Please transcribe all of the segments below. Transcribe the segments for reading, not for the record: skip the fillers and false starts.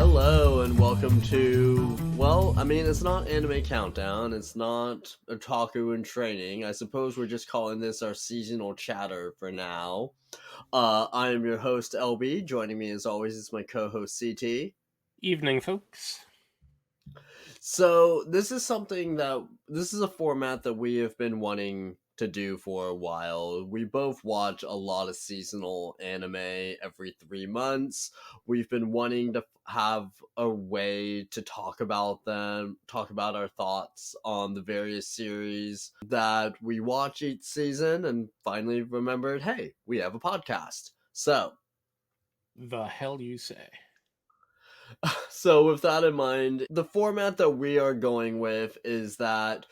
Hello and welcome to, it's not Anime Countdown, it's not Otaku in Training. I suppose we're just calling this our seasonal chatter for now. I am your host, LB. Joining me as always is my co-host, CT. Evening, folks. So this is a format that we have been wanting to do for a while. We both watch a lot of seasonal anime every 3 months. We've been wanting to have a way to talk about them, talk about our thoughts on the various series that we watch each season, and finally remembered, hey, we have a podcast. The hell you say? So with that in mind, the format that we are going with is that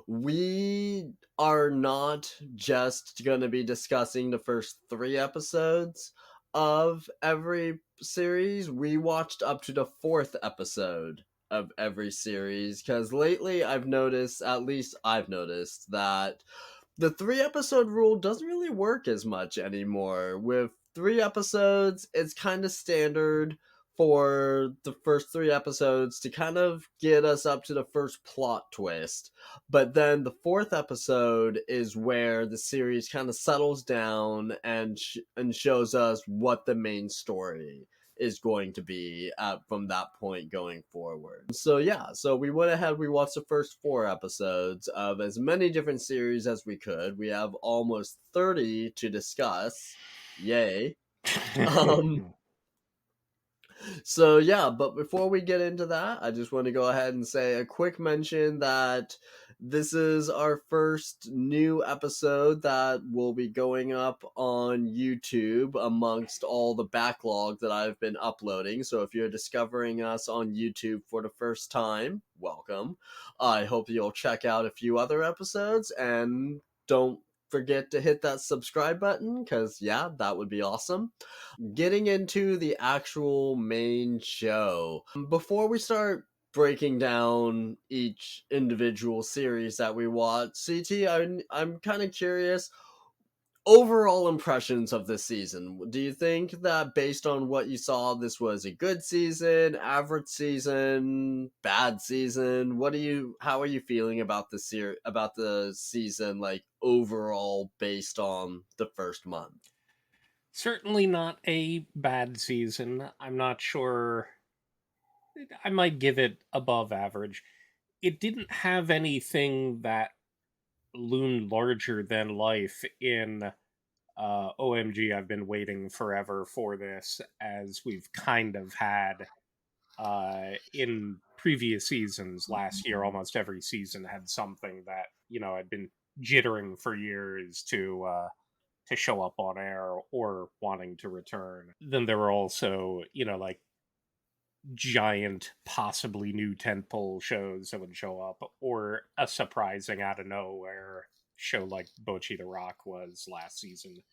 we are not just going to be discussing the first 3 episodes of every series. We watched up to the 4th episode of every series because lately I've noticed that the 3 episode rule doesn't really work as much anymore. With 3 episodes, it's kind of standard for the first 3 episodes to kind of get us up to the first plot twist. But then the 4th episode is where the series kind of settles down and shows us what the main story is going to be from that point going forward. So we went ahead, we watched the first 4 episodes of as many different series as we could. We have almost 30 to discuss. Yay. But before we get into that, I just want to go ahead and say a quick mention that this is our first new episode that will be going up on YouTube amongst all the backlog that I've been uploading. So if you're discovering us on YouTube for the first time, welcome. I hope you'll check out a few other episodes and don't forget to hit that subscribe button because, that would be awesome. Getting into the actual main show. Before we start breaking down each individual series that we watch, CT, I'm kind of curious. Overall impressions of this season. Do you think that based on what you saw, this was a good season, average season, bad season? How are you feeling about the season, like overall based on the first month? Certainly not a bad season. I'm not sure. I might give it above average. It didn't have anything that loomed larger than life in OMG. I've been waiting forever for this, as we've kind of had in previous seasons. Last year, almost every season had something that, had been jittering for years to show up on air or wanting to return. Then there were also, like giant, possibly new tentpole shows that would show up, or a surprising out of nowhere show like Bochi the Rock was last season.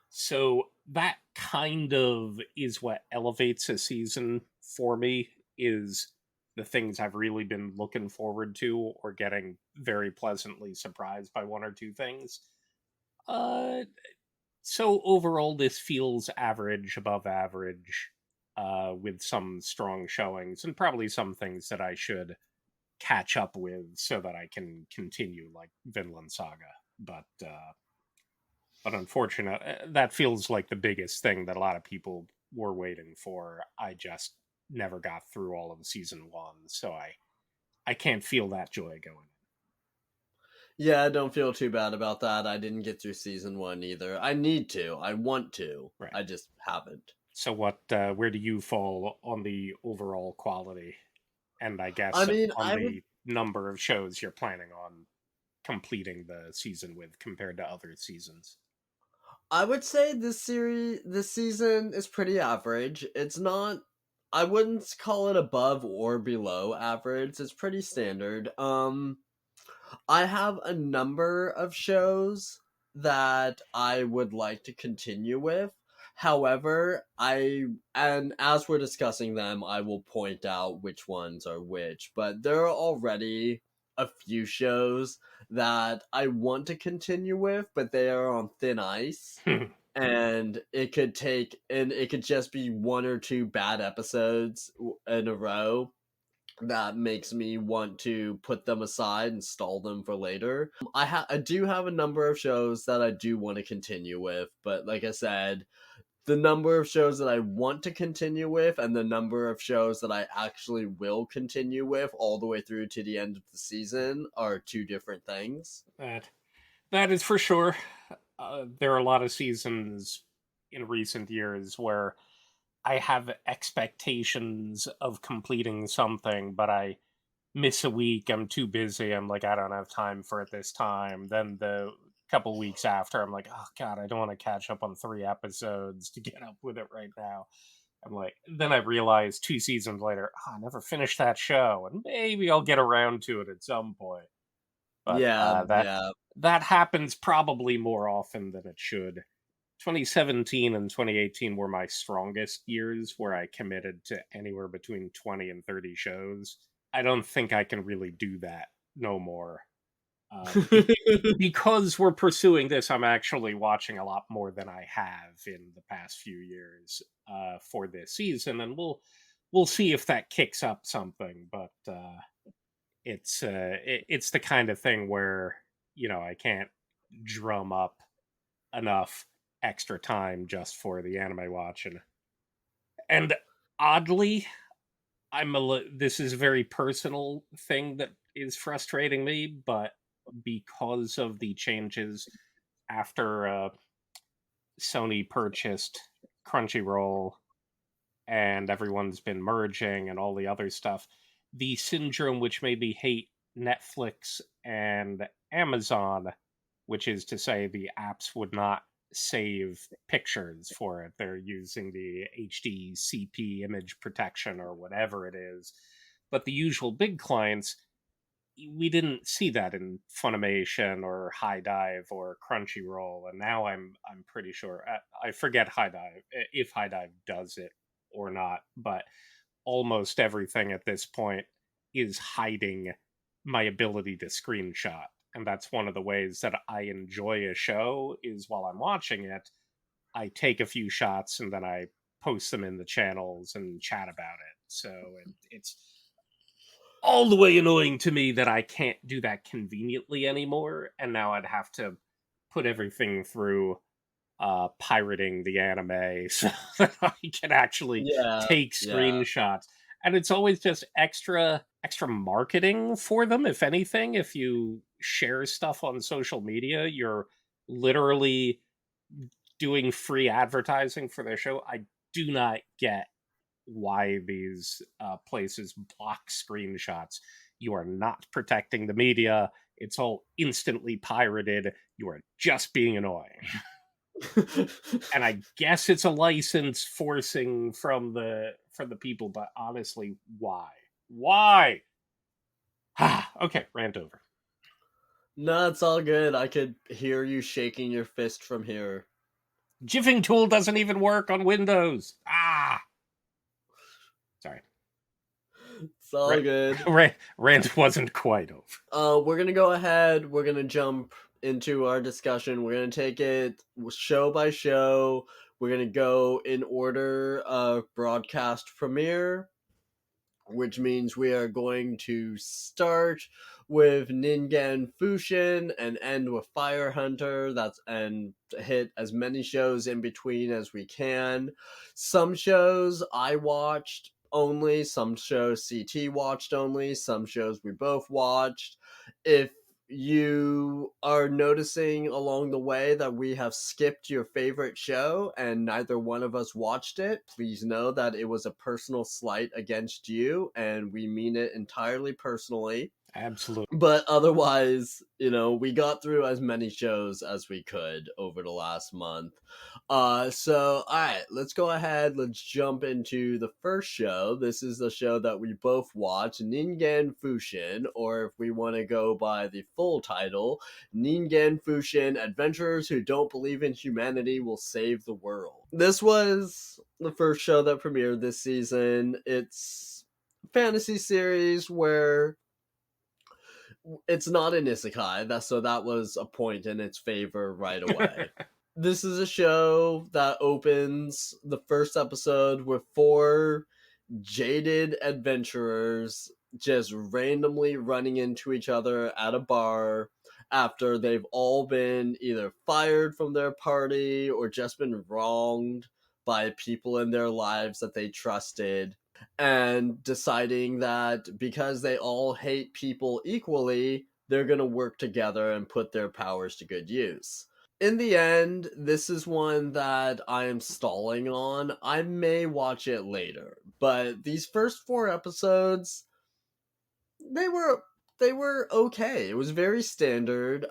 So that kind of is what elevates a season for me, is the things I've really been looking forward to or getting very pleasantly surprised by one or two things. So overall, this feels average, above average, with some strong showings and probably some things that I should catch up with so that I can continue, like Vinland Saga. But unfortunate, that feels like the biggest thing that a lot of people were waiting for. I just never got through all of season one, so I can't feel that joy going. Yeah, I don't feel too bad about that. I didn't get through season 1 either. I need to. I want to. Right. I just haven't. So where do you fall on the overall quality? And I guess the number of shows you're planning on completing the season with compared to other seasons. I would say this season is pretty average. It's not, I wouldn't call it above or below average. It's pretty standard. I have a number of shows that I would like to continue with. However, and as we're discussing them, I will point out which ones are which, but there are already a few shows that I want to continue with, but they are on thin ice. and it could just be one or two bad episodes in a row that makes me want to put them aside and stall them for later. I do have a number of shows that I do want to continue with, but like I said, the number of shows that I want to continue with and the number of shows that I actually will continue with all the way through to the end of the season are two different things. That that is for sure. There are a lot of seasons in recent years where I have expectations of completing something, but I miss a week. I'm too busy. I'm like, I don't have time for it this time. Then the couple weeks after, I'm like, oh god, I don't want to catch up on 3 episodes to get up with it right now. I'm like, then I realized 2 seasons later, oh, I never finished that show, and maybe I'll get around to it at some point. But Yeah, that yeah. that happens probably more often than it should. 2017 and 2018 were my strongest years where I committed to anywhere between 20 and 30 shows. I don't think I can really do that no more. Because we're pursuing this, I'm actually watching a lot more than I have in the past few years for this season, and we'll see if that kicks up something. But it's the kind of thing where I can't drum up enough extra time just for the anime watching. And oddly, this is a very personal thing that is frustrating me, but because of the changes after Sony purchased Crunchyroll and everyone's been merging and all the other stuff, the syndrome which made me hate Netflix and Amazon, which is to say the apps would not save pictures for it. They're using the HDCP image protection or whatever it is. But the usual big clients, we didn't see that in Funimation or High Dive or Crunchyroll, and now I'm pretty sure I forget High Dive if High Dive does it or not, but almost everything at this point is hiding my ability to screenshot. And that's one of the ways that I enjoy a show is while I'm watching it, I take a few shots and then I post them in the channels and chat about it. So it's all the way annoying to me that I can't do that conveniently anymore. And now I'd have to put everything through pirating the anime so that I can actually Yeah, take yeah. screenshots. And it's always just extra marketing for them. If anything, if you share stuff on social media, you're literally doing free advertising for their show. I do not get why these places block screenshots. You are not protecting the media. It's all instantly pirated. You are just being annoying. And I guess it's a license forcing from the people, but honestly, why? Why? Okay, rant over. No, it's all good. I could hear you shaking your fist from here. Jiffing tool doesn't even work on Windows. Sorry. It's all good. Rant wasn't quite over. We're gonna go ahead. We're gonna jump into our discussion. We're gonna take it show by show. We're gonna go in order of broadcast premiere, which means we are going to start with Ningen Fushin and end with Fire Hunter. And hit as many shows in between as we can. Some shows I watched only, some shows CT watched only, some shows we both watched. If you are noticing along the way that we have skipped your favorite show and neither one of us watched it, please know that it was a personal slight against you and we mean it entirely personally. Absolutely. But otherwise, we got through as many shows as we could over the last month. So all right, let's go ahead. Let's jump into the first show. This is the show that we both watched, Ningen Fushin, or if we want to go by the full title, Ningen Fushin: Adventurers Who Don't Believe in Humanity Will Save the World. This was the first show that premiered this season. It's a fantasy series where it's not an isekai, so that was a point in its favor right away. This is a show that opens the first episode with four jaded adventurers just randomly running into each other at a bar after they've all been either fired from their party or just been wronged by people in their lives that they trusted, and deciding that because they all hate people equally, they're going to work together and put their powers to good use. In the end, this is one that I am stalling on. I may watch it later, but these first four episodes, they were they were okay. It was very standard.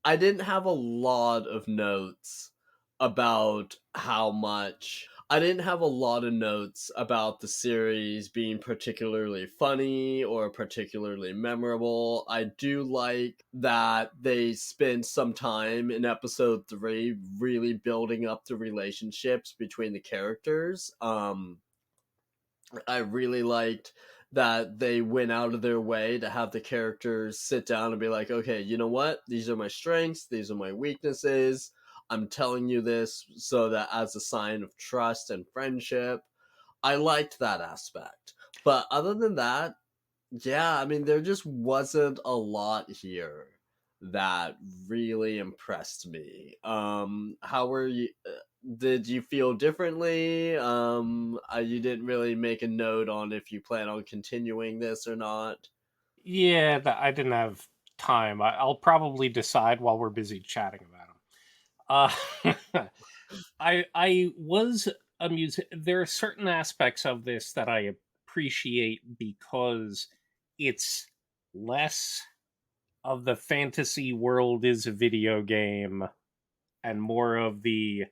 I didn't have a lot of notes about how much. I didn't have a lot of notes about the series being particularly funny or particularly memorable. I do like that they spend some time in episode 3 really building up the relationships between the characters. I really liked that they went out of their way to have the characters sit down and be like, okay, you know what? These are my strengths, these are my weaknesses. I'm telling you this so that as a sign of trust and friendship. I liked that aspect. But other than that, yeah, I mean, there just wasn't a lot here that really impressed me. How were you? Did you feel differently? You didn't really make a note on if you plan on continuing this or not. Yeah, I didn't have time. I'll probably decide while we're busy chatting about them. I was amused. There are certain aspects of this that I appreciate because it's less of the fantasy world is a video game and more of the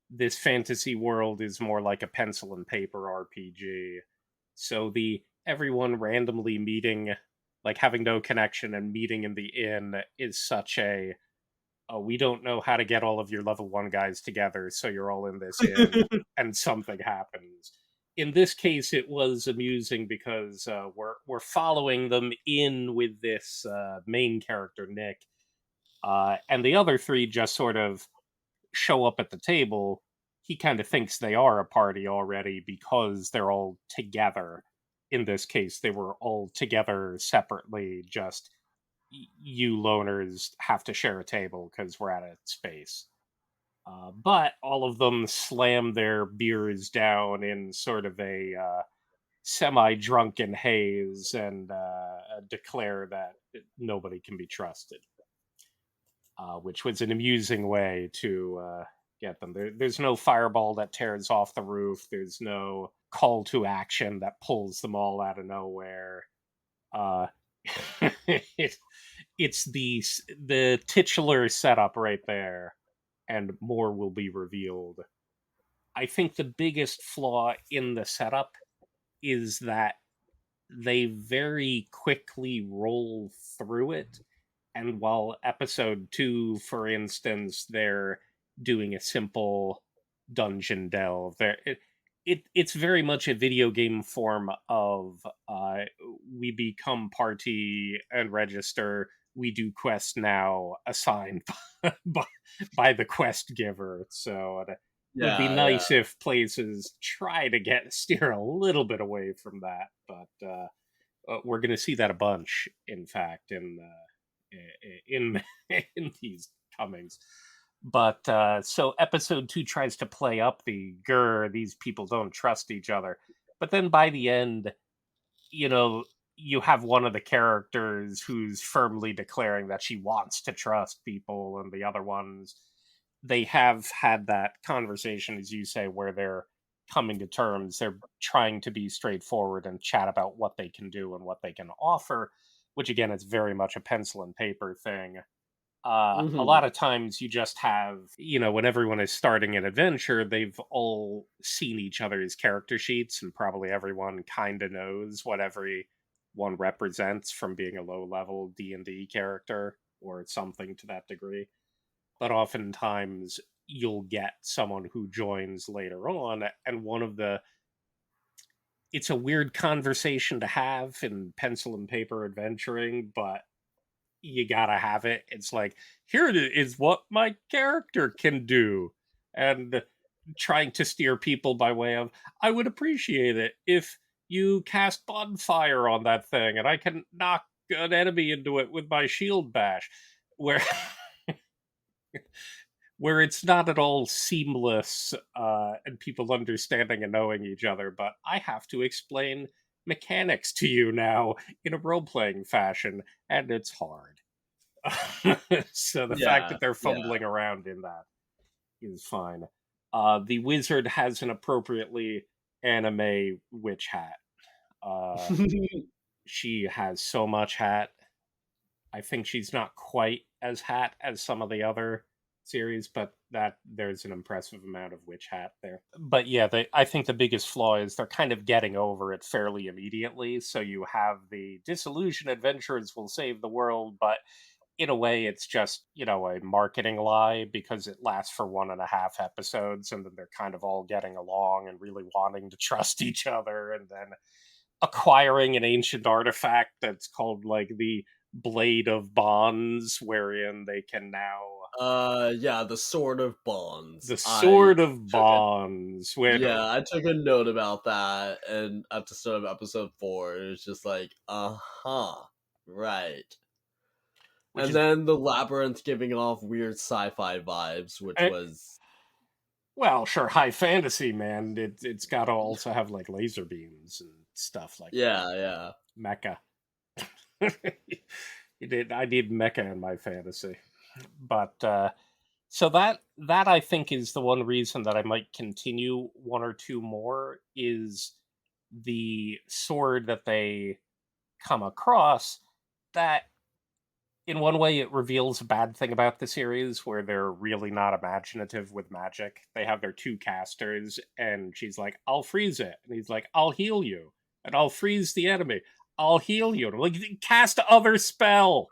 this fantasy world is more like a pencil and paper RPG. So the everyone randomly meeting, like having no connection and meeting in the inn, is such a we don't know how to get all of your level 1 guys together, so you're all in this inn and something happens. In this case, it was amusing because we're following them in with this main character Nick, and the other three just sort of show up at the table. He kind of thinks they are a party already because they're all together. In this case, they were all together separately, just you loners have to share a table because we're out of space. But all of them slam their beers down in sort of a semi drunken haze and declare that nobody can be trusted, which was an amusing way to get them. There's no fireball that tears off the roof, there's no call to action that pulls them all out of nowhere. Uh, it, it's the titular setup right there, and more will be revealed. I think the biggest flaw in the setup is that they very quickly roll through it. And while episode 2, for instance, they're doing a simple dungeon delve, it's very much a video game form of we become party and register, we do quest now assigned by, by the quest giver. So it would be Yeah, yeah. nice if places try to get steer a little bit away from that, but we're going to see that a bunch, in fact, in in these comings. But so episode 2 tries to play up the grr, these people don't trust each other. But then by the end, you know, you have one of the characters who's firmly declaring that she wants to trust people, and the other ones, they have had that conversation, as you say, where they're coming to terms. They're trying to be straightforward and chat about what they can do and what they can offer, which again is very much a pencil and paper thing. A Hmm. lot of times you just have, when everyone is starting an adventure, they've all seen each other's character sheets, and probably everyone kind of knows what every one represents from being a low level D&D character or something to that degree. But oftentimes you'll get someone who joins later on, and it's a weird conversation to have in pencil and paper adventuring, but you gotta have it. It's like, here it is what my character can do. And trying to steer people by way of, I would appreciate it if you cast bonfire on that thing and I can knock an enemy into it with my shield bash. Where where it's not at all seamless and people understanding and knowing each other, but I have to explain mechanics to you now in a role playing fashion, and it's hard. So the fact Yeah, that they're yeah. fumbling around in that is fine. The wizard has an appropriately anime witch hat. Uh, she has so much hat. I think she's not quite as hat as some of the other series, but that there's an impressive amount of witch hat there. But yeah, I think the biggest flaw is they're kind of getting over it fairly immediately. So you have the disillusioned adventurers will save the world, but in a way it's just, a marketing lie because it lasts for 1.5 episodes and then they're kind of all getting along and really wanting to trust each other, and then acquiring an ancient artifact that's called like the Blade of Bonds, wherein they can now Yeah, the Sword of Bonds. the I Sword of took a Bonds, where Yeah, I took a note about that, and at the start of episode 4, it was just like, uh-huh, right. which And is then the labyrinth giving off weird sci-fi vibes, which eh, was well, sure, high fantasy, man. It's got to also have like laser beams and stuff like that. yeah, yeah. Mecha. I need mecha in my fantasy, but so that I think is the one reason that I might continue one or two more is the sword that they come across that in one way it reveals a bad thing about the series where they're really not imaginative with magic. They have their two casters and she's like, I'll freeze it. And he's like, I'll heal you. And I'll freeze the enemy. I'll heal you. And I'm like, cast other spell.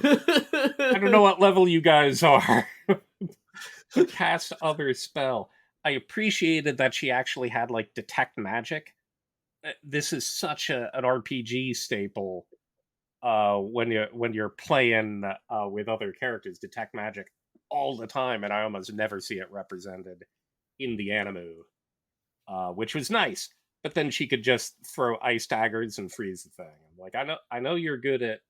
I don't know what level you guys are, but cast other spell. I appreciated that she actually had like detect magic. This is such an RPG staple when you're playing with other characters, detect magic all the time, and I almost never see it represented in the anime, which was nice. But then she could just throw ice daggers and freeze the thing. I'm like, I know you're good at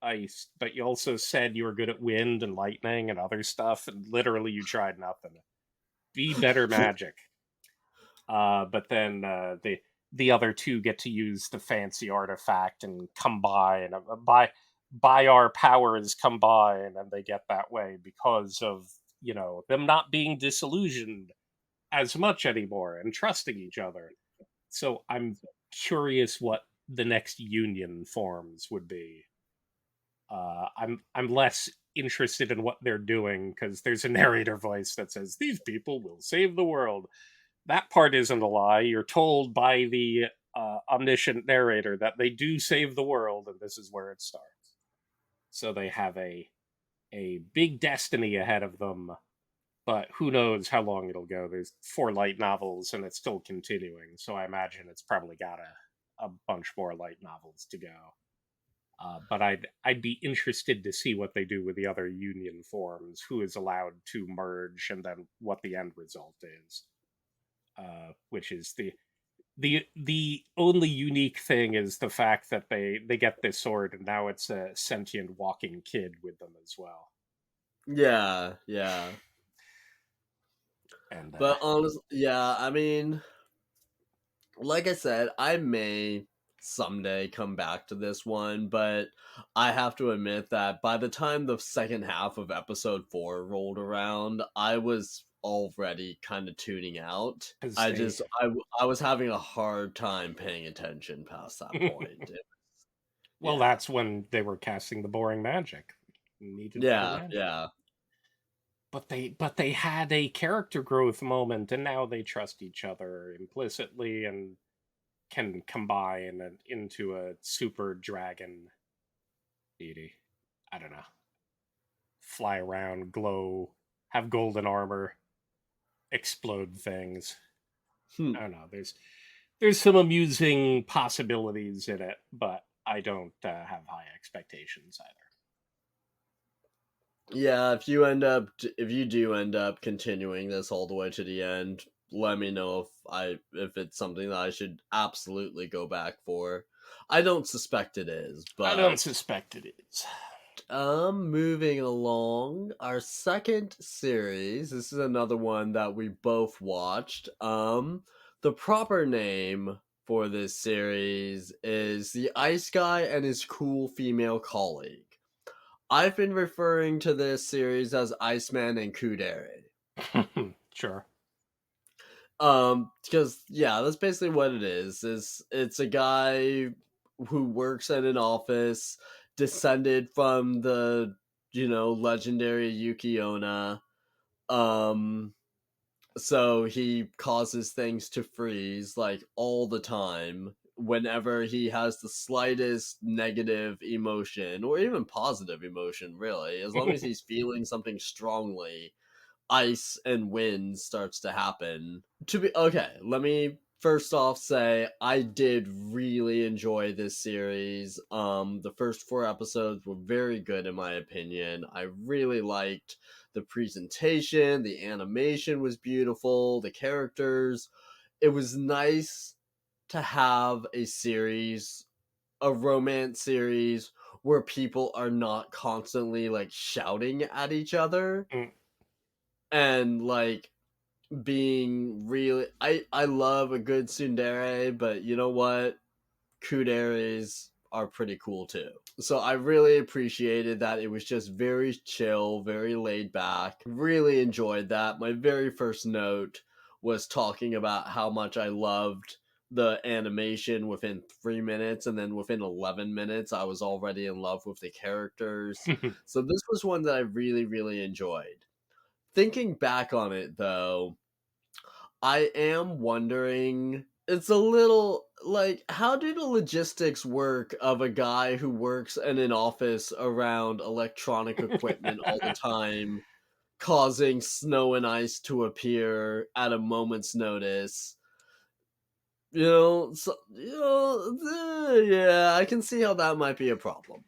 ice, but you also said you were good at wind and lightning and other stuff, and literally you tried nothing. Be better magic. But then the other two get to use the fancy artifact and combine by our powers combine, and they get that way because of them not being disillusioned as much anymore and trusting each other. So I'm curious what the next union forms would be. I'm less interested in what they're doing because there's a narrator voice that says these people will save the world. That part isn't a lie. You're told by the omniscient narrator that they do save the world, and this is where it starts. So they have a big destiny ahead of them, but who knows how long it'll go. There's 4 light novels, and it's still continuing. So I imagine it's probably got a bunch more light novels to go. But I'd be interested to see what they do with the other union forms, who is allowed to merge, and then what the end result is. Which is the only unique thing is the fact that they get this sword and now it's a sentient walking kid with them as well. Yeah, yeah. And But honestly, yeah, I mean, like I said, I may someday come back to this one, but I have to admit that by the time the second half of episode 4 rolled around, I was already kind of tuning out. because I they just I was having a hard time paying attention past that point. well, Yeah. that's when they were casting the boring magic. Needed better Yeah, magic. yeah. But they had a character growth moment and now they trust each other implicitly and can combine into a super dragon deity. I don't know. Fly around, glow, have golden armor, explode things. Hmm. I don't know. There's some amusing possibilities in it, but I don't have high expectations either. Yeah, if you do end up continuing this all the way to the end, let me know if it's something that I should absolutely go back for. I don't suspect it is, I don't but suspect it is. moving along, our second series, this is another one that we both watched. The proper name for this series is The Ice Guy and His Cool Female Colleague. I've been referring to this series as Iceman and Kudere. Sure. Because yeah, that's basically what it is. It's a guy who works in an office, descended from the legendary Yuki Onna. Um, so he causes things to freeze like all the time whenever he has the slightest negative emotion or even positive emotion, really, as long as he's feeling something strongly, ice and wind starts to happen. To be okay, let me first off say I did really enjoy this series. The first 4 episodes were very good in my opinion. I really liked the presentation, the animation was beautiful, the characters. It was nice to have a romance series where people are not constantly like shouting at each other Mm. and like being really I love a good tsundere, but you know what? Kuderes are pretty cool too. So I really appreciated that it was just very chill, very laid back. Really enjoyed that. My very first note was talking about how much I loved the animation within 3 minutes, and then within 11 minutes, I was already in love with the characters. So this was one that I really, really enjoyed. Thinking back on it though, I am wondering, it's a little like, how do the logistics work of a guy who works in an office around electronic equipment all the time, causing snow and ice to appear at a moment's notice? Yeah, I can see how that might be a problem.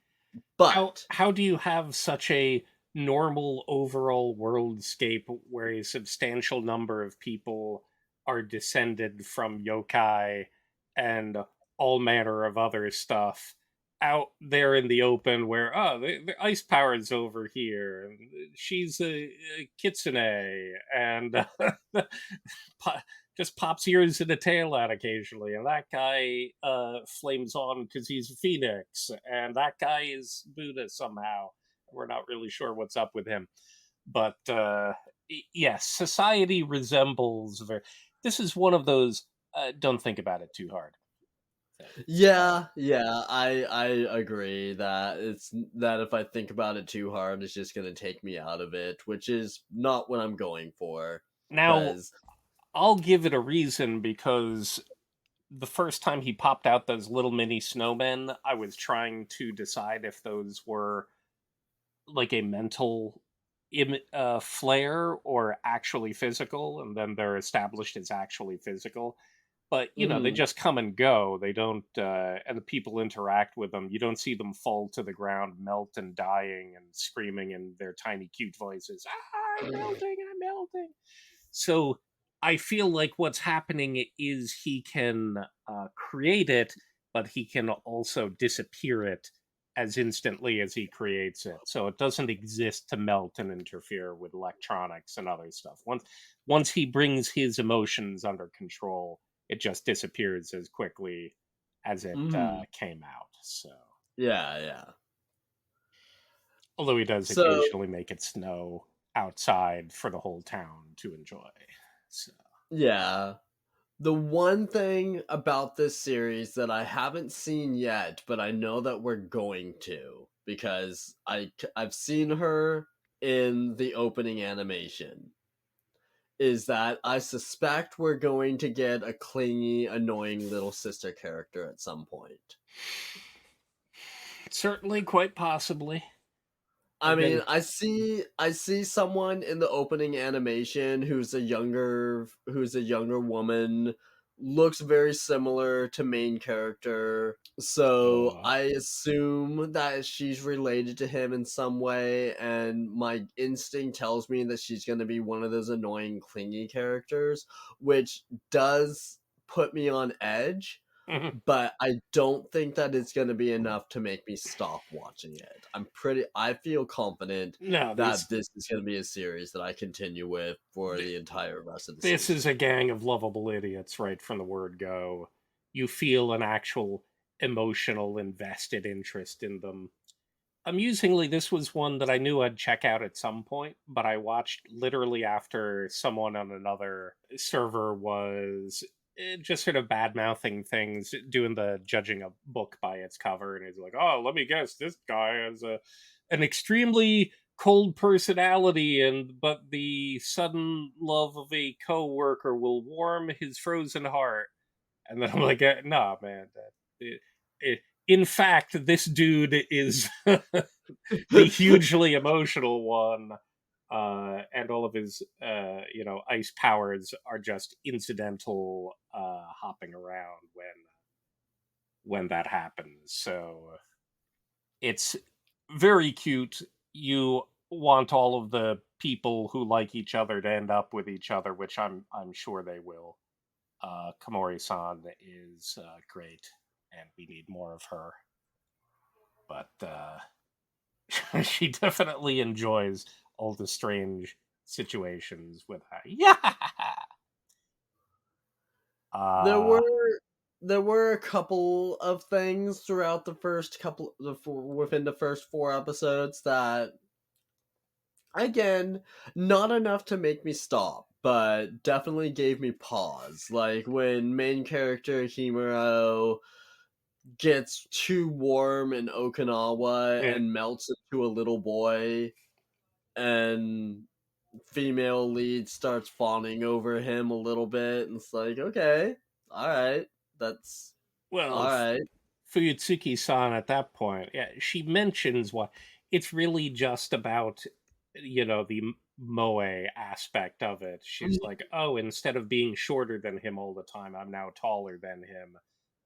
But How do you have such a normal overall worldscape where a substantial number of people are descended from yokai and all manner of other stuff out there in the open where the ice power's over here and she's a kitsune and po- just pops ears and a tail out occasionally, and that guy flames on because he's a phoenix, and that guy is Buddha somehow. We're not really sure what's up with him, but yes, society resembles very. This is one of those don't think about it too hard things. yeah, I agree that it's that if I think about it too hard, it's just gonna take me out of it, which is not what I'm going for. Now Because I'll give it a reason because the first time he popped out those little mini snowmen, I was trying to decide if those were like a mental flare or actually physical, and then they're established as actually physical. But they just come and go. They don't, and the people interact with them. You don't see them fall to the ground, melt, and dying, and screaming in their tiny, cute voices. Ah, I'm melting! I'm melting! So I feel like what's happening is he can create it, but he can also disappear it as instantly as he creates it. So it doesn't exist to melt and interfere with electronics and other stuff. Once he brings his emotions under control, it just disappears as quickly as it mhm, came out. So yeah, yeah. although he does So occasionally make it snow outside for the whole town to enjoy. So yeah, the one thing about this series that I haven't seen yet, but I know that we're going to because I've seen her in the opening animation, is that I suspect we're going to get a clingy, annoying little sister character at some point. certainly, quite possibly. I mean, Again, I see someone in the opening animation who's a younger woman, looks very similar to main character. So Uh, I assume that she's related to him in some way, and my instinct tells me that she's going to be one of those annoying clingy characters, which does put me on edge, but I don't think that it's going to be enough to make me stop watching it. I feel confident no, that this is going to be a series that I continue with for th- the entire rest of the this is season. a gang of lovable idiots right from the word go. You feel an actual emotional invested interest in them. Amusingly, this was one that I knew I'd check out at some point, but I watched literally after someone on another server was just sort of bad mouthing things, doing the judging a book by its cover, and he's like, "Oh, let me guess, this guy has an extremely cold personality, and but the sudden love of a coworker will warm his frozen heart." And then I'm like, "Nah, man, in fact, this dude is the hugely emotional one, and all of his, ice powers are just incidental, hopping around when that happens. So it's very cute. You want all of the people who like each other to end up with each other, which I'm sure they will. Komori-san is great, and we need more of her. But she definitely enjoys all the strange situations with her. Yeah. There Uh, were there were a couple of things throughout within the first 4 episodes that, again, not enough to make me stop, but definitely gave me pause. Like when main character Himuro gets too warm in Okinawa eh, and melts into a little boy, and female lead starts fawning over him a little bit, and it's like, okay, all right, that's well, all right. Fuyutsuki-san at that point, yeah, she mentions what it's really just about, the moe aspect of it. She's like, "Oh, instead of being shorter than him all the time, I'm now taller than him."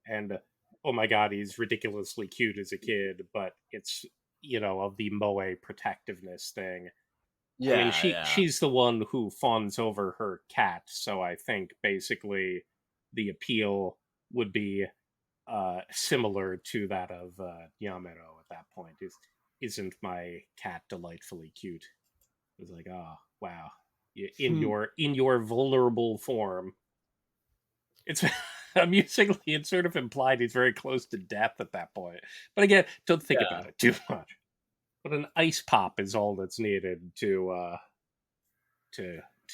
And oh my god, he's ridiculously cute as a kid, but it's, of the moe protectiveness thing. I mean, Yeah, yeah. she's the one who fawns over her cat, so I think basically the appeal would be similar to that of Yamero at that point. Isn't my cat delightfully cute? It's like, oh wow, in your vulnerable form. It's amusingly, it's sort of implied he's very close to death at that point. But again, don't think Yeah. about it too much. But an ice pop is all that's needed to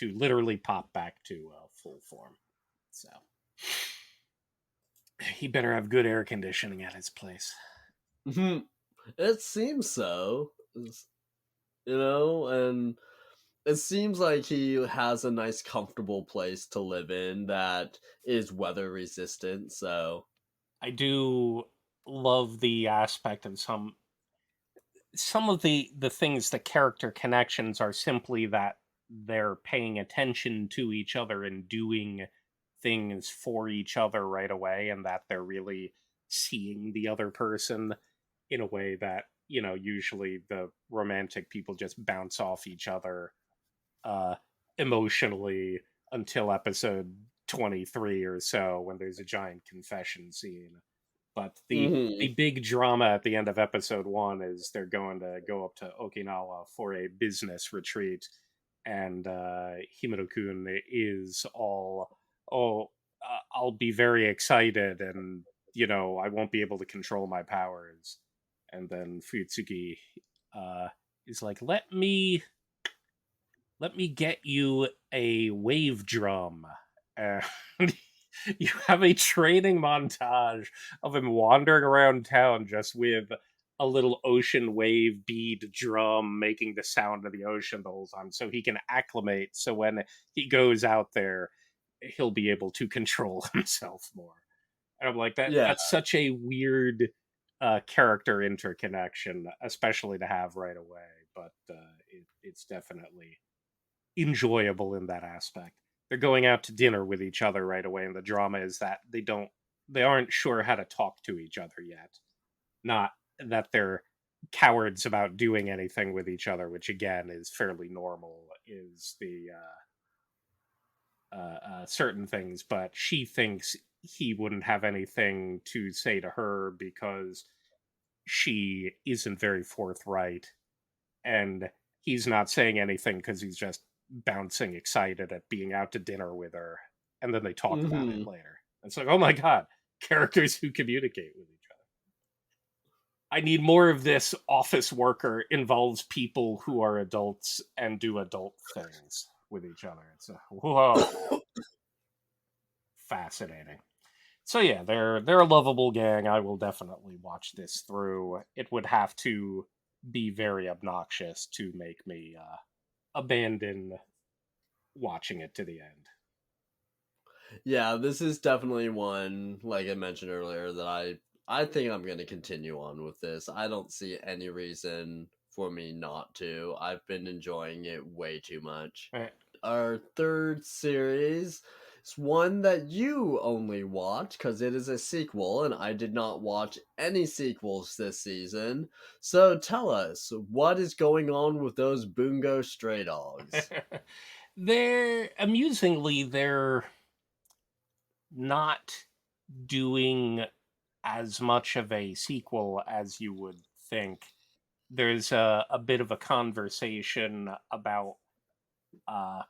literally pop back to full form. So he better have good air conditioning at his place. It seems so. And it seems like he has a nice, comfortable place to live in that is weather resistant. So, I do love the aspect of some of the things, the character connections are simply that they're paying attention to each other and doing things for each other right away, and that they're really seeing the other person in a way that, usually the romantic people just bounce off each other uh emotionally until episode 23 or so, when there's a giant confession scene. But the mhm. big drama at the end of episode 1 is they're going to go up to Okinawa for a business retreat, and Himuro-kun is all, "Oh, I'll be very excited, and I won't be able to control my powers." And then Fuyutsuki uh, is like, "Let me get you a wave drum." And you have a training montage of him wandering around town just with a little ocean wave bead drum making the sound of the ocean the whole time, so he can acclimate, so when he goes out there he'll be able to control himself more. And I'm like, Yeah. that's such a weird character interconnection, especially to have right away, but it's definitely enjoyable in that aspect. they're going out to dinner with each other right away, and the drama is that they aren't sure how to talk to each other yet. Not that they're cowards about doing anything with each other, which again is fairly normal. Is the certain things, but she thinks he wouldn't have anything to say to her because she isn't very forthright, and he's not saying anything because he's just bouncing excited at being out to dinner with her, and then they talk about it Hmm. later. It's like, oh my god, characters who communicate with each other. I need more of this. Office worker involves people who are adults and do adult things with each other. It's whoa, fascinating. So yeah, they're a lovable gang. I will definitely watch this through. It would have to be very obnoxious to make me abandon watching it to the end. Yeah, this is definitely one, like I mentioned earlier, that I think I'm gonna continue on with this. I don't see any reason for me not to. I've been enjoying it way too much. Eh, Our third series is one that you only watched because it is a sequel, and I did not watch any sequels this season. So tell us, what is going on with those Bungo stray dogs? they're amusingly they're not doing as much of a sequel as you would think. There's a bit of a conversation about uh,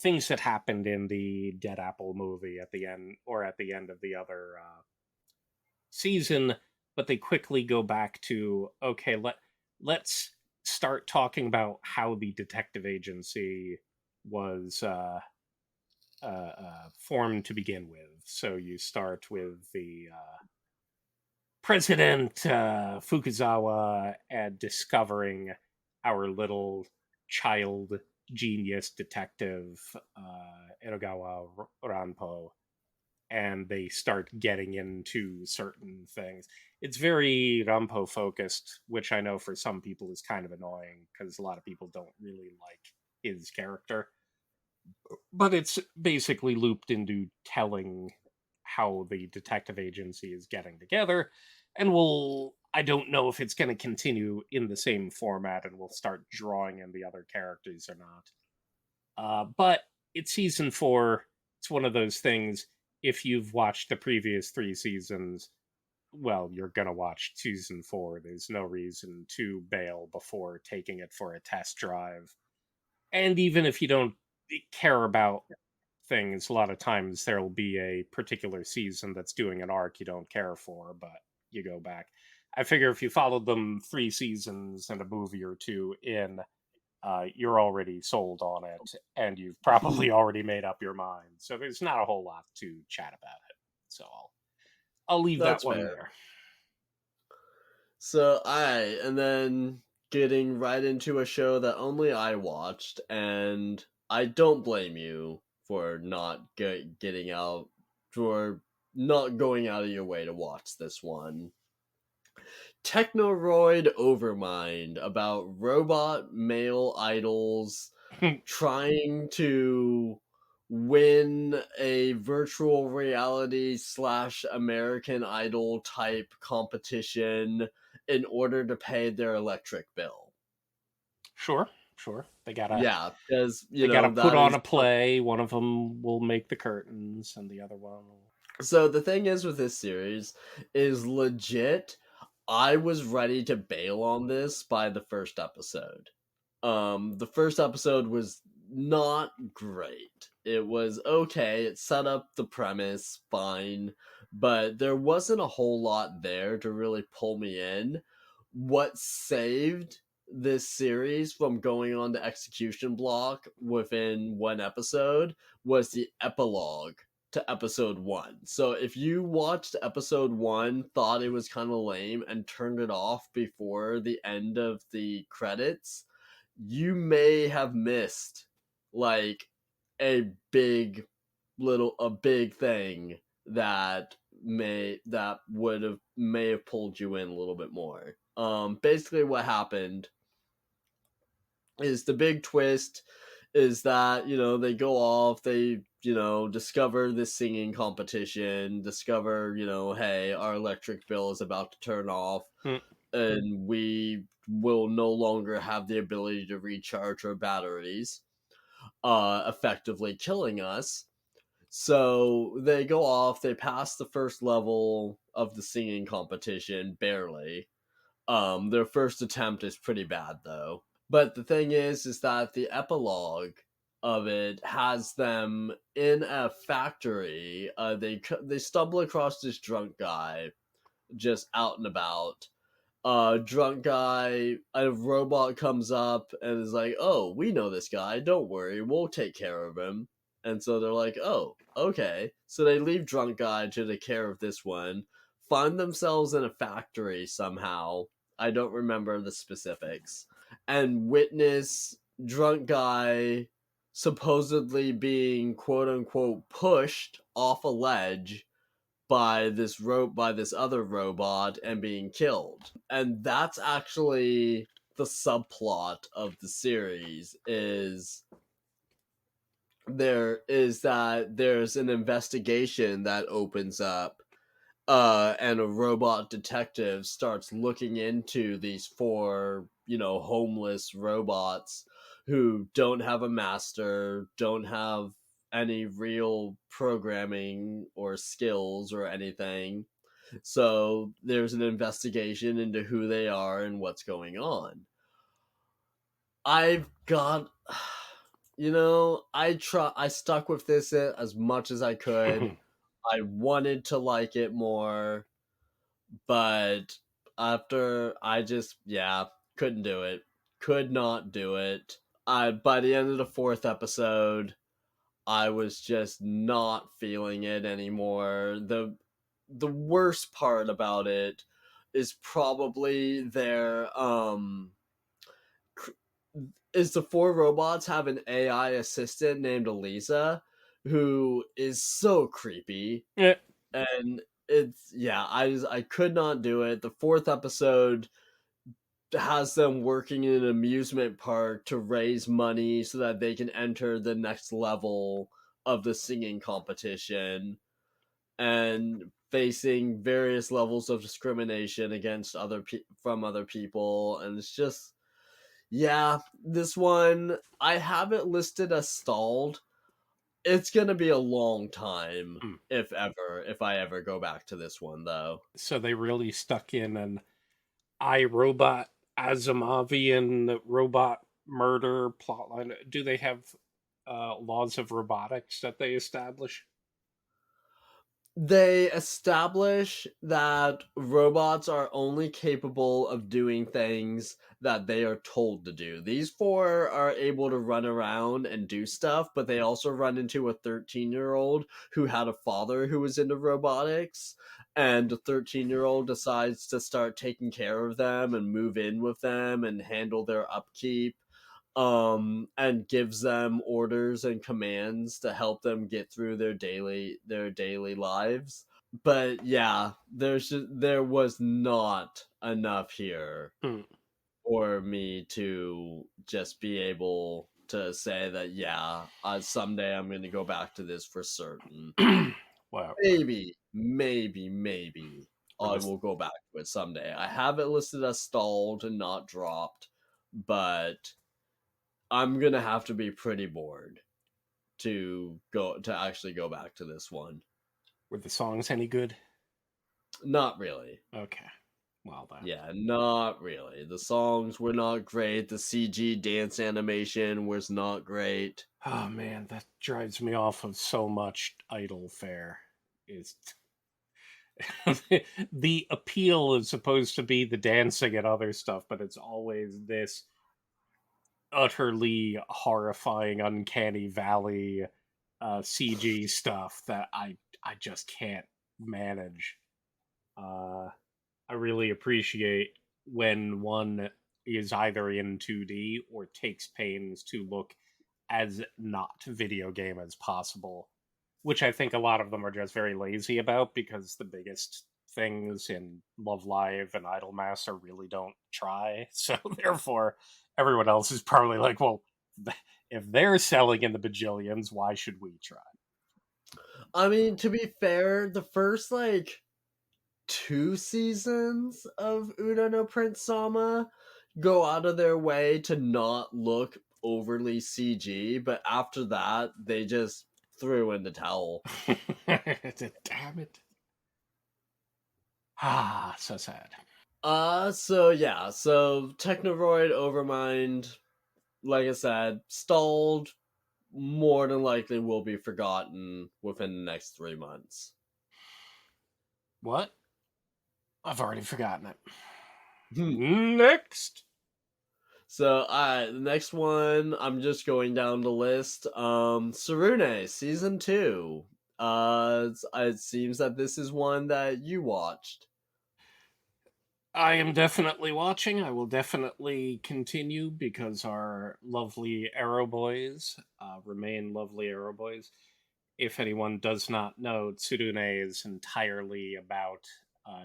things that happened in the Dead Apple movie at the end, or at the end of the other season, but they quickly go back to okay, let's start talking about how the detective agency was formed to begin with. So you start with the President Fukuzawa and discovering our little child genius detective Edogawa Ranpo, and they start getting into certain things. It's very Rampo focused, which I know for some people is kind of annoying because a lot of people don't really like his character. But it's basically looped into telling how the detective agency is getting together, and I don't know if it's going to continue in the same format and we'll start drawing in the other characters or not. But it's season 4. It's one of those things. If you've watched the previous 3 seasons, well, you're gonna watch season 4. There's no reason to bail before taking it for a test drive. And even if you don't care about things, a lot of times there'll be a particular season that's doing an arc you don't care for, but you go back. I figure if you followed them 3 seasons and a movie or two in, you're already sold on it, and you've probably already made up your mind. So there's not a whole lot to chat about it. So I'll leave that That's one fair. there. So and then getting right into a show that only I watched, and I don't blame you for not getting out, for not going out of your way to watch this one. Technoroid Overmind, about robot male idols trying to win a virtual reality slash American Idol type competition in order to pay their electric bill. Sure, sure. Yeah, because They gotta put that on is a play. One of them will make the curtains, and the other one will. so the thing is with this series is legit. I was ready to bail on this by the first episode. The first episode was not great. It was okay, it set up the premise fine, but there wasn't a whole lot there to really pull me in. What saved this series from going on to execution block within one episode was the epilogue to episode 1. So if you watched episode 1, thought it was kind of lame and turned it off before the end of the credits, you may have missed like a big thing that may have pulled you in a little bit more. Basically what happened is the big twist is that, they go off, they discover this singing competition, discover, hey, our electric bill is about to turn off, Mm. and we will no longer have the ability to recharge our batteries, effectively killing us. So they go off, they pass the first level of the singing competition, barely. Their first attempt is pretty bad, though. But the thing is that the epilogue of it has them in a factory. They stumble across this drunk guy just out and about. Drunk guy, a robot comes up and is like, "Oh, we know this guy. Don't worry, we'll take care of him." And so they're like, "Oh, okay." So they leave drunk guy to take care of this one. Find themselves in a factory somehow. I don't remember the specifics, and witness drunk guy supposedly being quote unquote pushed off a ledge by this other robot and being killed. And that's actually the subplot of the series is that there's an investigation that opens up, and a robot detective starts looking into these four, homeless robots who don't have a master, don't have any real programming or skills or anything. So there's an investigation into who they are and what's going on. I've got I stuck with this as much as I could. I wanted to like it more, but after I just couldn't do it. Could not do it. I By the end of the fourth episode, I was just not feeling it anymore. The worst part about it is probably is the four robots have an AI assistant named Elisa who is so creepy. Yeah. And I could not do it. The fourth episode has them working in an amusement park to raise money so that they can enter the next level of the singing competition, and facing various levels of discrimination against from other people. And it's just, this one I have it listed as stalled. It's gonna be a long time, Mm. if I ever go back to this one, though. So they really stuck in an iRobot Asimovian robot murder plotline. Do they have laws of robotics that they establish? They establish that robots are only capable of doing things that they are told to do. These four are able to run around and do stuff, but they also run into a 13-year-old who had a father who was into robotics, and the 13-year-old decides to start taking care of them and move in with them and handle their upkeep, and gives them orders and commands to help them get through their daily lives. But yeah, there was not enough here Mm. for me to just be able to say that someday I'm going to go back to this for certain. Wow. Maybe Were I this will go back to it someday. I have it listed as stalled and not dropped, but I'm gonna have to be pretty bored to actually go back to this one. were the songs any good? Not really. Okay. Well then. Yeah, not really. The songs were not great. The CG dance animation was not great. Oh man, that drives me off of so much idle fare. Is the appeal is supposed to be the dancing and other stuff, but it's always this utterly horrifying, uncanny valley CG stuff that I just can't manage. Uh, I really appreciate when one is either in 2D or takes pains to look as not video game as possible, which I think a lot of them are just very lazy about because the biggest things in Love Live and Idolmaster really don't try. So therefore, everyone else is probably like, well, if they're selling in the bajillions, why should we try? I mean, to be fair, the first like two seasons of Uda no Prince Sama go out of their way to not look overly CG, but after that, they just threw in the towel. Damn it. Ah, so sad. So yeah, so Technoroid Overmind, like I said, stalled, more than likely will be forgotten within the next 3 months. What? I've already forgotten it. Hmm. Next. So, the next one, I'm just going down the list. Sarune, season 2. It seems that this is one that you watched. I am definitely watching. I will definitely continue because our lovely Arrow Boys remain lovely Arrow Boys. If anyone does not know, Tsurune is entirely about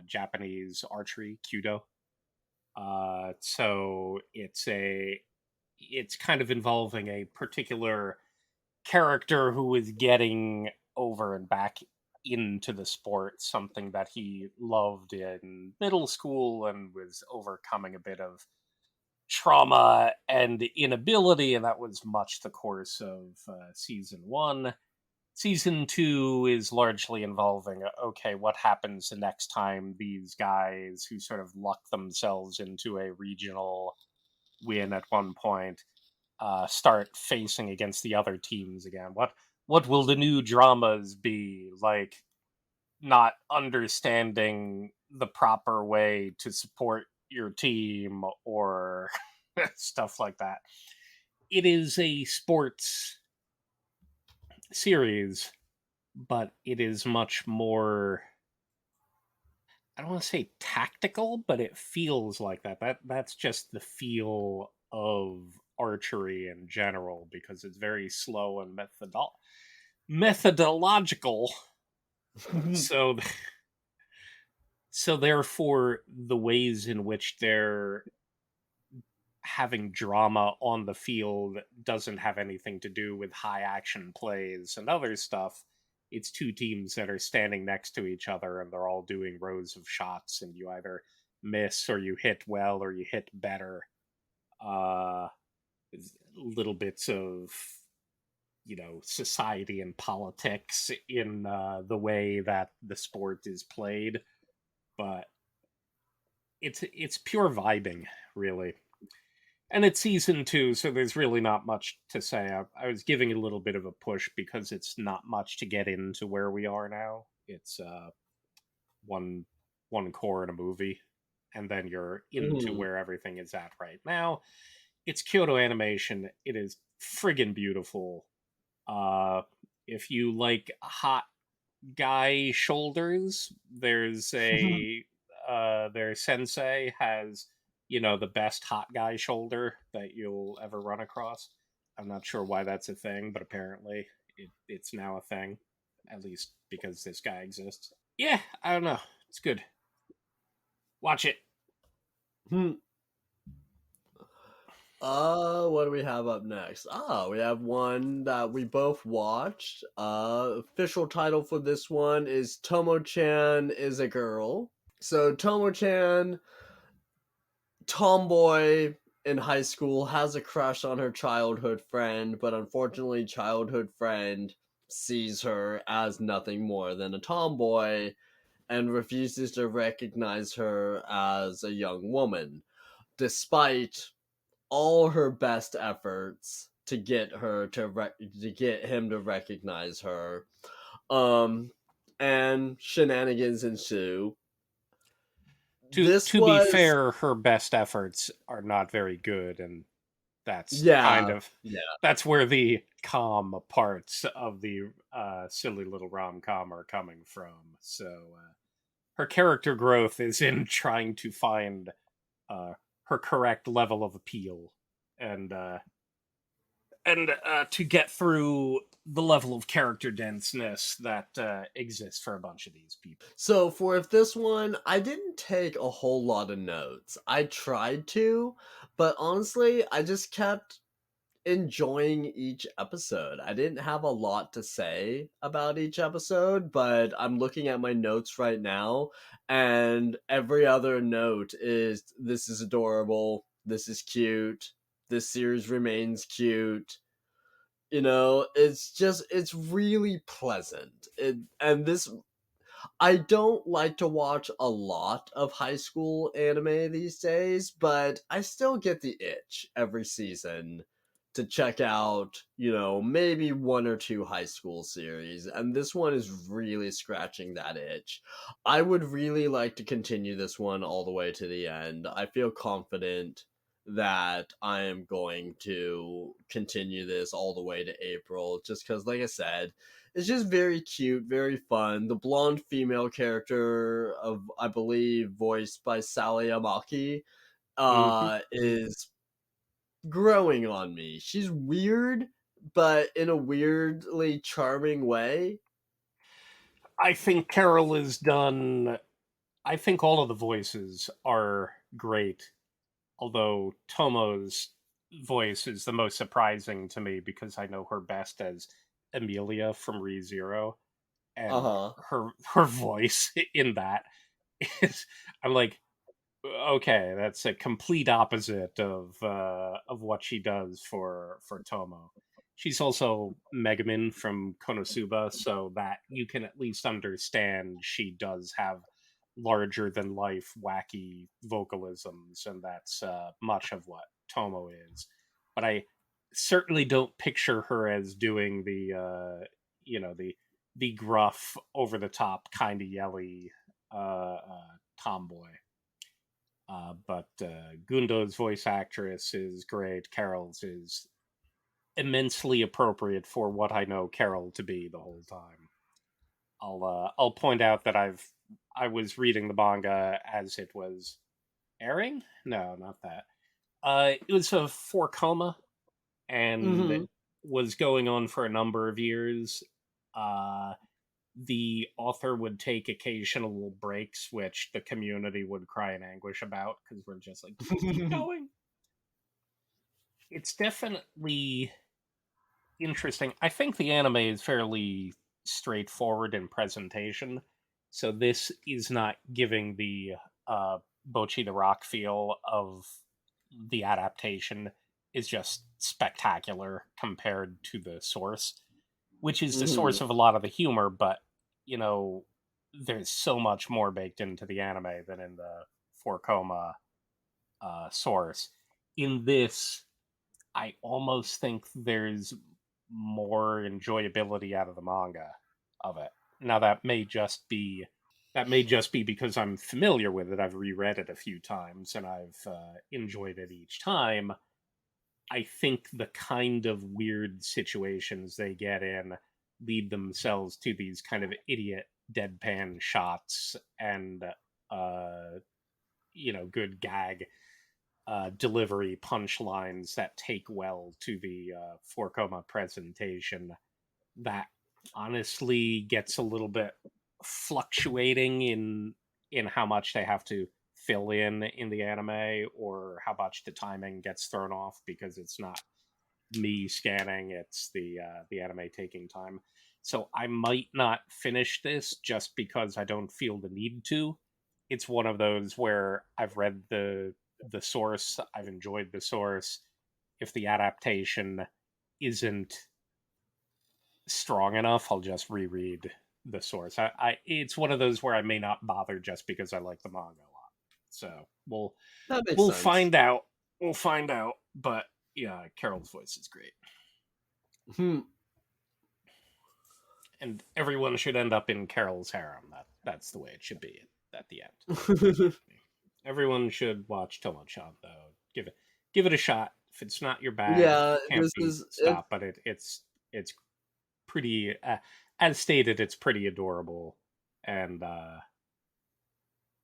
Japanese archery, Kyudo. So it's kind of involving a particular character who is getting over and back into the sport, something that he loved in middle school and was overcoming a bit of trauma and inability, and that was much the course of season one. Season two is largely involving okay, what happens the next time these guys who sort of luck themselves into a regional win at one point start facing against the other teams again. What will the new dramas be like? Not understanding the proper way to support your team or stuff like that. It is a sports series, but it is much more. I don't want to say tactical, but it feels like that. That's just the feel of archery in general because it's very slow and methodological. So so therefore the ways in which they're having drama on the field doesn't have anything to do with high action plays and other stuff. It's two teams that are standing next to each other and they're all doing rows of shots, and you either miss or you hit well or you hit better. Uh, Little bits of society and politics in the way that the sport is played, but it's pure vibing, really. And it's season two, so there's really not much to say. I was giving it a little bit of a push because it's not much to get into where we are now. It's one one core in a movie, and then you're into Mhm. where everything is at right now. It's Kyoto Animation. It is friggin' beautiful. Uh, if you like hot guy shoulders, there's a their sensei has the best hot guy shoulder that you'll ever run across. I'm not sure why that's a thing, but apparently it's now a thing, at least because this guy exists. Yeah, I don't know. It's good. Watch it. Hmm. What do we have up next? We have one that we both watched. Official title for this one is Tomo-chan is a Girl. So Tomo-chan, tomboy in high school, has a crush on her childhood friend, but unfortunately childhood friend sees her as nothing more than a tomboy and refuses to recognize her as a young woman, despite all her best efforts to get to get him to recognize her. Um, and shenanigans ensue. This To be was fair, her best efforts are not very good, and that's kind yeah, of yeah. that's where the calm parts of the silly little rom-com are coming from. So her character growth is in trying to find uh, her correct level of appeal, and to get through the level of character denseness that exists for a bunch of these people. So for this one, I didn't take a whole lot of notes. I tried to, but honestly, I just kept enjoying each episode. I didn't have a lot to say about each episode, but I'm looking at my notes right now, and every other note is this is adorable, this is cute, this series remains cute. It's really pleasant. I don't like to watch a lot of high school anime these days, but I still get the itch every season to check out, maybe one or two high school series, and this one is really scratching that itch. I would really like to continue this one all the way to the end. I feel confident that I am going to continue this all the way to April, just because, like I said, it's just very cute, very fun. The blonde female character of, I believe, voiced by Sally Amaki, Hmm. is growing on me. She's weird, but in a weirdly charming way. I think Carol is done. I think all of the voices are great, although Tomo's voice is the most surprising to me because I know her best as Amelia from ReZero, Uh and huh. her voice in that is, I'm like, okay, that's a complete opposite of what she does for Tomo. She's also Megumin from Konosuba, so that you can at least understand she does have larger than life wacky vocalisms, and that's much of what Tomo is. But I certainly don't picture her as doing the gruff, over the top, kind of yelly tomboy. But Gundo's voice actress is great. Carol's is immensely appropriate for what I know Carol to be the whole time. I'll point out that I was reading the manga as it was airing. No, not that. It was a four coma and Mm was going on for a number of years. Uh, the author would take occasional breaks, which the community would cry in anguish about because we're just like, just keep hmm. going. It's definitely interesting. I think the anime is fairly straightforward in presentation, so this is not giving the uh, Bochi the Rock feel of the adaptation. Is just spectacular compared to the source, which is the source Hmm. of a lot of the humor. But you know, there's so much more baked into the anime than in the four coma source. In this, I almost think there's more enjoyability out of the manga of it. Now that may just be because I'm familiar with it. I've reread it a few times and I've enjoyed it each time. I think the kind of weird situations they get in lead themselves to these kind of idiot deadpan shots and uh, good gag delivery punchlines that take well to the four coma presentation that honestly gets a little bit fluctuating in how much they have to fill in the anime or how much the timing gets thrown off because it's not me scanning, it's the anime taking time. So I might not finish this just because I don't feel the need to. It's one of those where I've read the source, I've enjoyed the source. If the adaptation isn't strong enough, I'll just reread the source. It's one of those where I may not bother just because I like the manga a lot. So That makes we'll sense. find out. We'll find out. But yeah, Carol's voice is great. Hmm. And everyone should end up in Carol's harem. That's the way it should be at the end. Everyone should watch Tomo-chan though. Give it a shot. If it's not your bag, Yeah, can't this be is it. stopped. But it's pretty as stated. It's pretty adorable, and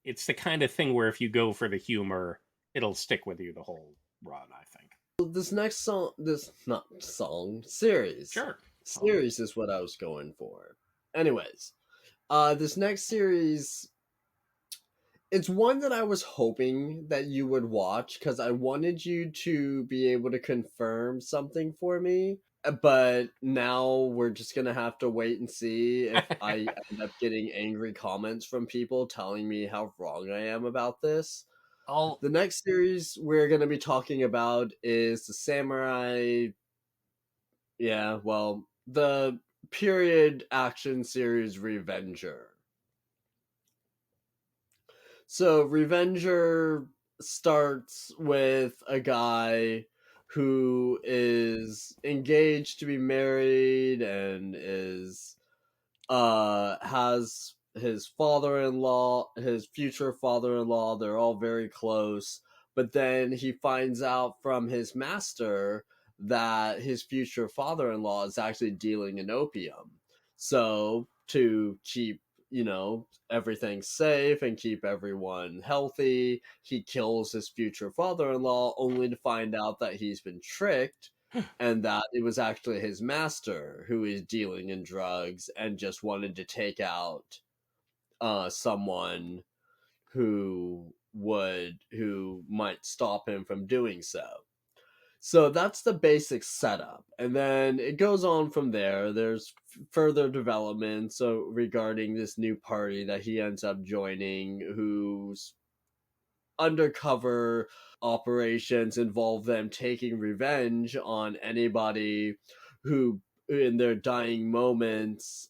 it's the kind of thing where if you go for the humor, it'll stick with you the whole run. I think. This next song, this not song series, Sure. Oh, series is what I was going for. Anyways, this next series It's one that I was hoping that you would watch because I wanted you to be able to confirm something for me. But now we're just gonna have to wait and see if I end up getting angry comments from people telling me how wrong I am about this. I'll The next series we're gonna be talking about is the Samurai. Yeah, well, the period action series Revenger. So Revenger starts with a guy who is engaged to be married and is has his father-in-law, his future father-in-law, they're all very close, but then he finds out from his master that his future father-in-law is actually dealing in opium. So to keep, everything safe and keep everyone healthy, he kills his future father-in-law only to find out that he's been tricked and that it was actually his master who is dealing in drugs and just wanted to take out someone who might stop him from doing so. So that's the basic setup, and then it goes on from there. There's further development so regarding this new party that he ends up joining, who's undercover operations involve them taking revenge on anybody who in their dying moments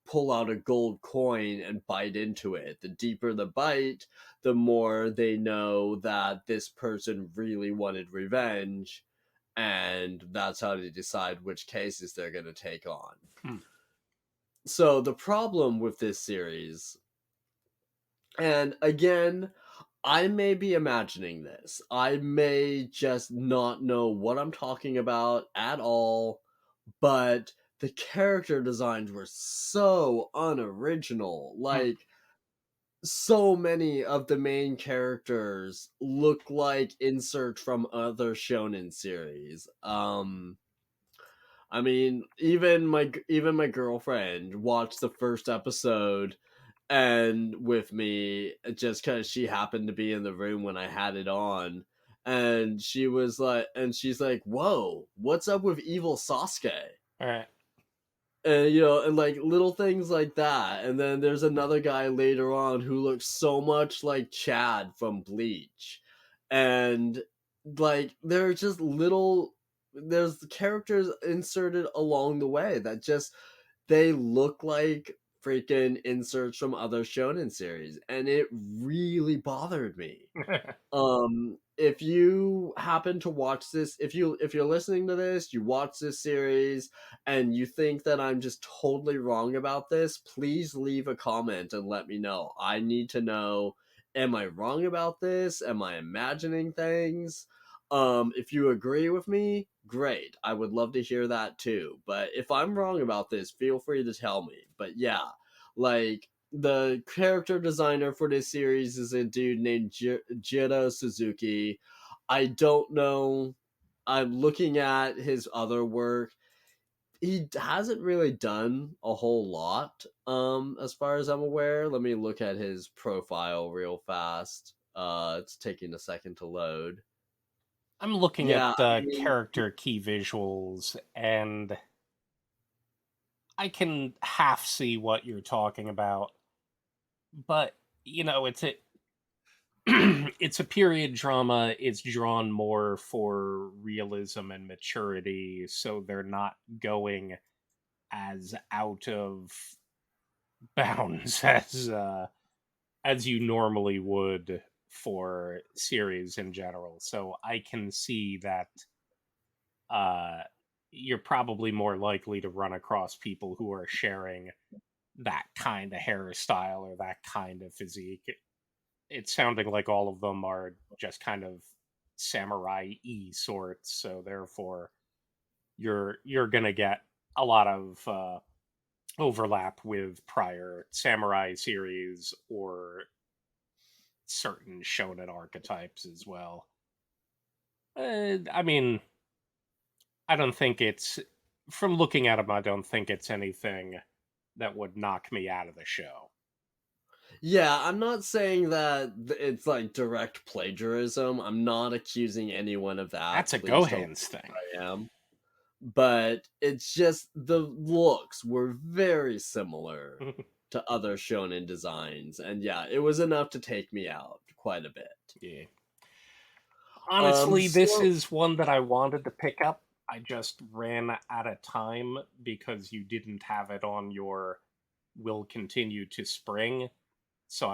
pull out a gold coin and bite into it. The deeper the bite, the more they know that this person really wanted revenge, and that's how they decide which cases they're going to take on. hmm. So the problem with this series, and again, I may be imagining this. I may just not know what I'm talking about at all, but the character designs were so unoriginal. Like, so many of the main characters look like inserts from other shonen series. I mean, even my girlfriend watched the first episode and with me just because she happened to be in the room when I had it on, and she's like, "Whoa, what's up with evil Sasuke?" All right. And and like little things like that. And then there's another guy later on who looks so much like Chad from Bleach, and like there's characters inserted along the way that just they look like freaking inserts from other shonen series, and it really bothered me. If you happen to watch this, if you're listening to this, you watch this series and you think that I'm just totally wrong about this, please leave a comment and let me know. I need to know, am I wrong about this? Am I imagining things? If you agree with me, great. I would love to hear that too. But if I'm wrong about this, feel free to tell me. But yeah, like the character designer for this series is a dude named Jiro Suzuki. I don't know. I'm looking at his other work. He hasn't really done a whole lot, as far as I'm aware. Let me look at his profile real fast. It's taking a second to load. I'm looking Yeah, at I the mean, character key visuals, and I can half see what you're talking about, but it's a it's a period drama. It's drawn more for realism and maturity, so they're not going as out of bounds as you normally would for series in general. So I can see that uh you're probably more likely to run across people who are sharing that kind of hairstyle or that kind of physique. It's sounding like all of them are just kind of samurai-y sorts, so therefore you're gonna get a lot of overlap with prior samurai series or certain shonen archetypes as well. I mean, I don't think it's from looking at them. I don't think it's anything that would knock me out of the show. Yeah, I'm not saying that it's like direct plagiarism. I'm not accusing anyone of that. That's a Please don't Gohan's thing. think I am. But it's just the looks were very similar to other shonen designs, and yeah, it was enough to take me out quite a bit. Yeah. Honestly, this So is one that I wanted to pick up. I just ran out of time because you didn't have it on your will continue to spring. So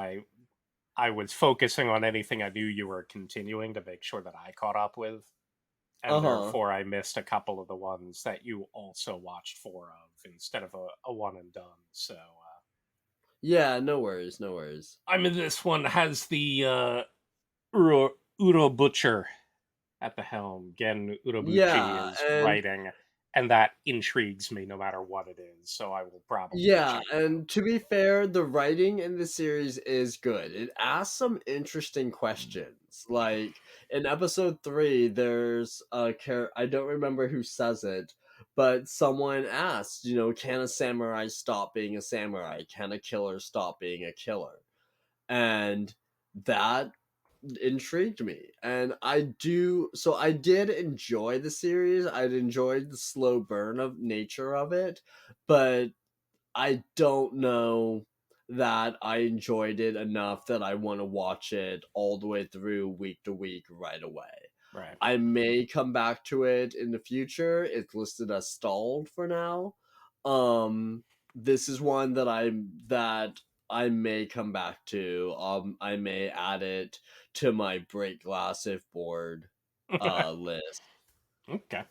I was focusing on anything I knew you were continuing to make sure that I caught up with. And uh-huh. therefore I missed a couple of the ones that you also watched four of instead of a one and done. So Yeah, no worries, no worries. I mean, this one has the Uro Butcher at the helm. Gen Urobuchi Yeah, is and writing, and that intrigues me no matter what it is. So I will probably yeah, check it out. and to be fair, the writing in the series is good. It asks some interesting questions. Like in episode 3, there's a I don't remember who says it, but someone asked, can a samurai stop being a samurai? Can a killer stop being a killer? And that intrigued me. And I did enjoy the series. I'd enjoyed the slow burn of nature of it, but I don't know that I enjoyed it enough that I want to watch it all the way through week to week right away. Right. I may come back to it in the future. It's listed as stalled for now. Um this is one that I may come back to. I may add it to my break glass if bored list. Okay.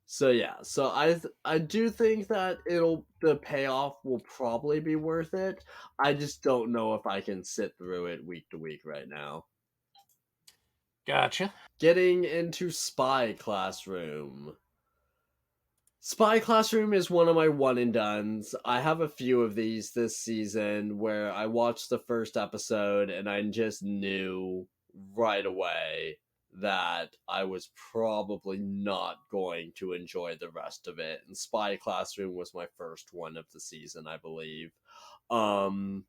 So yeah, so I do think that the payoff will probably be worth it. I just don't know if I can sit through it week to week right now. Gotcha. Getting into Spy Classroom. Spy Classroom is one of my one and dones. I have a few of these this season where I watched the first episode and I just knew right away that I was probably not going to enjoy the rest of it. And Spy Classroom was my first one of the season, I believe. Um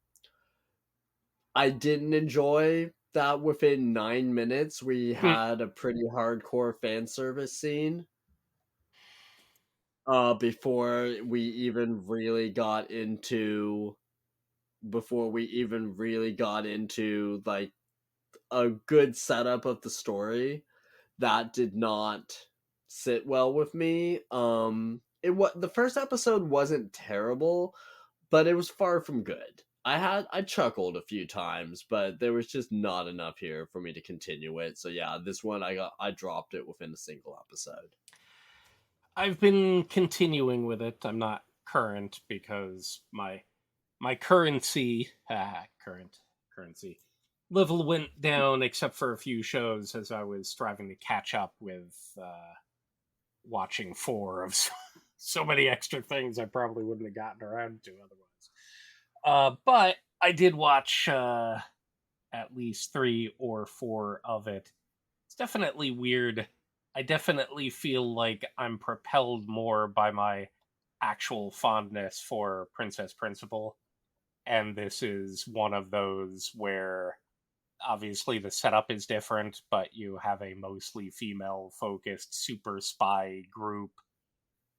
I didn't enjoy that within 9 minutes we had a pretty hardcore fan service scene before we even really got into like a good setup of the story. That did not sit well with me. The first episode wasn't terrible, but it was far from good. I chuckled a few times, but there was just not enough here for me to continue it. So yeah, this one I dropped it within a single episode. I've been continuing with it. I'm not current because my currency currency level went down except for a few shows as I was striving to catch up with watching four of so many extra things I probably wouldn't have gotten around to otherwise. But I did watch at least three or four of it. It's definitely weird. I definitely feel like I'm propelled more by my actual fondness for Princess Principal. And this is one of those where obviously the setup is different, but you have a mostly female focused super spy group.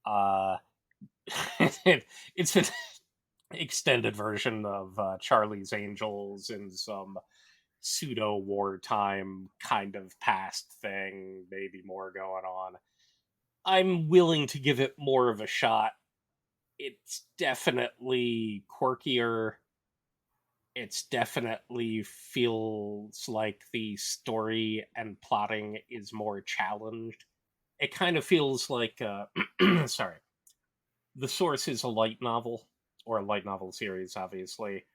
Uh, it's an extended version of Charlie's Angels and some pseudo wartime kind of past thing, maybe more going on. I'm willing to give it more of a shot. It's definitely quirkier. It's definitely feels like the story and plotting is more challenged. It kind of feels like sorry. The source is a light novel or a light novel series obviously.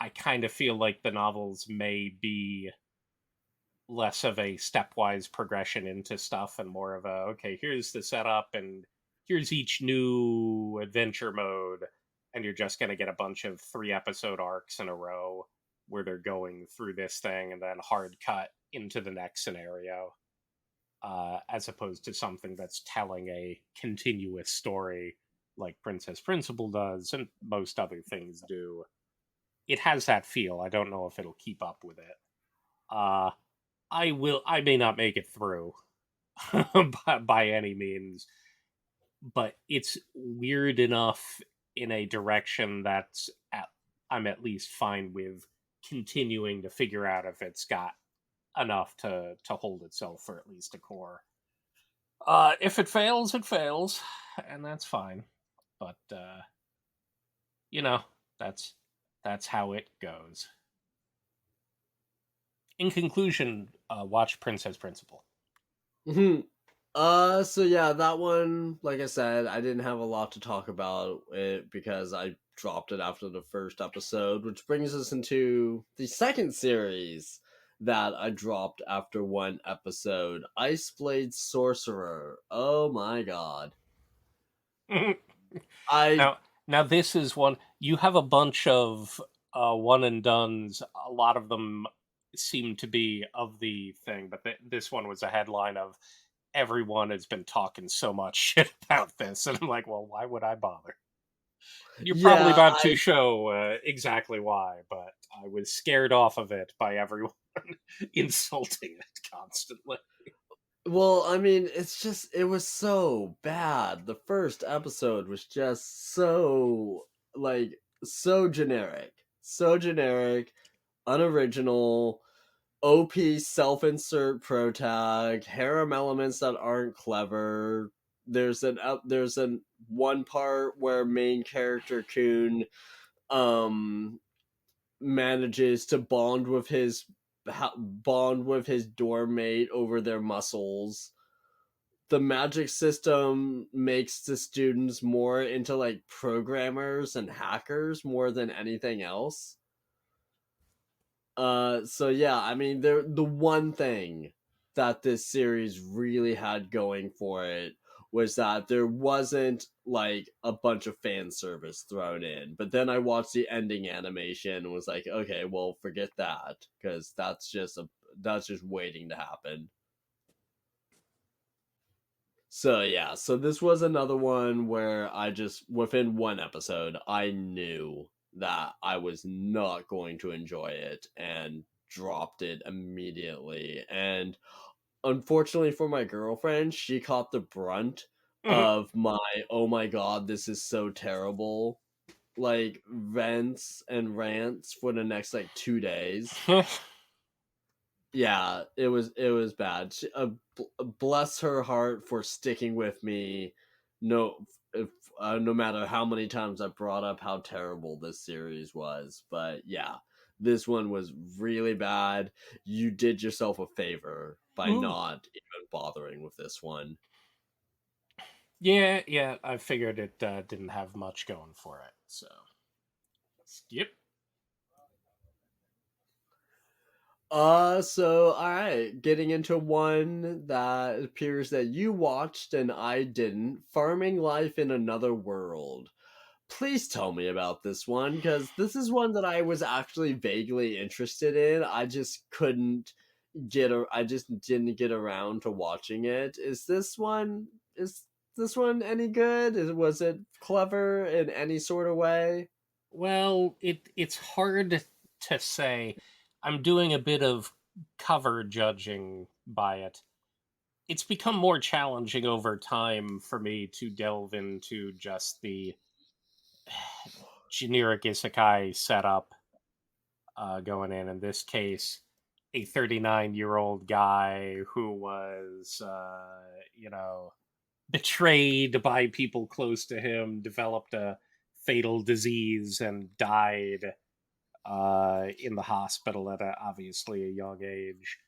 I kind of feel like the novels may be less of a stepwise progression into stuff and more of a okay, here's the setup and here's each new adventure mode, and you're just going to get a bunch of 3 episode arcs in a row where they're going through this thing and then hard cut into the next scenario, as opposed to something that's telling a continuous story like Princess Principal does and most other things do. it has that feel. I don't know if it'll keep up with it. Uh, I may not make it through by any means, but it's weird enough in a direction I'm at least fine with continuing to figure out if it's got enough to hold itself for at least a core. If it fails, it fails, and that's fine. But you know, that's that's how it goes. In conclusion, watch Princess Principal. Mhm. So yeah, that one, like I said, I didn't have a lot to talk about it because I dropped it after the first episode, which brings us into the second series that I dropped after one episode, Iceblade Sorcerer. Oh my god. I now, now this is one you have a bunch of one and dones. A lot of them seem to be of the thing, but this one was a headline of everyone has been talking so much shit about this, and I'm like, well, why would I bother? You're probably yeah, about to show exactly why, but I was scared off of it by everyone insulting it constantly. well, I mean, it's just it was so bad. The first episode was just so like so generic, unoriginal, OP self-insert protag, harem elements that aren't clever. There's an one part where main character Kun um manages to bond with his dorm mate over their muscles. The magic system makes the students more into like programmers and hackers more than anything else. So yeah, I mean, the one thing that this series really had going for it was that there wasn't like a bunch of fan service thrown in. But then I watched the ending animation and was like, okay, well, forget that because that's just waiting to happen. So yeah, so this was another one where I just within one episode I knew that I was not going to enjoy it and dropped it immediately. And unfortunately for my girlfriend, she caught the brunt of my oh my god, this is so terrible like vents and rants for the next like 2 days. Yeah, it was bad. Bless her heart for sticking with me. No, if no matter how many times I brought up how terrible this series was, but yeah, this one was really bad. You did yourself a favor by not even bothering with this one. Yeah, yeah, I figured it didn't have much going for it, so skip. So all right, getting into one that appears that you watched and I didn't. Farming Life in Another World. Please tell me about this one because this is one that I was actually vaguely interested in. I just couldn't I just didn't get around to watching it. Is this one any good? Was it clever in any sort of way? Well, it's hard to say. I'm doing a bit of cover judging by it. It's become more challenging over time for me to delve into just the generic isekai setup going in. In this case, a 39-year-old guy who was, betrayed by people close to him, developed a fatal disease, and died in the hospital at obviously a young age.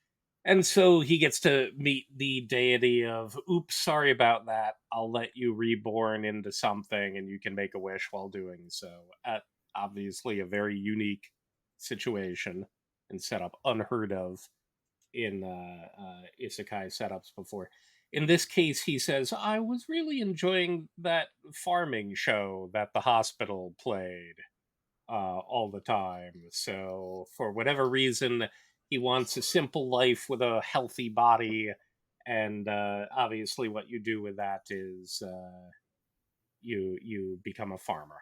And so he gets to meet the deity of, oops, sorry about that. I'll let you reborn into something and you can make a wish while doing so. At obviously a very unique situation and setup unheard of in isekai setups before. In this case, he says, I was really enjoying that farming show that the hospital played all the time. So, for whatever reason, he wants a simple life with a healthy body. And obviously, what you do with that is you become a farmer.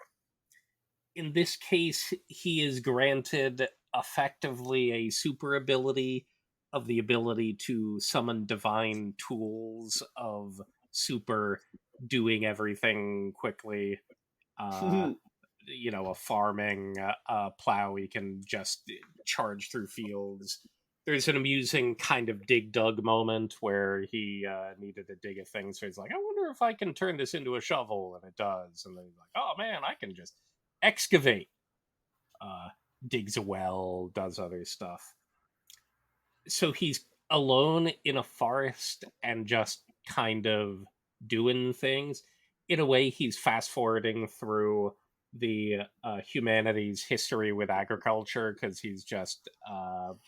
in this case, he is granted effectively a super ability of the ability to summon divine tools of super doing everything quickly. Uh, a farming plow, he can just charge through fields. There's an amusing kind of dig dug moment where he needed to dig a thing, so he's like, I wonder if I can turn this into a shovel, and it does. And then he's like, oh man, I can just excavate. uh, Digs a well, does other stuff. So he's alone in a forest and just kind of doing things. In a way, he's fast forwarding through the humanity's history with agriculture because he's just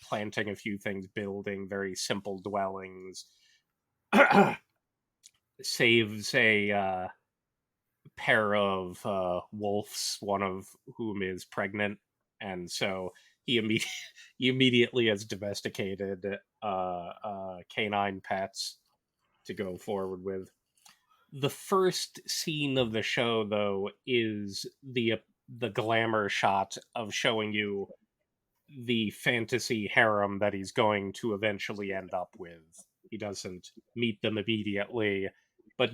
planting a few things, building very simple dwellings, saves a pair of wolves, one of whom is pregnant, and so he immediately has domesticated canine pets to go forward with. The first scene of the show, though, is the glamour shot of showing you the fantasy harem that he's going to eventually end up with. He doesn't meet them immediately, but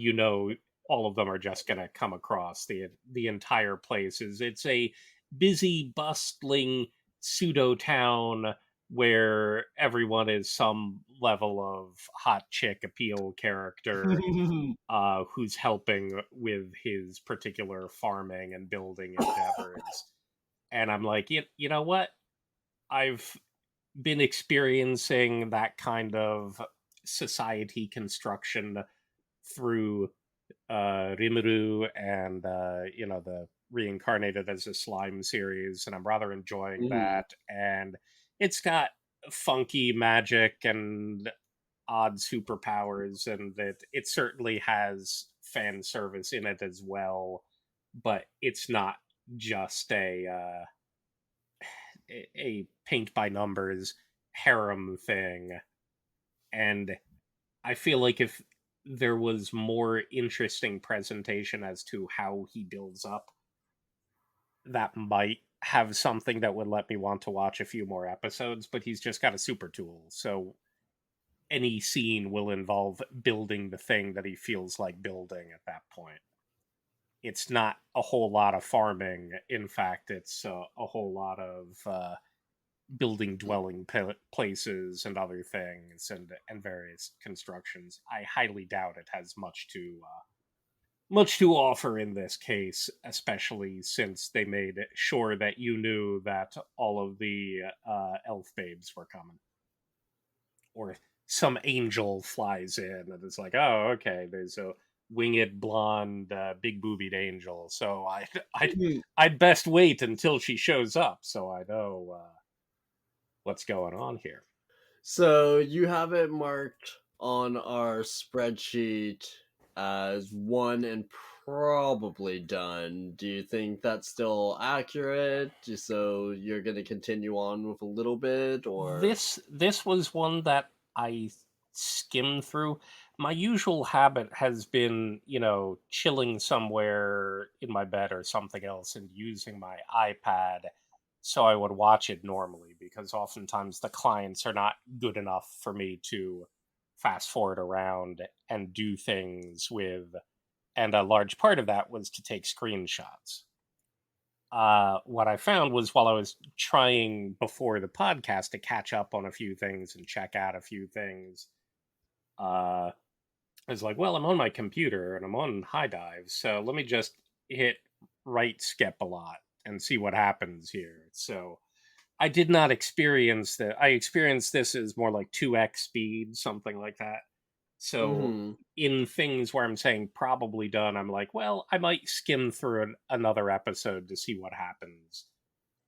all of them are just going to come across the entire place. It's a busy, bustling pseudo town where everyone is some level of hot chick appeal character who's helping with his particular farming and building endeavors. And I'm like, you know what? I've been experiencing that kind of society construction through Rimuru and the Reincarnated as a Slime series, and I'm rather enjoying Mhm. that. And it's got funky magic and odd superpowers, and it certainly has fan service in it as well. But it's not just a paint by numbers harem thing. And I feel like if there was more interesting presentation as to how he builds up, that might have something that would let me want to watch a few more episodes. But he's just got a super tool, so any scene will involve building the thing that he feels like building at that point. It's not a whole lot of farming. In fact, it's a whole lot of building dwelling places and other things and various constructions. I highly doubt it has much to offer in this case, especially since they made sure that you knew that all of the elf babes were coming, or some angel flies in and it's like, oh, okay, there's a winged blonde big boobied angel, so I'd best wait until she shows up so I know what's going on here. So you have it marked on our spreadsheet as one and probably done. Do you think that's still accurate? So you're going to continue on with a little bit, or? This was one that I skimmed through. My usual habit has been, chilling somewhere in my bed or something else and using my iPad so I would watch it normally because oftentimes the clients are not good enough for me to fast forward around and do things with. And a large part of that was to take screenshots. What I found was while I was trying before the podcast to catch up on a few things and check out a few things, I was like, well, I'm on my computer and I'm on high dive, so let me just hit right skip a lot and see what happens here. So I did not experience that. I experienced this as more like 2x speed, something like that. So Mm-hmm. in things where I'm saying probably done, I'm like, well, I might skim through another episode to see what happens.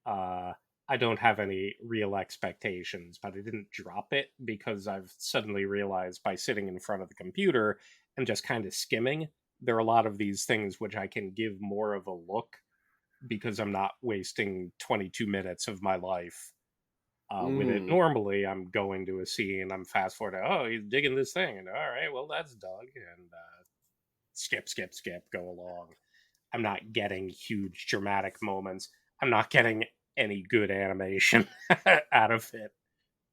Uh, I don't have any real expectations, but I didn't drop it because I've suddenly realized by sitting in front of the computer and just kind of skimming, there are a lot of these things which I can give more of a look because I'm not wasting 22 minutes of my life with it. Mm-hmm. Normally, I'm going to a scene, I'm fast forwarding, oh, he's digging this thing, and all right, well, that's Doug, and skip, skip, skip, go along. I'm not getting huge dramatic moments. I'm not getting any good animation out of it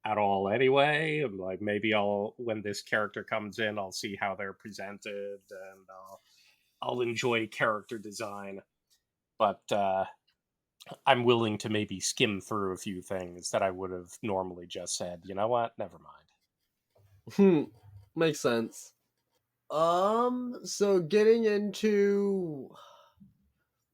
at all anyway. I'm like, maybe I'll, when this character comes in, I'll see how they're presented, and I'll enjoy character design. But I'm willing to maybe skim through a few things that I would have normally just said, you know what, never mind. Hmm, makes sense. So getting into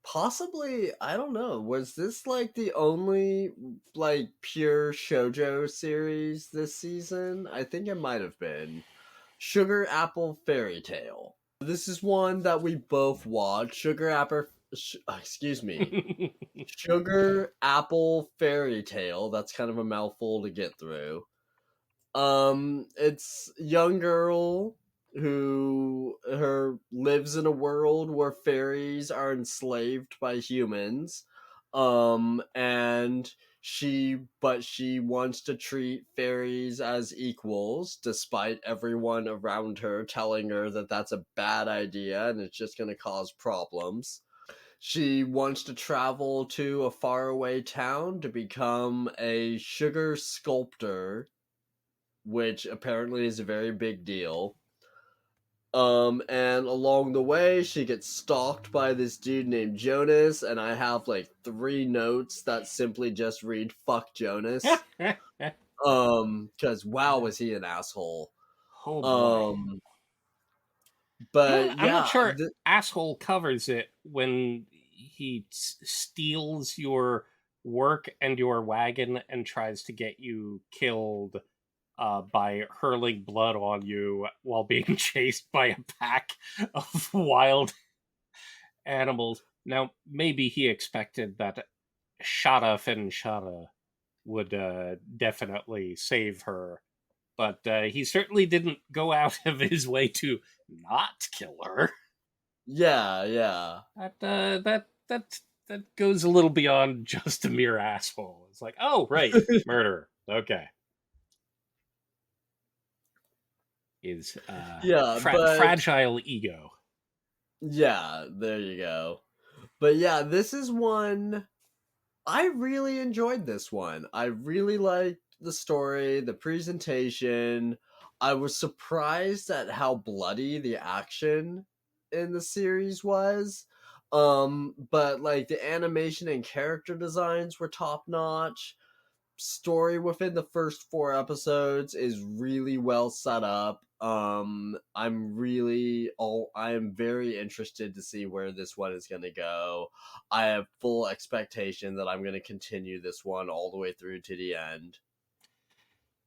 possibly, I don't know, was this like the only like pure shoujo series this season? I think it might have been Sugar Apple Fairy Tale. This is one that we both watched. Excuse me, Sugar Apple Fairy Tale. That's kind of a mouthful to get through. It's a young girl who her lives in a world where fairies are enslaved by humans. And she wants to treat fairies as equals despite everyone around her telling her that that's a bad idea and it's just going to cause problems. She wants to travel to a faraway town to become a sugar sculptor, which apparently is a very big deal. And along the way, she gets stalked by this dude named Jonas, and I have like 3 notes that simply just read "fuck Jonas." Because wow, was he an asshole? Oh boy. Um, Well, but I'm not yeah, sure asshole covers it when he steals your work and your wagon and tries to get you killed by hurling blood on you while being chased by a pack of wild animals. Now, maybe he expected that Shada Finshada would definitely save her, but he certainly didn't go out of his way to not kill her. yeah, yeah, That goes a little beyond just a mere asshole. It's like, oh right, murder. Okay, is yeah. But fragile ego. yeah, there you go. But yeah, this is one I really enjoyed. This one. I really liked the story, the presentation. I was surprised at how bloody the action in the series was. But like the animation and character designs were top notch. Story within the first 4 episodes is really well set up. I am very interested to see where this one is going to go. I have full expectation that I'm going to continue this one all the way through to the end.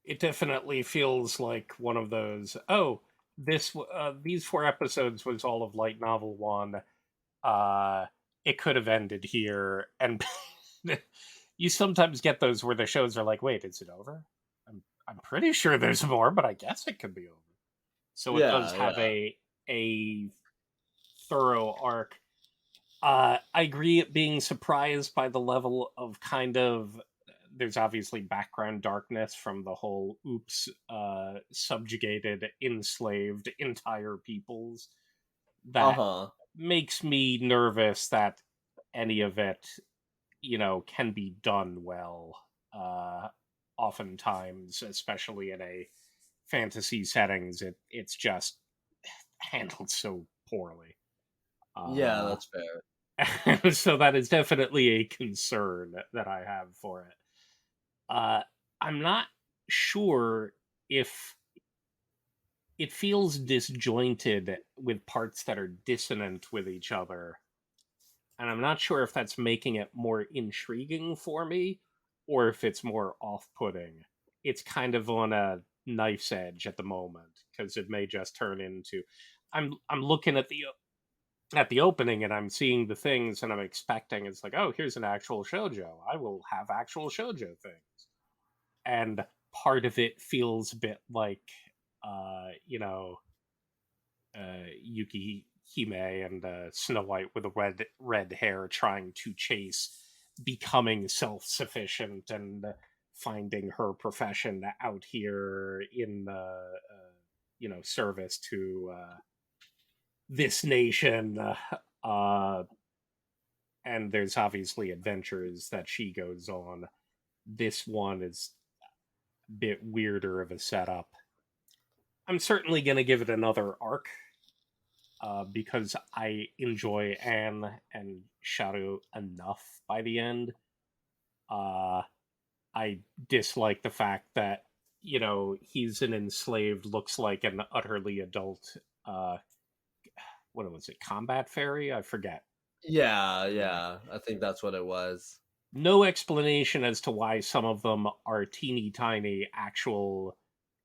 It definitely feels like one of those. Oh, these 4 episodes was all of light novel one. Uh, it could have ended here, and you sometimes get those where the shows are like, wait, is it over? I'm pretty sure there's more, but I guess it could be over. So it does Yeah, have yeah. a thorough arc. I agree at being surprised by the level of kind of, there's obviously background darkness from the whole oops, subjugated, enslaved entire peoples that Uh-huh. makes me nervous that any of it, can be done well. Oftentimes, especially in a fantasy settings, it's just handled so poorly. Yeah, Uh, that's fair. so that is definitely a concern that I have for it. I'm not sure if it feels disjointed with parts that are dissonant with each other, and I'm not sure if that's making it more intriguing for me or if it's more off-putting. It's kind of on a knife's edge at the moment because it may just turn into, I'm looking at the opening and I'm seeing the things and I'm expecting it's like, oh, here's an actual shojo. I will have actual shojo things. And part of it feels a bit like you know, Yuki Hime and Snow White with the red hair trying to chase becoming self-sufficient and finding her profession out here in the service to this nation. and there's obviously adventures that she goes on. This one is a bit weirder of a setup. I'm certainly going to give it another arc because I enjoy Anne and Shadow enough by the end. Uh, I dislike the fact that, he's an enslaved, looks like an utterly adult, uh, what was it, combat fairy? I forget. Yeah, Yeah. yeah. I think that's what it was. No explanation as to why some of them are teeny tiny, actual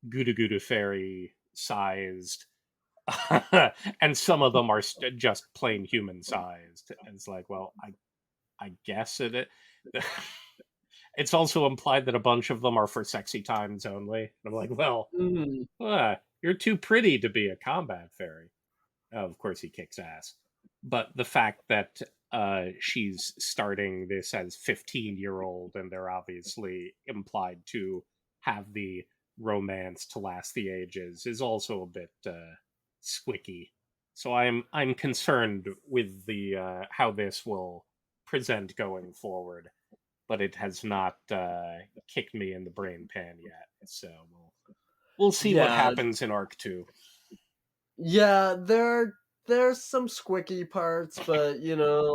Gouda Gouda fairy sized, and some of them are just plain human sized. And it's like, well, I guess it's also implied that a bunch of them are for sexy times only. And I'm like, well, Mhm. you're too pretty to be a combat fairy. Oh, of course, he kicks ass. But the fact that she's starting this as 15-year-old, and they're obviously implied to have the romance to last the ages, is also a bit squicky. So I'm concerned with the how this will present going forward, but it has not kicked me in the brain pan yet. So we'll see what Yeah, happens in Arc 2. yeah. There's some squicky parts, but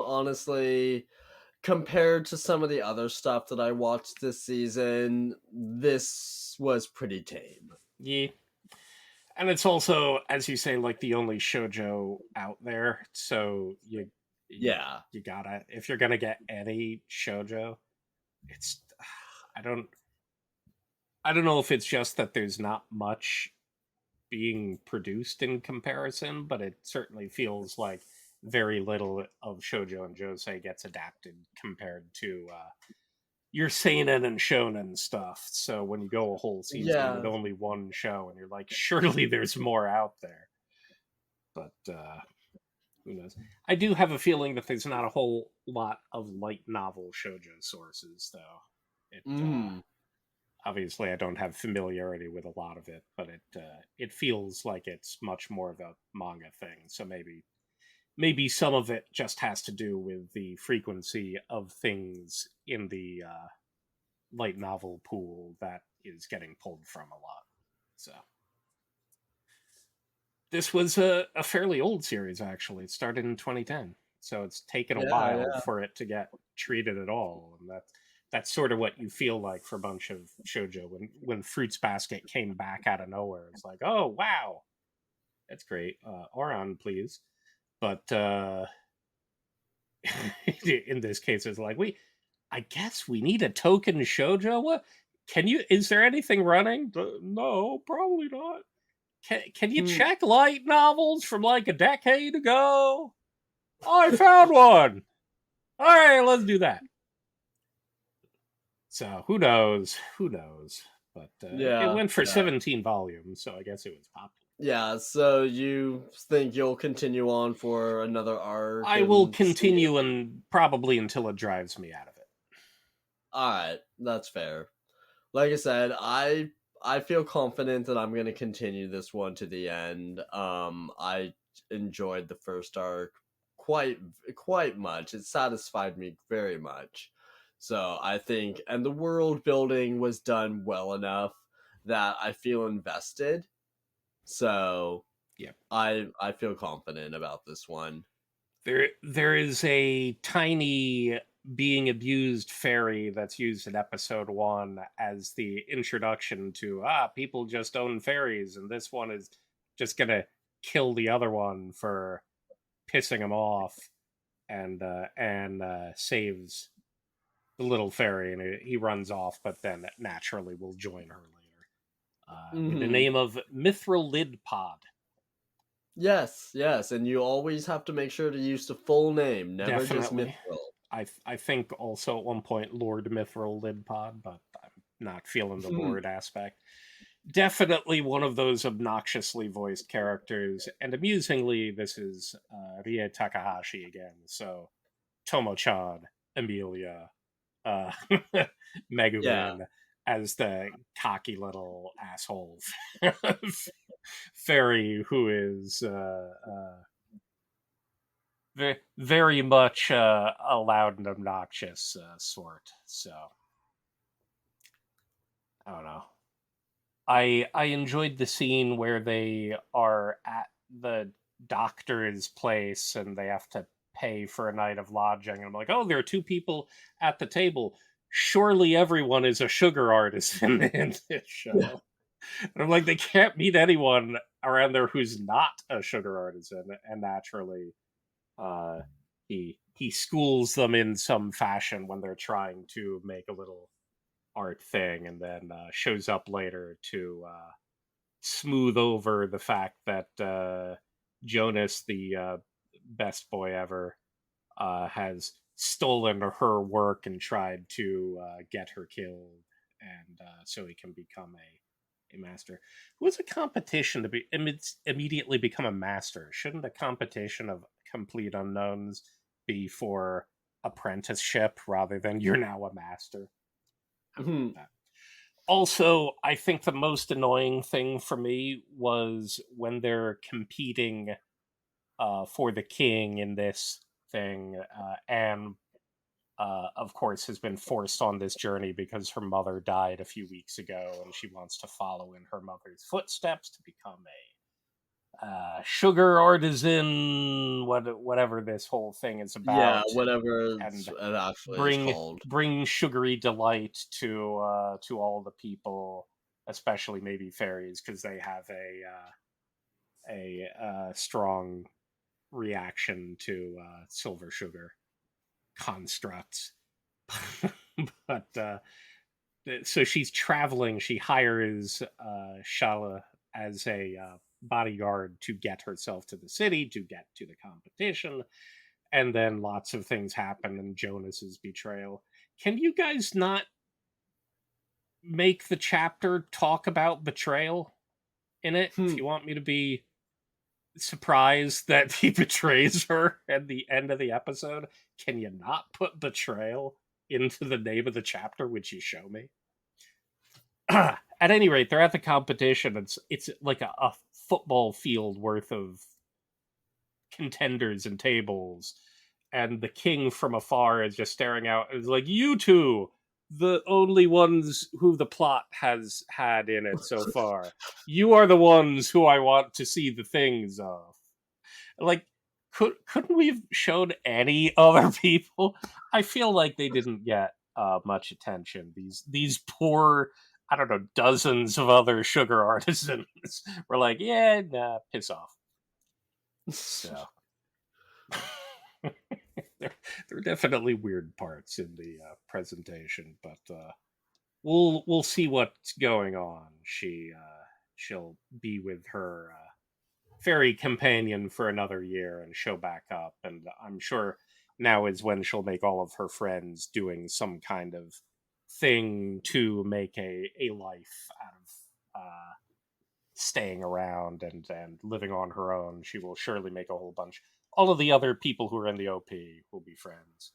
honestly, compared to some of the other stuff that I watched this season, this was pretty tame. Yeah. And it's also, as you say, like the only shojo out there. So you Yeah. you gotta, if you're gonna get any shojo, it's I don't I don't know if it's just that there's not much being produced in comparison, but it certainly feels like very little of shojo and josei gets adapted compared to your seinen and shonen stuff. So when you go a whole season with Yeah. only one show, and you're like, surely there's more out there, but who knows? I do have a feeling that there's not a whole lot of light novel shojo sources, though. It Mhm. obviously I don't have familiarity with a lot of it, but it feels like it's much more of a manga thing. So maybe some of it just has to do with the frequency of things in the light novel pool that is getting pulled from a lot. So this was a fairly old series, actually. It started in 2010, so it's taken a Yeah, while yeah. for it to get treated at all, and that's sort of what you feel like for a bunch of shojo when Fruits Basket came back out of nowhere. It's like, oh wow, that's great. Oran, please. But in this case, it's like I guess we need a token shojo. What can you? Is there anything running? No, probably not. Can you Hmm. check light novels from like a decade ago? Oh, I found one. All right, let's do that. So who knows? Who knows? But it Yeah, went for yeah. 17 volumes, so I guess it was popular. Yeah, so you think you'll continue on for another arc I will and see it? continue and probably until it drives me out of it. Alright, that's fair. Like I said, I feel confident that I'm gonna continue this one to the end. I enjoyed the first arc quite quite much. It satisfied me very much. So I think, and the world building was done well enough that I feel invested. So Yep. I feel confident about this one. There is a tiny being abused fairy that's used in episode 1 as the introduction to people just own fairies, and this one is just gonna kill the other one for pissing him off, and saves the little fairy, and he runs off, but then naturally will join her later with the Hmm. name of Mithril Lid Pod. Yes, yes, and you always have to make sure to use the full name, never just Definitely. Mithril. I think also at one point Lord Mithril Lid Pod, but I'm not feeling the Lord aspect. Definitely one of those obnoxiously voiced characters, and amusingly, this is Rie Takahashi again. So Tomo-chan, Emilia, uh, Yeah. Megumin as the cocky little asshole fairy who is very much a loud and obnoxious sort. So I don't know. I enjoyed the scene where they are at the doctor's place and they have to pay for a night of lodging. And I'm like, oh, there are two people at the table. Surely everyone is a sugar artisan in this show. And I'm like, they can't meet anyone around there who's not a sugar artisan. And naturally, uh, he schools them in some fashion when they're trying to make a little art thing, and then shows up later to smooth over the fact that Jonas, the best boy ever, has stolen her work and tried to get her killed, and so he can become a master. What's a competition to be immediately become a master? Shouldn't a competition of complete unknowns be for apprenticeship rather than you're now a master? I don't get that. Also, I think the most annoying thing for me was when they're competing for the king in this thing. Anne, of course, has been forced on this journey because her mother died a few weeks ago, and she wants to follow in her mother's footsteps to become a sugar artisan, whatever this whole thing is Yeah, about, whatever and it actually is bring called. bring sugary delight to all the people, especially maybe fairies, because they have a strong reaction to silver sugar constructs. But so she's traveling. She hires Shala as a bodyguard to get herself to the city to get to the competition, and then lots of things happen and Jonas's betrayal. Can you guys not make the chapter talk about betrayal in it if Hmm. you want me to be surprised that he betrays her at the end of the episode? Can you not put betrayal into the name of the chapter, which you show me? At any rate, they're at the competition. It's like a football field worth of contenders and tables, and the king from afar is just staring out and is like, you two, the only ones who the plot has had in it so far, you are the ones who I want to see the things of. Like, couldn't we have shown any other people? I feel like they didn't get much attention. These poor, I don't know, dozens of other sugar artisans were like, yeah, nah, piss off. So there, there are definitely weird parts in the presentation, but we'll see what's going on. She'll be with her fairy companion for another year and show back up, and I'm sure now is when she'll make all of her friends doing some kind of thing to make a life out of staying around and living on her own. She will surely make a whole bunch. All of the other people who are in the OP will be friends,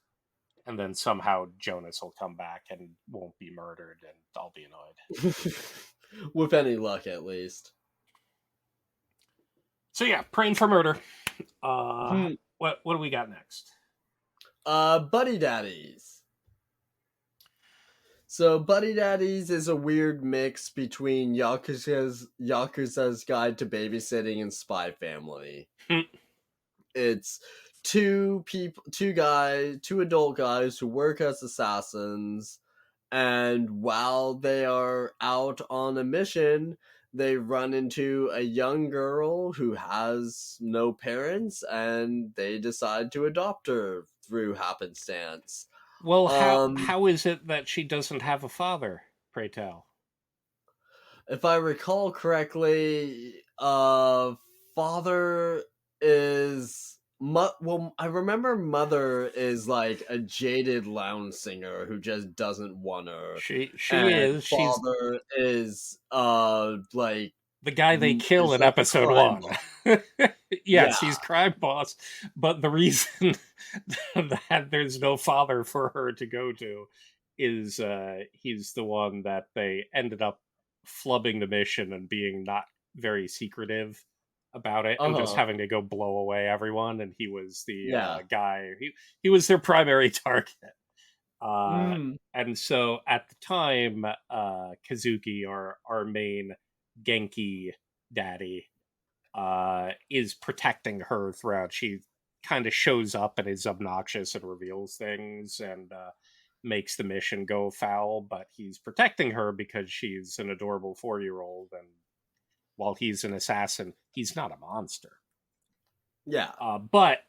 and then somehow Jonas will come back and won't be murdered, and I'll be annoyed. With any luck, at least. So yeah, praying for murder. Uh, Hmm. what do we got next? Buddy Daddies. So, Buddy Daddies is a weird mix between Yakuza's Guide to Babysitting and Spy Family. It's two adult guys who work as assassins, and while they are out on a mission, they run into a young girl who has no parents, and they decide to adopt her through happenstance. Well, Um, how is it that she doesn't have a father? Pray tell. if I recall correctly, father is well, I remember mother is like a jaded lounge singer who just doesn't want her, She and is. She's father is like the guy they kill is in like a episode crime one. boss. Yeah. Yes, he's crime boss, but the reason that there's no father for her to go to is he's the one that they ended up flubbing the mission and being not very secretive about it and just Uh-huh. having to go blow away everyone. And he was the Yeah. guy. He was their primary target. Uh, Mm. and so at the time, Kazuki, our main Genki daddy, is protecting her throughout. She kind of shows up and is obnoxious and reveals things and makes the mission go foul, but he's protecting her because she's an adorable 4-year old. And while he's an assassin, he's not a monster. Yeah. But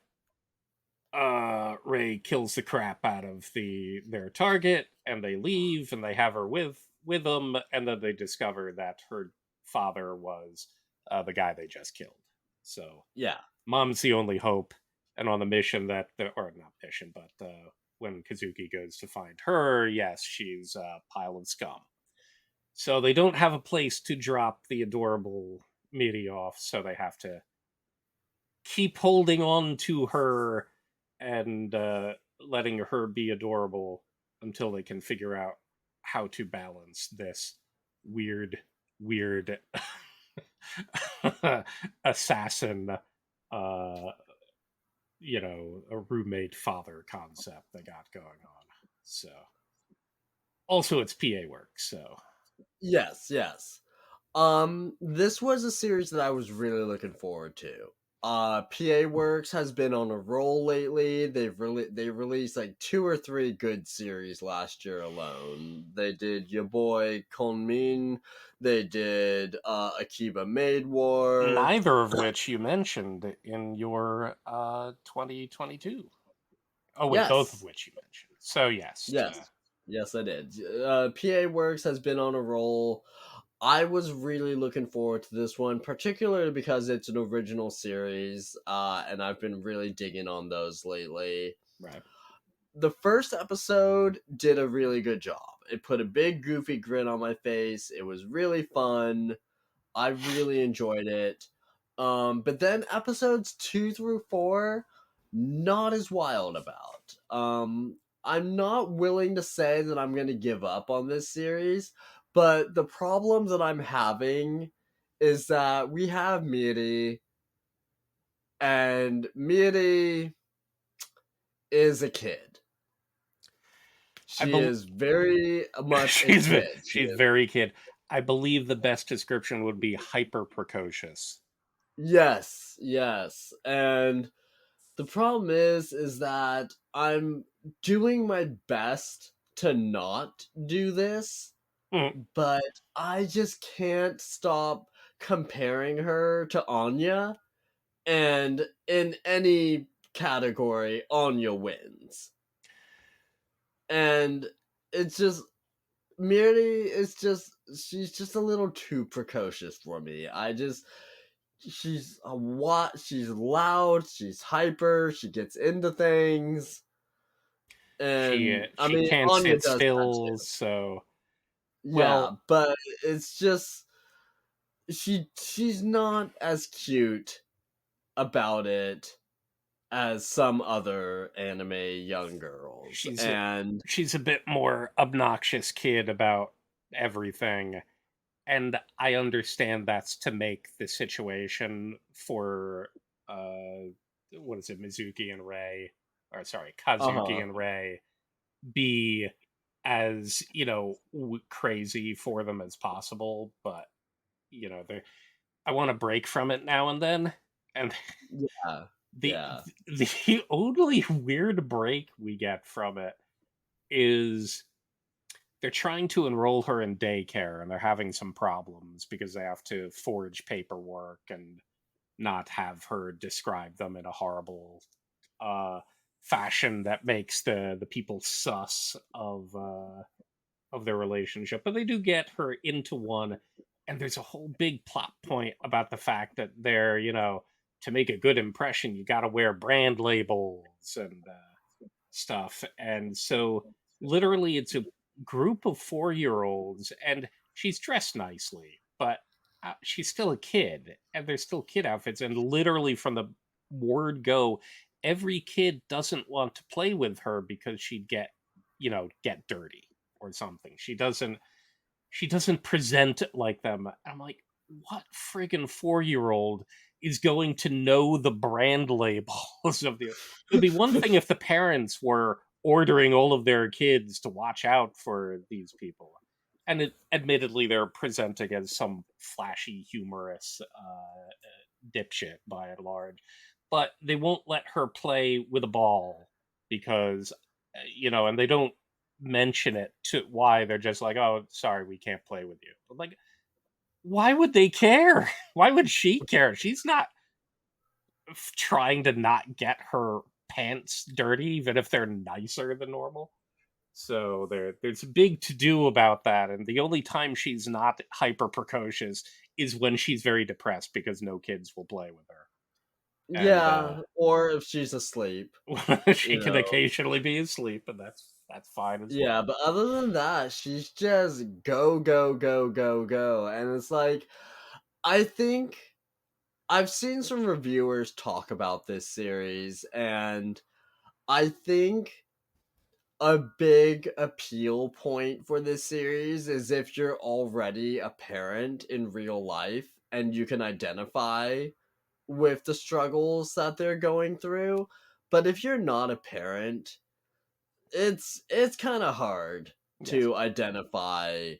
Ray kills the crap out of their target, and they leave, and they have her with them, and then they discover that her father was the guy they just killed. So Yeah. mom's the only hope, and on the mission that or not mission, but when Kazuki goes to find her, yes, she's a pile of scum. So they don't have a place to drop the adorable Miri off, so they have to keep holding on to her and letting her be adorable until they can figure out how to balance this weird, weird assassin, uh, a roommate father concept they got going on. So, also it's PA work. So, Yes, yes. This was a series that I was really looking forward to. PA Works has been on a roll lately. They released like two or three good series last year alone. They did Your Boy Konmin, they did Akiba Maid War. neither of which you mentioned in your 2022. Oh wait, both of Yes. which you mentioned. So yes, Yes. Yes, I did. PA Works has been on a roll. I was really looking forward to this one, particularly because it's an original series, and I've been really digging on those lately. right. The first episode did a really good job. It put a big goofy grin on my face. It was really fun. I really enjoyed it. But then episodes 2 through 4, not as wild about. I'm not willing to say that I'm going to give up on this series, but the problem that I'm having is that we have Miri, and Miri is a kid. I She bel is very much a she's kid. She she's is, very kid. I believe the best description would be hyper precocious. yes, yes. And the problem is that I'm doing my best to not do this, Mm, but I just can't stop comparing her to Anya, and in any category, Anya wins. And it's just Miri is just she's just a little too precocious for me. She's a what she's loud, she's hyper, she gets into things. And I she mean, can't Anya sit does that still. too. So Yeah, well, but it's just she's not as cute about it as some other anime young girls. she's a, And she's a bit more obnoxious kid about everything, and I understand that's to make the situation for what is it, Mizuki and Ray, or sorry, Kazuki uh-huh. and Ray, be as crazy for them as possible. But they I want to break from it now and then, and Yeah. the Yeah. the only weird break we get from it is they're trying to enroll her in daycare, and they're having some problems because they have to forge paperwork and not have her describe them in a horrible uh fashion that makes the people sus of their relationship. But they do get her into one, and there's a whole big plot point about the fact that they're, to make a good impression, you got to wear brand labels and stuff. And so, literally, it's a group of 4-year-olds, and she's dressed nicely, but she's still a kid, and there's still kid outfits. And literally, from the word go, every kid doesn't want to play with her because she'd get dirty or something. She doesn't present like them. I'm like, what friggin' 4-year-old is going to know the brand labels of the. It would be one thing if the parents were ordering all of their kids to watch out for these people, and admittedly they're presenting as some flashy, humorous dipshit by and large, but they won't let her play with a ball because and they don't mention it to why. They're just like, oh, sorry, we can't play with you. But like, why would they care? Why would she care? She's not trying to not get her pants dirty, even if they're nicer than normal. So there's a big to do about that, and the only time she's not hyper precocious is when she's very depressed because no kids will play with her, and Yeah, or if she's asleep, she you can know. occasionally be asleep, and that's fine as Yeah, well. but other than that, she's just go, go, go, go, go. And it's like, I think I've seen some reviewers talk about this series, and I think a big appeal point for this series is if you're already a parent in real life and you can identify with the struggles that they're going through. But if you're not a parent, it's kind of hard Yes, to identify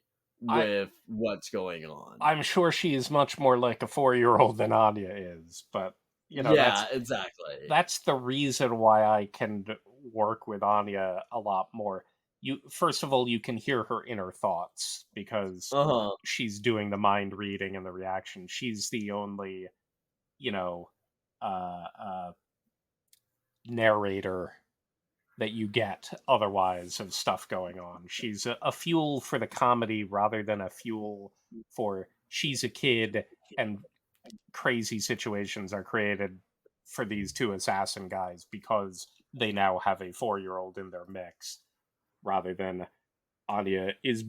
I with what's going on. I'm sure she is much more like a 4-year-old than Anya is, but Yeah, that's exactly. that's the reason why I can work with Anya a lot more. You First of all, you can hear her inner thoughts because Uh-huh. she's doing the mind reading and the reaction. She's the only, you know, uh, narrator that you get otherwise of stuff going on. She's a fuel for the comedy rather than a fuel for she's a kid and crazy situations are created for these two assassin guys because they now have a 4-year-old in their mix rather than Anya is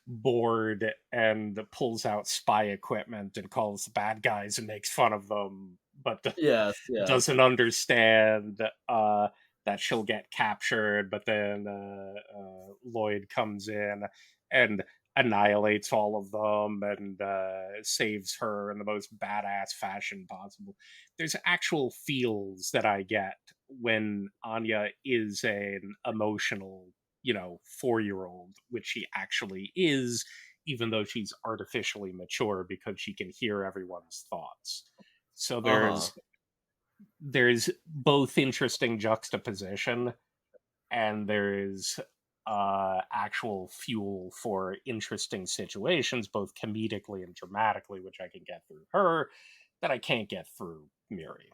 bored and pulls out spy equipment and calls the bad guys and makes fun of them, but Yes, yes. doesn't understand that she'll get captured. But then Lloyd comes in and annihilates all of them and saves her in the most badass fashion possible. There's actual feels that I get when Anya is an emotional 4-year-old, which she actually is, even though she's artificially mature because she can hear everyone's thoughts. So Uh-huh. there's both interesting juxtaposition and there's actual fuel for interesting situations, both comedically and dramatically, which I can get through her that I can't get through Miri.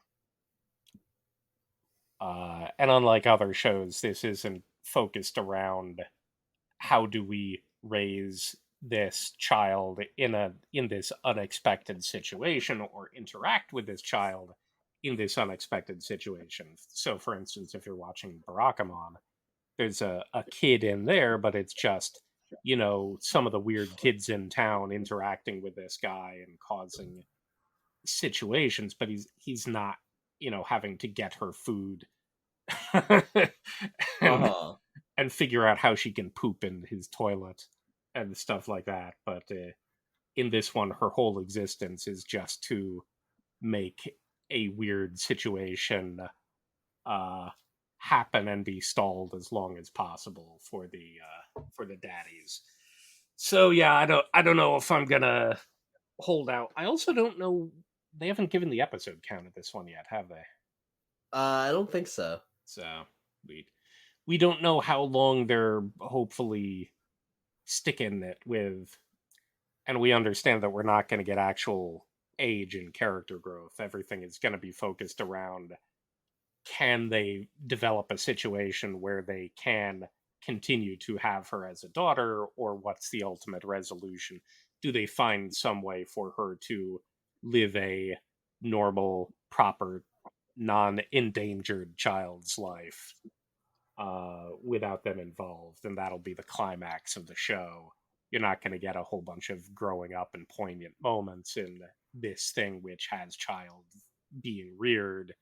And unlike other shows, this isn't focused around how do we raise this child in this unexpected situation or interact with this child in this unexpected situation. So for instance, if you're watching Barakamon, there's a kid in there, but it's just some of the weird kids in town interacting with this guy and causing situations, but he's not having to get her food and Uh-huh. and figure out how she can poop in his toilet and stuff like that. But in this one, her whole existence is just to make a weird situation uh, happen and be stalled as long as possible for the daddies. So yeah, I don't know if I'm gonna hold out. I also don't know. They haven't given the episode count of this one yet, have they? I don't think so. So we we don't know how long they're hopefully sticking it with, and we understand that we're not going to get actual age and character growth. Everything is going to be focused around can they develop a situation where they can continue to have her as a daughter, or what's the ultimate resolution? Do they find some way for her to live a normal, proper, non endangered child's life without them involved, and that'll be the climax of the show. You're not going to get a whole bunch of growing up and poignant moments in this thing, which has child being reared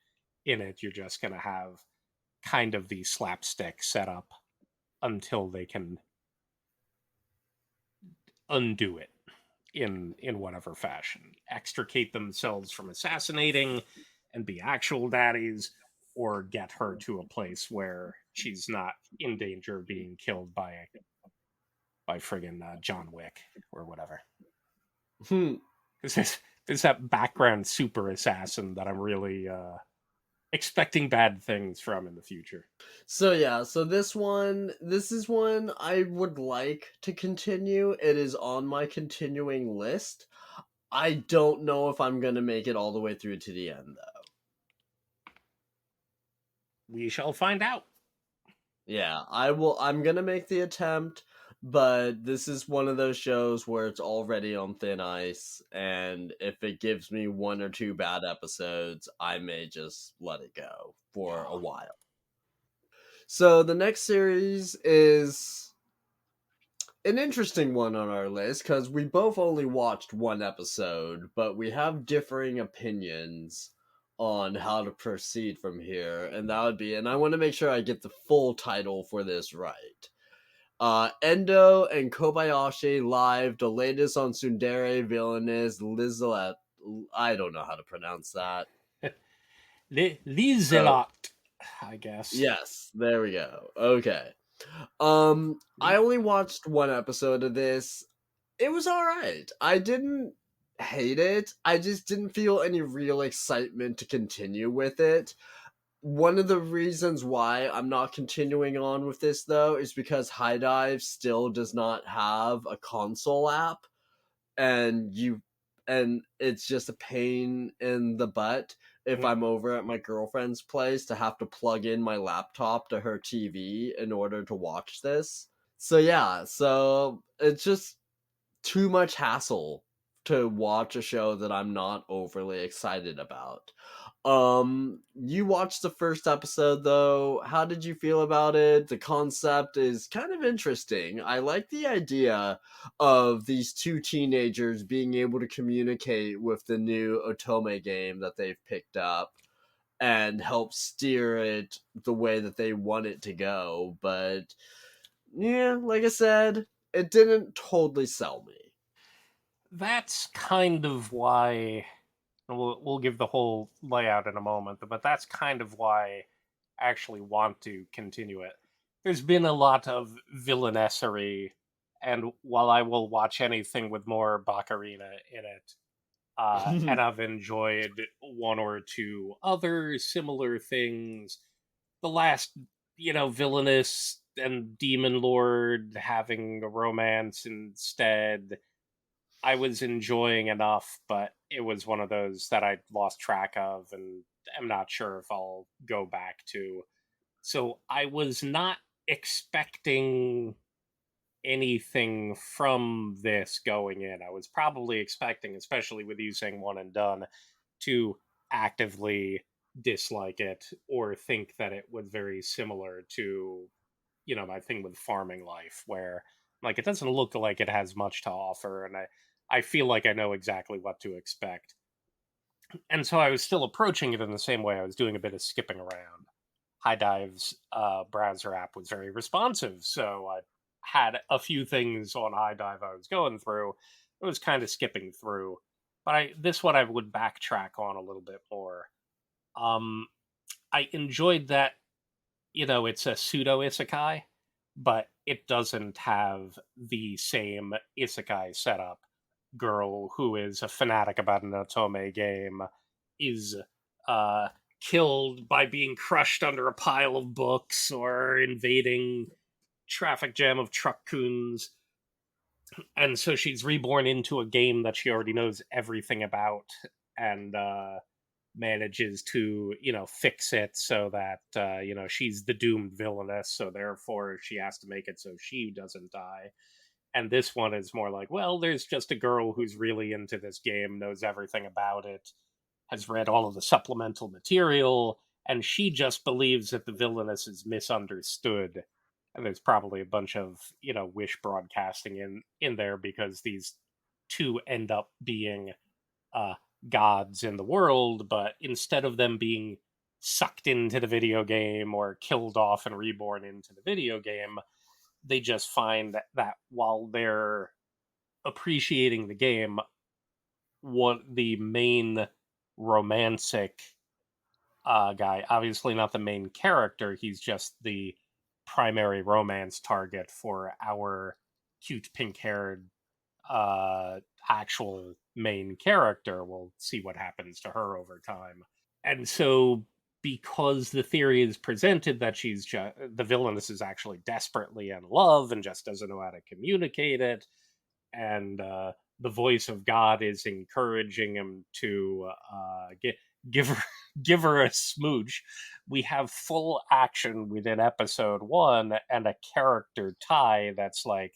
in it. You're just going to have kind of the slapstick set up until they can undo it. in whatever fashion, extricate themselves from assassinating and be actual daddies, or get her to a place where she's not in danger of being killed by friggin' John Wick or whatever. Hmm. There's that background super assassin that I'm really expecting bad things from in the future. So yeah, so this is one I would like to continue. It is on my continuing list. I don't know if I'm gonna make it all the way through to the end though. We shall find out. Yeah, I'm gonna make the attempt, but this is one of those shows where it's already on thin ice, and if it gives me one or two bad episodes, I may just let it go for a Yeah. while. So the next series is an interesting one on our list because we both only watched one episode, but we have differing opinions on how to proceed from here. And that would be, and I want to make sure I get the full title for this right. Endo and Kobayashi live, the latest on Tsundere Villainous Lizelet. I don't know how to pronounce that. So, Lieselot, I guess. yes, there we go. Okay. I only watched one episode of this. It was all right. I didn't hate it. I just didn't feel any real excitement to continue with it. One of the reasons why I'm not continuing on with this though is because High Dive still does not have a console app, and it's just a pain in the butt if Mhm. I'm over at my girlfriend's place to have to plug in my laptop to her TV in order to watch this. So yeah, so it's just too much hassle to watch a show that I'm not overly excited about. You watched the first episode though. How did you feel about it? The concept is kind of interesting. I like the idea of these two teenagers being able to communicate with the new Otome game that they've picked up and help steer it the way that they want it to go. But yeah, like I said, it didn't totally sell me. That's kind of why we'll give the whole layout in a moment, but that's kind of why I actually want to continue it. There's been a lot of villainessery, and while I will watch anything with more Baccarina in it, and I've enjoyed one or two other similar things, the last, villainous and demon lord having a romance instead, I was enjoying enough, but it was one of those that I lost track of and am not sure if I'll go back to. So I was not expecting anything from this going in. I was probably expecting, especially with you saying one and done, to actively dislike it or think that it was very similar to, my thing with farming life, where like it doesn't look like it has much to offer, and I feel like I know exactly what to expect. And so I was still approaching it in the same way. I was doing a bit of skipping around. High Dive's browser app was very responsive, so I had a few things on High Dive I was going through. I was kind of skipping through, but this one I would backtrack on a little bit more. Um, I enjoyed that, it's a pseudo isekai, but it doesn't have the same isekai setup. Girl who is a fanatic about an otome game is uh, killed by being crushed under a pile of books or invading traffic jam of truck coons, and so she's reborn into a game that she already knows everything about, and manages to fix it so that she's the doomed villainess, so therefore she has to make it so she doesn't die. And this one is more like, well, there's just a girl who's really into this game, knows everything about it, has read all of the supplemental material, and she just believes that the villainess is misunderstood. And there's probably a bunch of wish broadcasting in there, because these two end up being uh, gods in the world, but instead of them being sucked into the video game or killed off and reborn into the video game, they just find that while they're appreciating the game, what the main romantic guy, obviously not the main character, he's just the primary romance target for our cute pink haired uh, actual main character. We'll see what happens to her over time. And so, because the theory is presented that the villainess is actually desperately in love and just doesn't know how to communicate it, and the voice of God is encouraging him to give her give her a smooch. We have full action within episode one and a character tie that's like,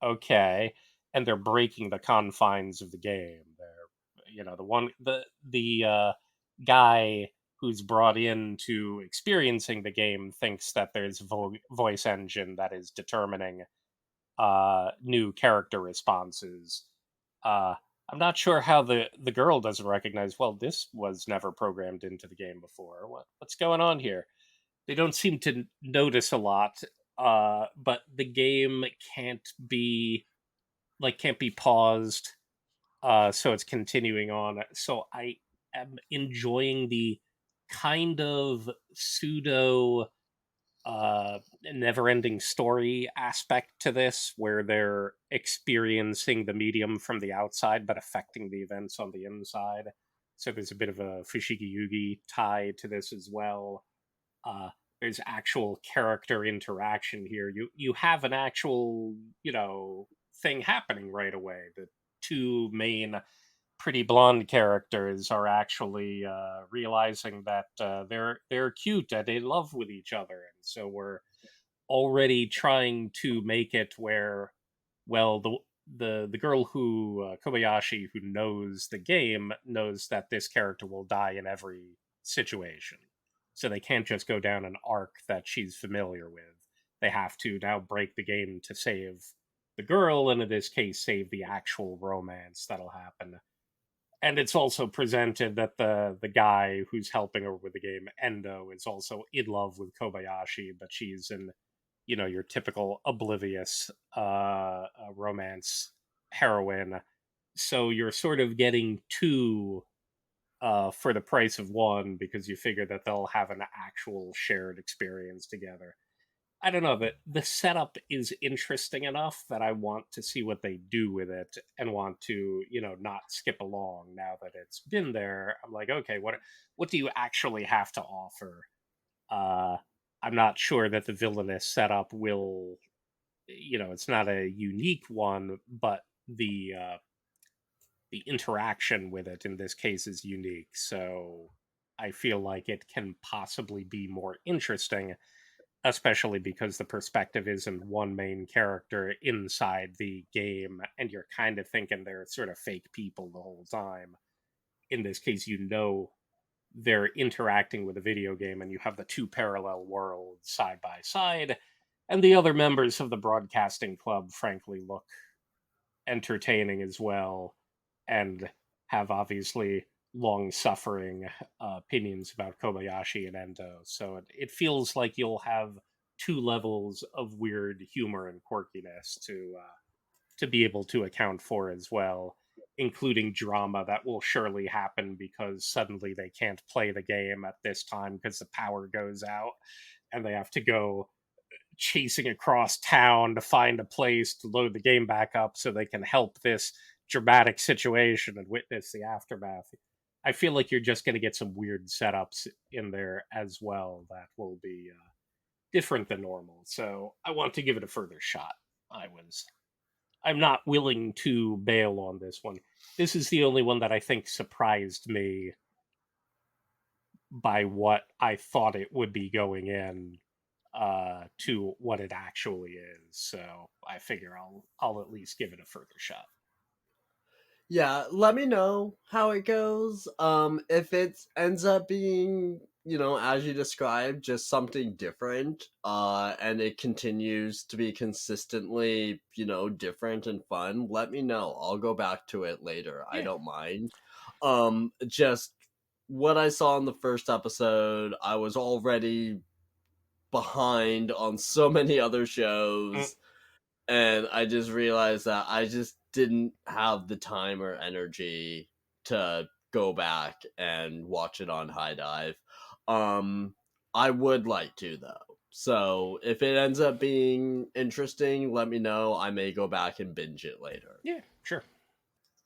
okay, and they're breaking the confines of the game. They're, the guy who's brought into experiencing the game thinks that there's voice engine that is determining new character responses. Uh, I'm not sure how the girl doesn't recognize. Well, this was never programmed into the game before. What's going on here? They don't seem to notice a lot. But the game can't be paused. So it's continuing on. So I am enjoying the kind of pseudo never ending story aspect to this, where they're experiencing the medium from the outside but affecting the events on the inside. So there's a bit of a Fushigi Yugi tie to this as well. Uh, there's actual character interaction here. You have an actual, thing happening right away. The two main pretty blonde characters are actually realizing that they're cute and in love with each other, and so we're already trying to make it where, well, the girl who Kobayashi, who knows the game, knows that this character will die in every situation, so they can't just go down an arc that she's familiar with. They have to now break the game to save the girl, and in this case save the actual romance that'll happen. And it's also presented that the guy who's helping her with the game, Endo, is also in love with Kobayashi, but she's in, your typical oblivious romance heroine. So you're sort of getting two for the price of one, because you figure that they'll have an actual shared experience together. I don't know, but the setup is interesting enough that I want to see what they do with it, and want to, not skip along now that it's been there. I'm like, okay, what do you actually have to offer? Uh I'm not sure that the villainous setup will, it's not a unique one, but the interaction with it in this case is unique. So I feel like it can possibly be more interesting, especially because the perspective isn't one main character inside the game and you're kind of thinking they're sort of fake people the whole time. In this case, they're interacting with a video game, and you have the two parallel worlds side by side. And the other members of the broadcasting club, frankly, look entertaining as well, and have obviously long suffering opinions about Kobayashi and Endo. So it feels like you'll have two levels of weird humor and quirkiness to be able to account for as well, including drama that will surely happen because suddenly they can't play the game at this time because the power goes out, and they have to go chasing across town to find a place to load the game back up so they can help this dramatic situation and witness the aftermath. I feel like you're just going to get some weird setups in there as well that will be different than normal. So I want to give it a further shot. I'm not willing to bail on this one. This is the only one that I think surprised me by what I thought it would be going in to what it actually is. So I figure I'll at least give it a further shot. Yeah, let me know how it goes. If it ends up being, as you described, just something different, and it continues to be consistently, different and fun, let me know. I'll go back to it later. I Yeah. don't mind. Just what I saw in the first episode, I was already behind on so many other Mm. shows, and I just realized that I just didn't have the time or energy to go back and watch it on High Dive. Um, I would like to though. So if it ends up being interesting, let me know. I may go back and binge it later. Yeah, sure.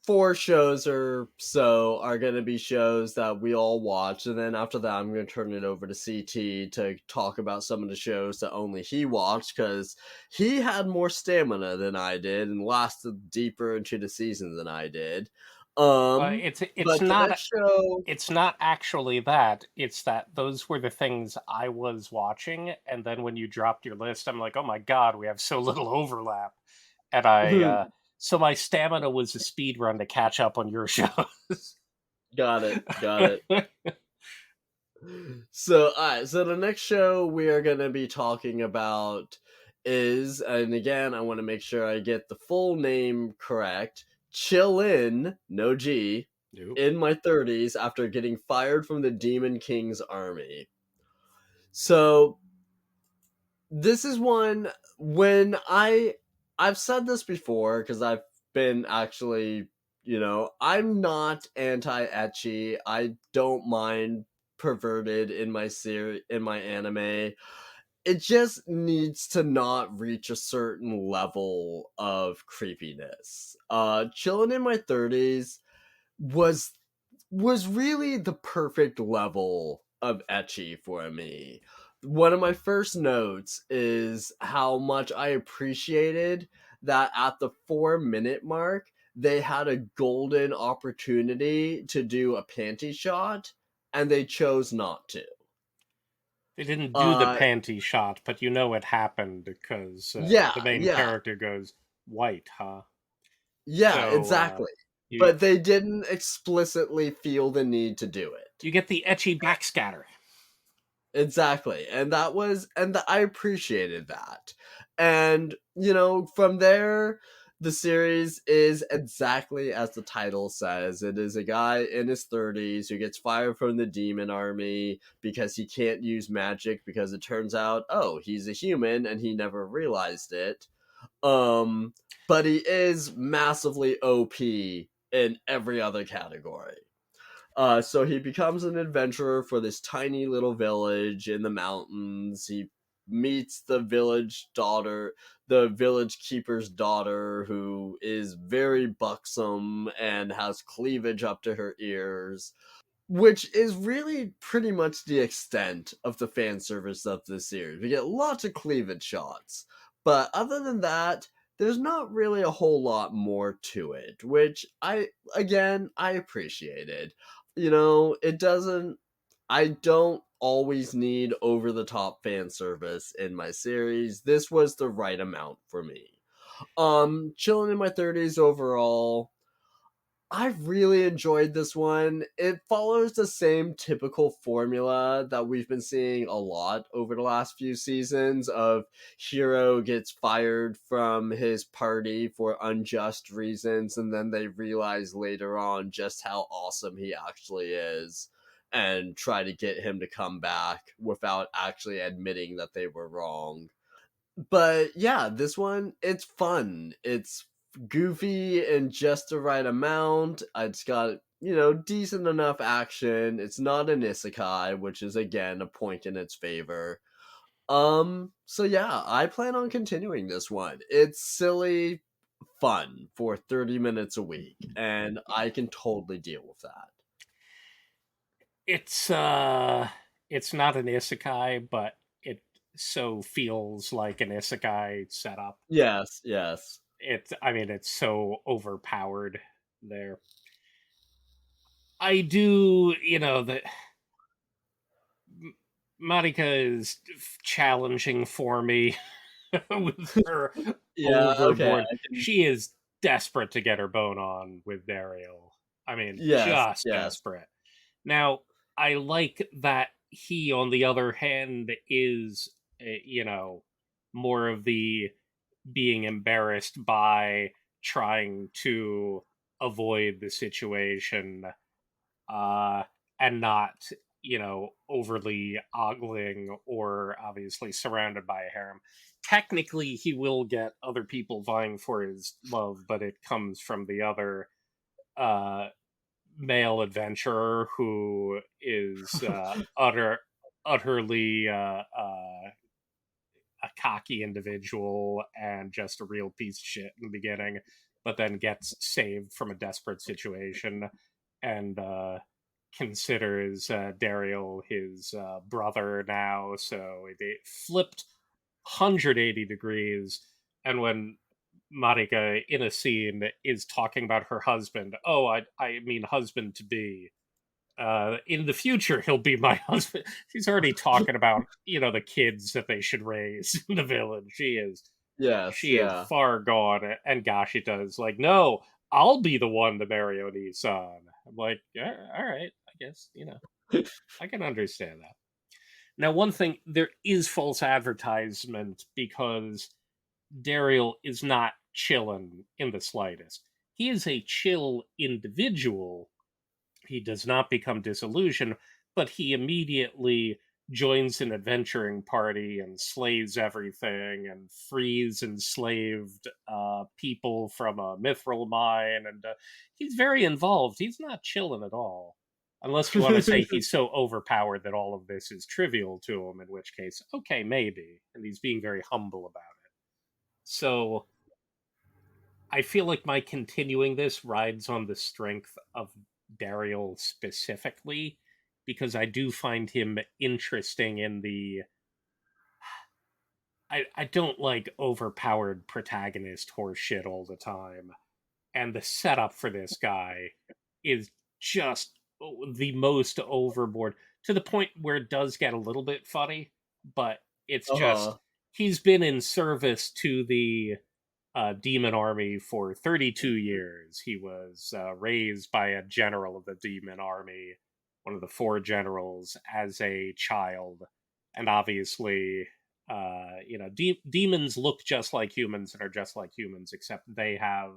4 shows or so are going to be shows that we all watch, and then after that I'm going to turn it over to CT to talk about some of the shows that only he watched, because he had more stamina than I did and lasted deeper into the season than I did. Well, But the next show, it's not actually that. It's that those were the things I was watching, and then when you dropped your list, I'm like, oh my god, we have so little overlap, and so my stamina was a speed run to catch up on your shows. got it, got it. So, alright, so the next show we are going to be talking about is, and again, I want to make sure I get the full name correct, Chillin, no G, Nope. in my 30s after getting fired from the Demon King's army. So, this is one when I've said this before because I've been actually, I'm not anti-ecchi. I don't mind perverted in my in my anime. It just needs to not reach a certain level of creepiness. Chilling in my 30s was really the perfect level of ecchi for me. One of my first notes is how much I appreciated that at the 4 minute mark, they had a golden opportunity to do a panty shot, and they chose not to. They didn't do the Uh, panty shot, but you know it happened because yeah, the main yeah, character goes, white, huh? yeah, So exactly. you But they didn't explicitly feel the need to do it. you get the etchy backscatter. Exactly. And I appreciated that. And, from there, the series is exactly as the title says. It is a guy in his 30s who gets fired from the demon army because he can't use magic because it turns out, oh, he's a human and he never realized it. Um, but he is massively OP in every other category. So he becomes an adventurer for this tiny little village in the mountains. He meets the village keeper's daughter, who is very buxom and has cleavage up to her ears, which is really pretty much the extent of the fan service of this series. We get lots of cleavage shots, but other than that, there's not really a whole lot more to it, which I appreciated. It doesn't, I don't always need over the top fan service in my series. This was the right amount for me. Chilling in my 30s overall, I really enjoyed this one. It follows the same typical formula that we've been seeing a lot over the last few seasons of hero gets fired from his party for unjust reasons, and then they realize later on just how awesome he actually is and try to get him to come back without actually admitting that they were wrong. But yeah, this one, it's fun. It's goofy in just the right amount. It's got, decent enough action. It's not an isekai, which is again a point in its favor. So yeah, I plan on continuing this one. It's silly fun for 30 minutes a week, and I can totally deal with that. It's it's not an isekai, but it so feels like an isekai setup. Yes, yes. It's so overpowered there. I do, that Marika is challenging for me with her Yeah, okay. overboard. She is desperate to get her bone on with Daryl. Yes, Just yes. desperate. Now, I like that he, on the other hand, is, more of the being embarrassed by trying to avoid the situation, uh, and not overly ogling or obviously surrounded by a harem. Technically, he will get other people vying for his love, but it comes from the other uh, male adventurer who is utterly a cocky individual and just a real piece of shit in the beginning, but then gets saved from a desperate situation and considers Daryl his brother now. So it flipped 180 degrees. And when Marika in a scene is talking about her husband, oh, I mean husband to be, in the future he'll be my husband. She's already talking about the kids that they should raise in the village. Yes, She is yeah. far gone. And Gashita's like, no, I'll be the one to marry Oni-san. I'm like, all right, I guess I can understand that. Now, one thing, there is false advertisement because Daryl is not chillin' in the slightest. He is a chill individual. He does not become disillusioned, but he immediately joins an adventuring party and slays everything and frees enslaved people from a mithril mine. And he's very involved. He's not chilling at all. Unless you want to say he's so overpowered that all of this is trivial to him, in which case, okay, maybe. And he's being very humble about it. So I feel like my continuing this rides on the strength of Daryl specifically, because I do find him interesting in the. I don't like overpowered protagonist horseshit all the time. And the setup for this guy is just the most overboard to the point where it does get a little bit funny, but it's just Uh-huh. he's been in service to the demon army for 32 years. He was raised by a general of the demon army, one of the four generals, as a child. And obviously, demons look just like humans and are just like humans, except they have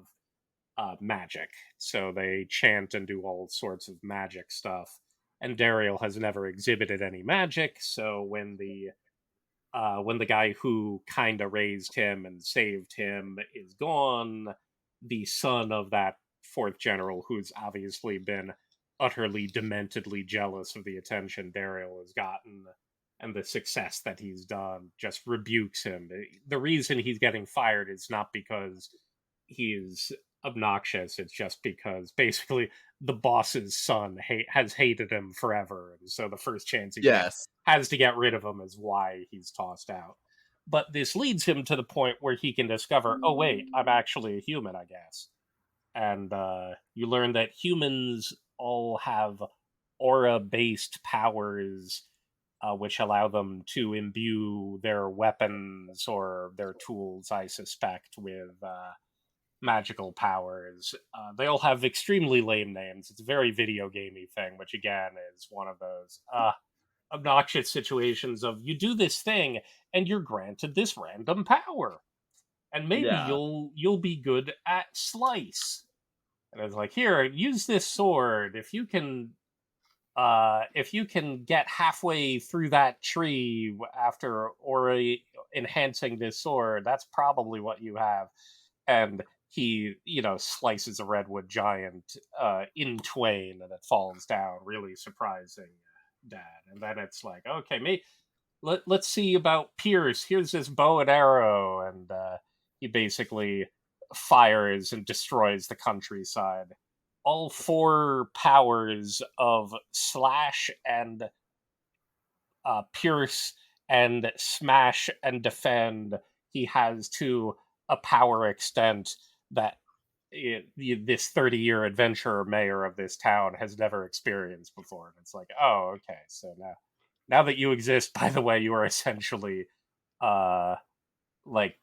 magic. So they chant and do all sorts of magic stuff. And Daryl has never exhibited any magic, so when the guy who kind of raised him and saved him is gone, the son of that fourth general, who's obviously been utterly dementedly jealous of the attention Daryl has gotten and the success that he's done, just rebukes him. The reason he's getting fired is not because he's obnoxious, it's just because basically the boss's son has hated him forever. And so the first chance he gets Yes. has to get rid of him is why he's tossed out. But this leads him to the point where he can discover, oh wait, I'm actually a human, I guess. And you learn that humans all have aura-based powers, which allow them to imbue their weapons or their tools, I suspect, with magical powers. They all have extremely lame names. It's a very video gamey thing, which again is one of those obnoxious situations of you do this thing and you're granted this random power, and maybe Yeah. you'll be good at slice. And it's like, here, use this sword. If you can get halfway through that tree after already enhancing this sword, that's probably what you have. And he, slices a redwood giant in twain, and it falls down, really surprising Dad. And then it's like, okay, let's see about Pierce. Here's this bow and arrow, and he basically fires and destroys the countryside. All four powers of slash and pierce and smash and defend he has to a power extent that this 30-year adventurer mayor of this town has never experienced before. And it's like, oh, okay, so now that you exist, by the way, you are essentially uh like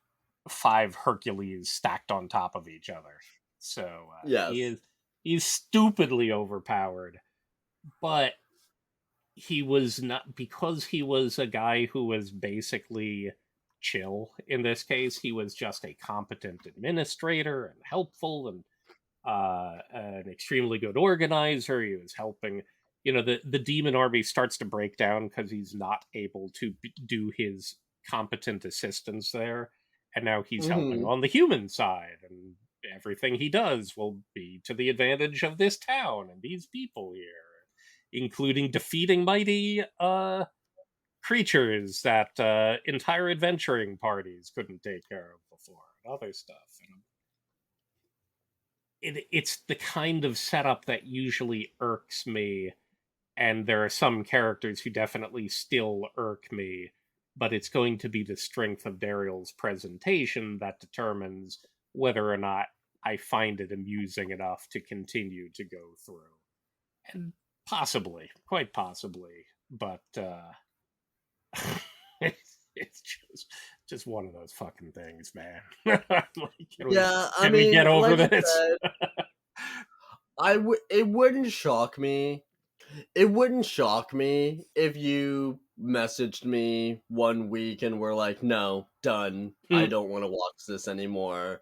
five Hercules stacked on top of each other. So Yes. he's stupidly overpowered, but he was not, because he was a guy who was basically chill in this case. He was just a competent administrator and helpful and an extremely good organizer. He was helping, the demon army starts to break down because he's not able to do his competent assistance there, and now he's helping Hmm. on the human side, and everything he does will be to the advantage of this town and these people here, including defeating mighty creatures that entire adventuring parties couldn't take care of before, and other stuff. And it's the kind of setup that usually irks me, and there are some characters who definitely still irk me, but it's going to be the strength of Dariel's presentation that determines whether or not I find it amusing enough to continue to go through. And possibly, quite possibly, but it's just one of those fucking things, man. Like, Yeah, I can we get mean, over like I this? said, it wouldn't shock me. It wouldn't shock me if you messaged me one week and were like, "No, done. I Hmm. don't want to watch this anymore."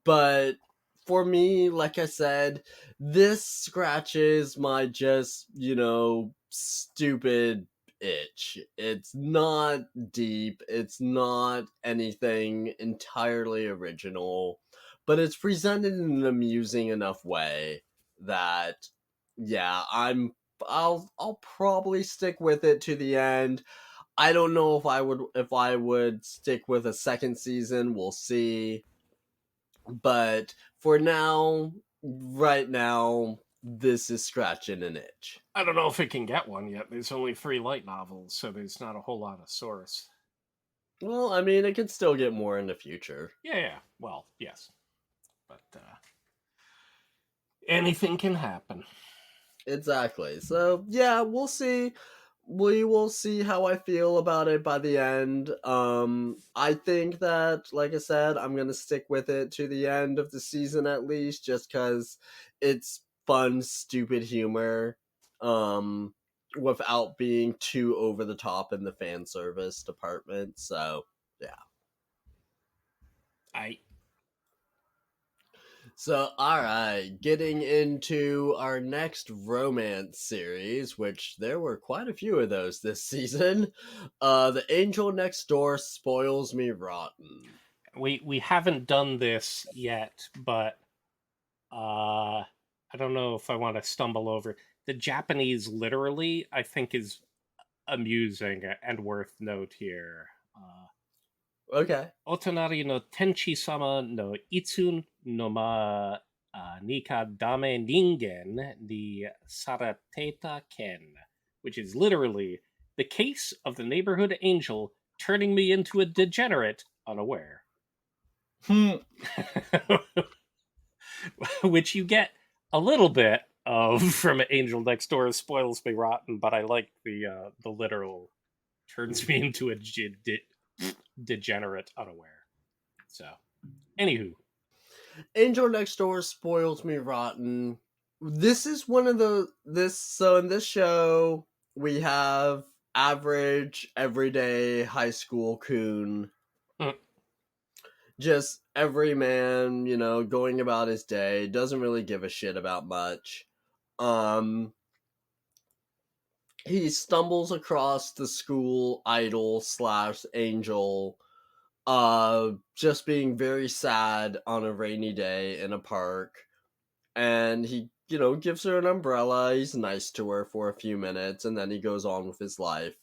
But for me, like I said, this scratches my just, stupid itch. It's not deep, it's not anything entirely original, but it's presented in an amusing enough way that yeah, I'll probably stick with it to the end. I don't know if I would stick with a second season. We'll see. But for now, right now, this is scratching an itch. I don't know if it can get one yet. There's only 3 light novels, so there's not a whole lot of source. Well, I mean, it could still get more in the future. Yeah, yeah. Well, yes, but anything can happen. Exactly. So, yeah, we'll see. We will see how I feel about it by the end. I think that, like I said, I'm gonna stick with it to the end of the season at least, just because it's fun, stupid humor, um, without being too over the top in the fan service department. So, yeah. I So, all right, getting into our next romance series, which there were quite a few of those this season. The Angel Next Door spoils me rotten. we haven't done this yet, but I don't know if I want to stumble over the Japanese. Literally, I think is amusing and worth note here. Okay. Otonari no Tenchi sama no Itsu no ma ni ka dame ningen ni sarateta ken, which is literally the case of the neighborhood angel turning me into a degenerate unaware. Hmm. Which you get a little bit of from Angel Next Door spoils me rotten, but I like the literal turns me into a degenerate unaware. So, anywho, Angel Next Door spoils me rotten. This is one of so in this show we have average everyday high school coon, mm, just every man, going about his day, doesn't really give a shit about much. Um, he stumbles across the school idol slash angel, just being very sad on a rainy day in a park, and he, gives her an umbrella. He's nice to her for a few minutes, and then he goes on with his life.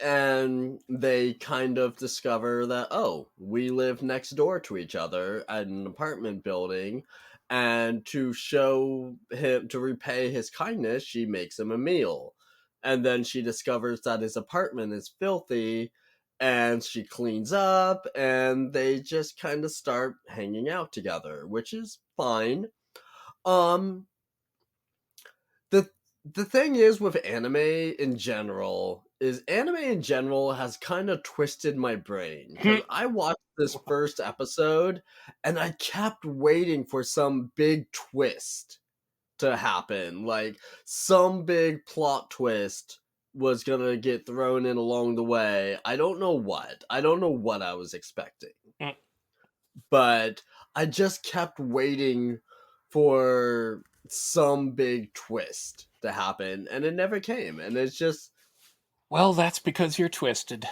And they kind of discover that, oh, we live next door to each other at an apartment building, and to repay his kindness, she makes him a meal. And then she discovers that his apartment is filthy, and she cleans up, and they just kind of start hanging out together, which is fine. um the the thing is with anime in general has kind of twisted my brain, because I watched this first episode and I kept waiting for some big twist to happen, like some big plot twist was gonna get thrown in along the way. I don't know what I was expecting, but I just kept waiting for some big twist to happen, and it never came. And it's just, Well, that's because you're twisted.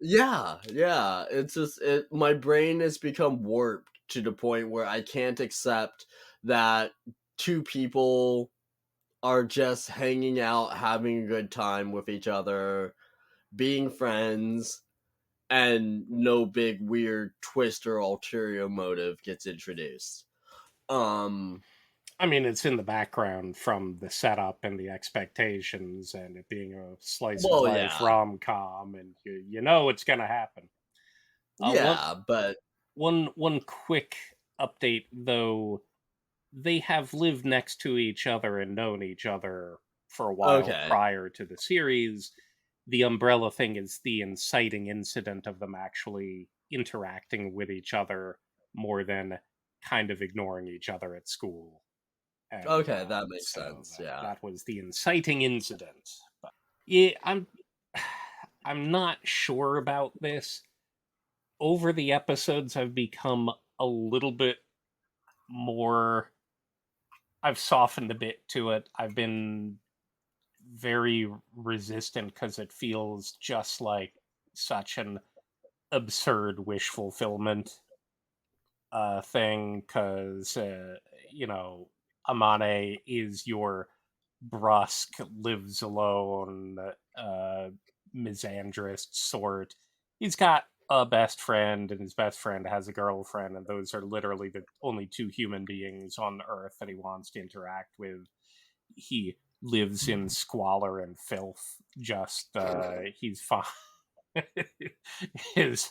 yeah, yeah. It's just my brain has become warped to the point where I can't accept that two people are just hanging out, having a good time with each other, being friends, and no big weird twist or ulterior motive gets introduced. Um, I mean, it's in the background from the setup and the expectations, and it being a slice of well, life yeah, rom com, and you know it's going to happen. Uh, one yeah, but one quick update though, they have lived next to each other and known each other for a while okay, prior to the series. The umbrella thing is the inciting incident of them actually interacting with each other more than kind of ignoring each other at school. And okay, that makes so sense. that Yeah. that was the inciting incident. But yeah, I'm not sure about this. Over the episodes, I've become a little bit more. I've softened a bit to it. I've been very resistant because it feels just like such an absurd wish fulfillment thing. Because you know, Amane is your brusque, lives alone, uh, misandrist sort. He's got a best friend, and his best friend has a girlfriend, and those are literally the only two human beings on Earth that he wants to interact with. He lives in squalor and filth. Just he's fine. his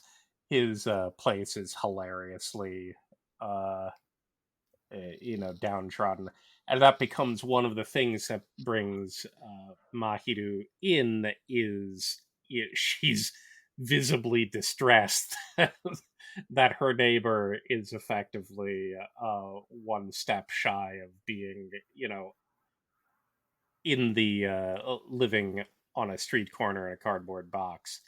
his place is hilariously uh, downtrodden, and that becomes one of the things that brings Mahiru in. Is she's visibly distressed that her neighbor is effectively one step shy of being, in the living on a street corner in a cardboard box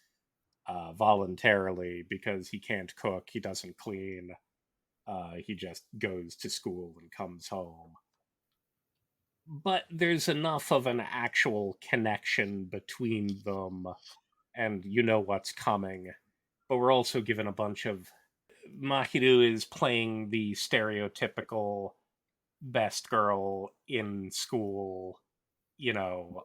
voluntarily because he can't cook, he doesn't clean, he just goes to school and comes home. But there's enough of an actual connection between them, and you know what's coming. But we're also given a bunch of. Mahiru is playing the stereotypical best girl in school, you know,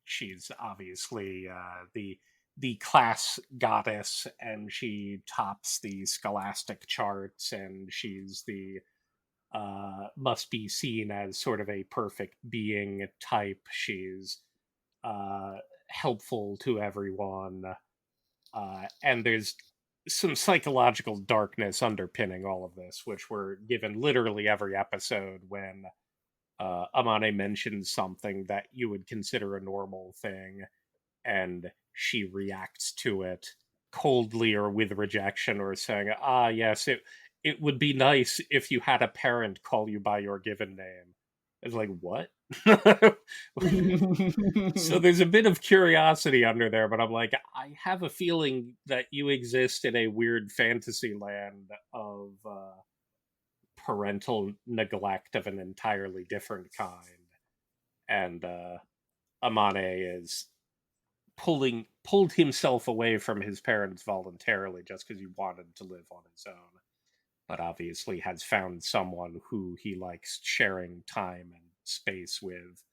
she's obviously the class goddess, and she tops the scholastic charts, and she's the must be seen as sort of a perfect being type. She's uh, helpful to everyone, and there's some psychological darkness underpinning all of this, which we're given literally every episode when Amane mentions something that you would consider a normal thing, and she reacts to it coldly or with rejection, or saying, "Ah, yes, it would be nice if you had a parent call you by your given name." It's like, what? So there's a bit of curiosity under there, but I'm like, I have a feeling that you exist in a weird fantasy land of parental neglect of an entirely different kind, and Amane is pulled himself away from his parents voluntarily just because he wanted to live on his own, but obviously has found someone who he likes sharing time and space with.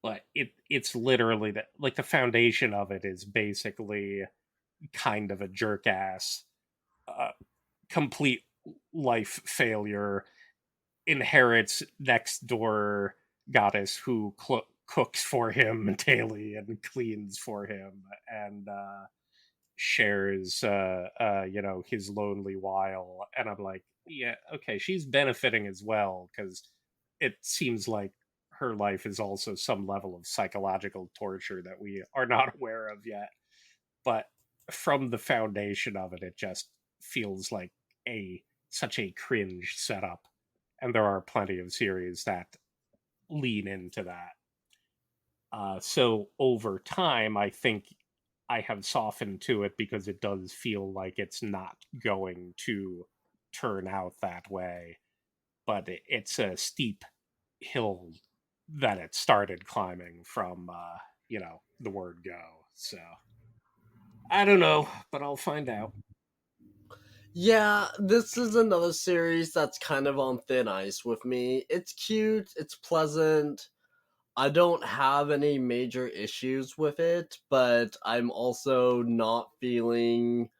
But it's literally like the foundation of it is basically kind of a jerk ass, uh, complete life failure, inherits next door goddess who cooks for him daily and cleans for him, and shares his lonely while. And I'm like, yeah, okay, she's benefiting as well, because it seems like her life is also some level of psychological torture that we are not aware of yet. But from the foundation of it, it just feels like a such a cringe setup, and there are plenty of series that lean into that. So over time, I think I have softened to it because it does feel like it's not going to turn out that way. but it's a steep hill that it started climbing from, the word go. So I don't know, but I'll find out. Yeah, this is another series that's kind of on thin ice with me. It's cute, it's pleasant. I don't have any major issues with it, but I'm also not feeling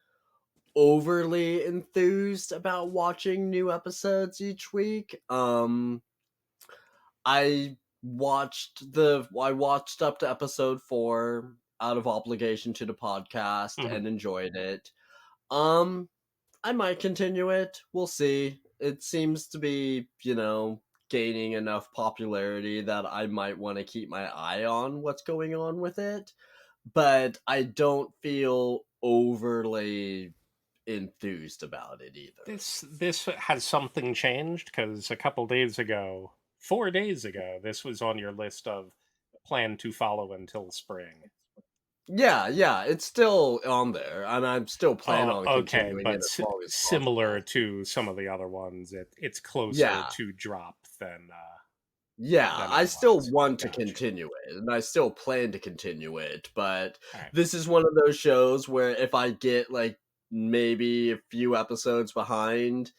overly enthused about watching new episodes each week. I watched up to episode 4 out of obligation to the podcast Mhm. and enjoyed it. Um I might continue it. We'll see. It seems to be, gaining enough popularity that I might want to keep my eye on what's going on with it. But I don't feel overly enthused about it either. This has something changed because a couple days ago, 4 days ago, this was on your list of plan to follow until spring. Yeah, yeah, it's still on there, and I'm still planning Oh, on okay, continuing it but as long as similar possible. to some of the other ones, it's closer Yeah, to drop yeah, than I still otherwise. want to Gotcha. continue it, and I still plan to continue it, but All right. this is one of those shows where if I get, like, maybe a few episodes behind,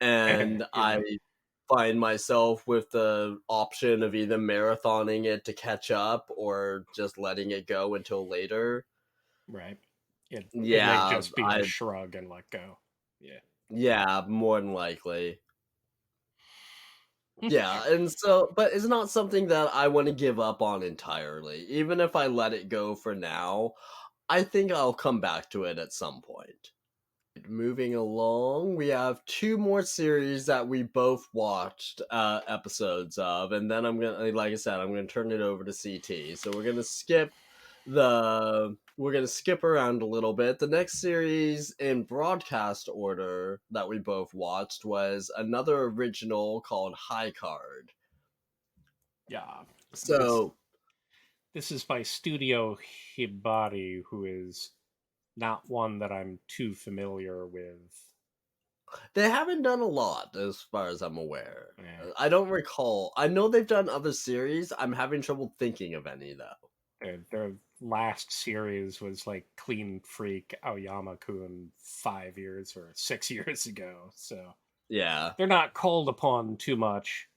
and I Yeah. find myself with the option of either marathoning it to catch up or just letting it go until later, Right. It may yeah, just be a shrug and let go. Yeah. yeah, more than likely. Yeah, and so but it's not something that I wanna give up on entirely. Even if I let it go for now, I think I'll come back to it at some point. Moving along, we have 2 more series that we both watched, episodes of, and then like I said, I'm gonna turn it over to CT. So we're gonna skip around a little bit. The next series in broadcast order that we both watched was another original called High Card. Yeah. This So this is by Studio Hibari, who is not one that I'm too familiar with. they haven't done a lot as far as I'm aware. Eh, I don't recall. I know they've done other series. I'm having trouble thinking of any though. their last series was like Clean Freak Aoyama Kun 5 years or 6 years ago, so Yeah. they're not called upon too much.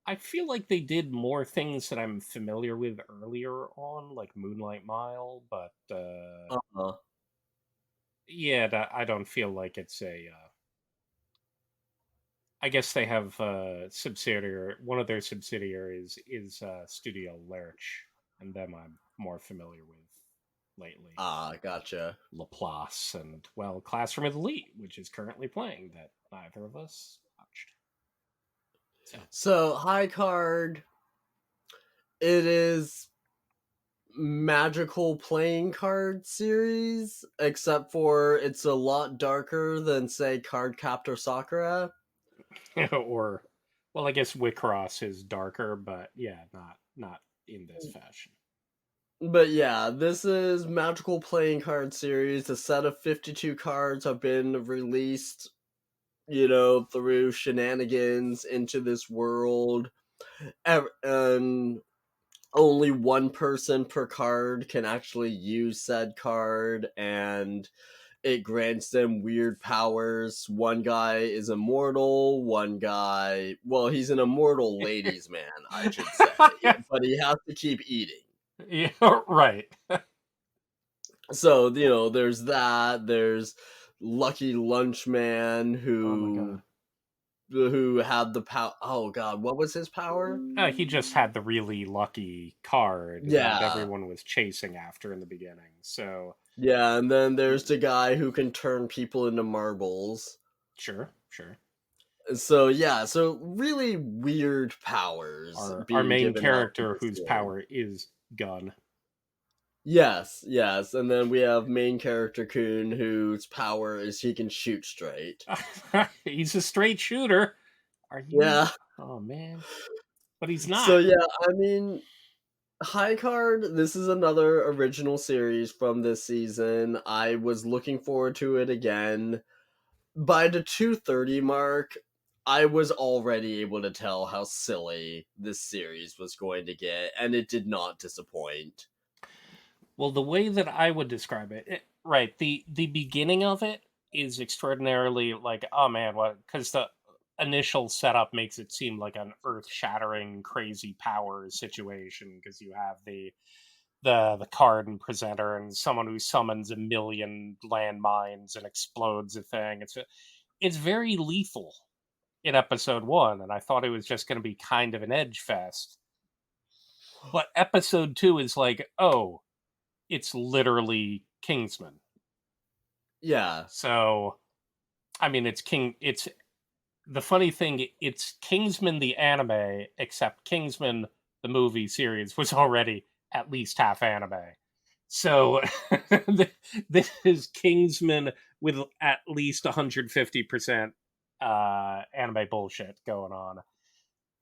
I feel like they did more things that I'm familiar with earlier on, like Moonlight Mile, but Uh-huh. yeah, I don't feel like it's a. I guess they have subsidiary. One of their subsidiaries is Studio Lerch, and them I'm more familiar with lately. Ah, gotcha. Laplace and well, Classroom of Elite, which is currently playing that neither of us watched. So So, High Card, it is magical playing card series, except for it's a lot darker than, say, Card Captor Sakura. or well, I guess Wicross is darker, but yeah, not in this fashion. But yeah, this is magical playing card series. A set of 52 cards have been released, through shenanigans into this world. And only one person per card can actually use said card, and it grants them weird powers. One guy is immortal, one guy, well, he's an immortal ladies' man, I should say, but he has to keep eating. Yeah, right. So, there's that. There's Lucky Lunchman Oh my god. who had the power. Oh god, what was his power? He just had the really lucky card that Yeah. everyone was chasing after in the beginning. So Yeah, and then there's the guy who can turn people into marbles. sure, sure. So yeah, so really weird powers Our being main given out in character this whose game. power is gun. Yes, yes, and then we have main character Kun, whose power is he can shoot straight. He's a straight shooter. Are you? Yeah. Oh man, but he's So not. yeah, I mean, High Card, this is another original series from this season. I was looking forward to it again. By the 230 mark, I was already able to tell how silly this series was going to get, and it did not disappoint. Well, the way that I would describe right, the beginning of it is extraordinarily like, oh man, what? Because the initial setup makes it seem like an earth-shattering, crazy power situation. Because you have the card and presenter and someone who summons a million landmines and explodes a thing. It's very lethal in episode one, and I thought it was just going to be kind of an edge fest. But episode two is like, oh, it's literally Kingsman. Yeah. So, I mean, it's the funny thing, it's Kingsman the anime, except Kingsman the movie series was already at least half anime. So, this is Kingsman with at least 150% anime bullshit going on.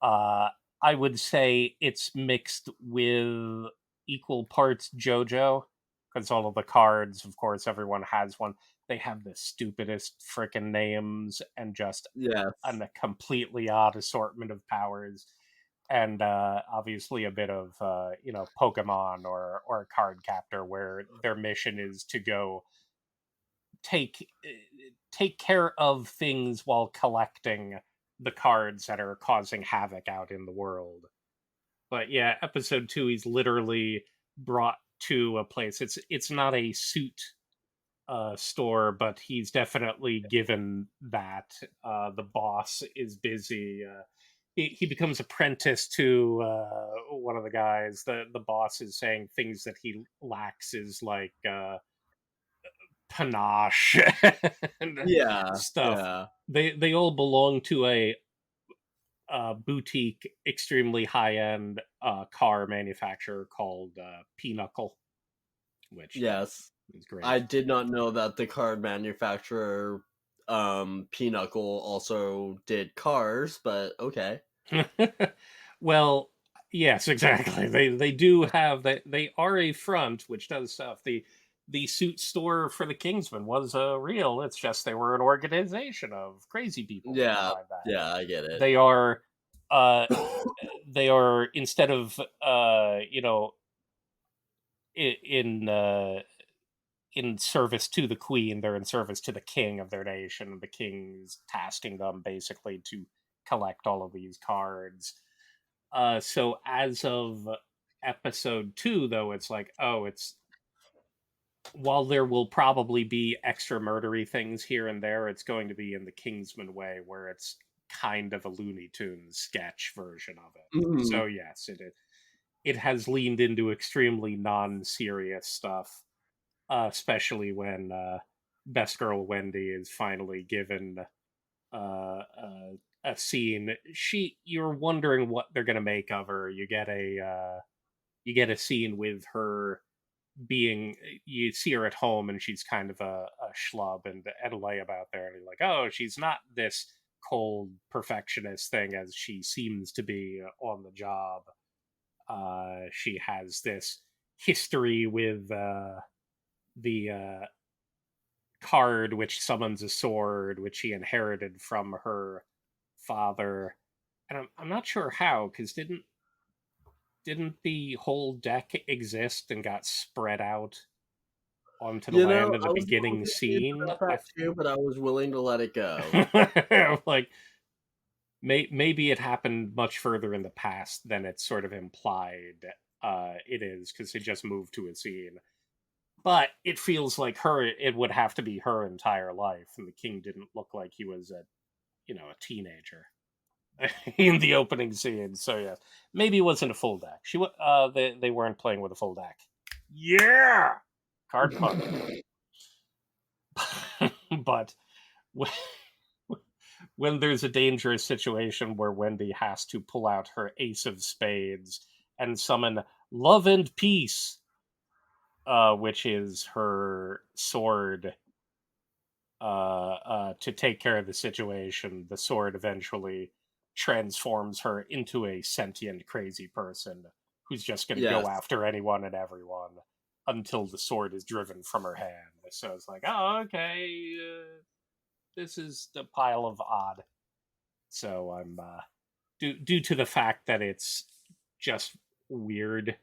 Uh, I would say it's mixed with equal parts JoJo, because all of the cards, of course, everyone has one. They have the stupidest freaking names and just Yes. a completely odd assortment of powers. And obviously a bit of Pokemon or a card captor, where their mission is to go take take care of things while collecting the cards that are causing havoc out in the world. But yeah, episode 2 he's literally brought to a place. It's not a suit store, but he's definitely given that. The boss is busy. He becomes apprentice to one of the guys. The boss is saying things that he lacks is like panache and Yeah. stuff. Yeah. They all belong to a boutique, extremely high end car manufacturer called Pinochle, which Yes. is great. I did not know that the card manufacturer, Pinochle, also did cars, but okay. Well, yes, exactly. They do have they are a front which does stuff. The suit store for the Kingsman was real. It's just they were an organization of crazy people Yeah. behind that. Yeah, I get it. They are uh they are, instead of in in service to the queen, they're in service to the king of their nation. The king's tasking them basically to collect all of these cards. So as of episode 2, though, it's like, oh, it's while there will probably be extra murdery things here and there, it's going to be in the Kingsman way, where it's kind of a Looney Tunes sketch version of it. Mhm. So yes, it has leaned into extremely non-serious stuff, especially when Best Girl Wendy is finally given a scene. You're wondering what they're gonna make of her. You get a scene with her being. You see her at home, and she's kind of a schlub and a layabout there, and you're like, oh, she's not this cold perfectionist thing as she seems to be on the job. She has this history with the card which summons a sword, which she inherited from her father. And I'm not sure how, because didn't the whole deck exist and got spread out onto the You know, land in the I was a little beginning confused scene? about that too, but I was willing to let it go. Like, maybe it happened much further in the past than it's sort of implied it is, because it just moved to a scene. But it feels like it would have to be her entire life, and the king didn't look like he was a teenager in the opening scene. So yeah, maybe it wasn't a full deck. They weren't playing with a full deck. Yeah, card fun. But when there's a dangerous situation where Wendy has to pull out her ace of spades and summon love and peace, which is her sword, to take care of the situation, the sword eventually transforms her into a sentient, crazy person who's just going to go Yes. after anyone and everyone until the sword is driven from her hand. So it's like, oh, okay, this is a pile of odd So I'm due to the fact that it's just weird.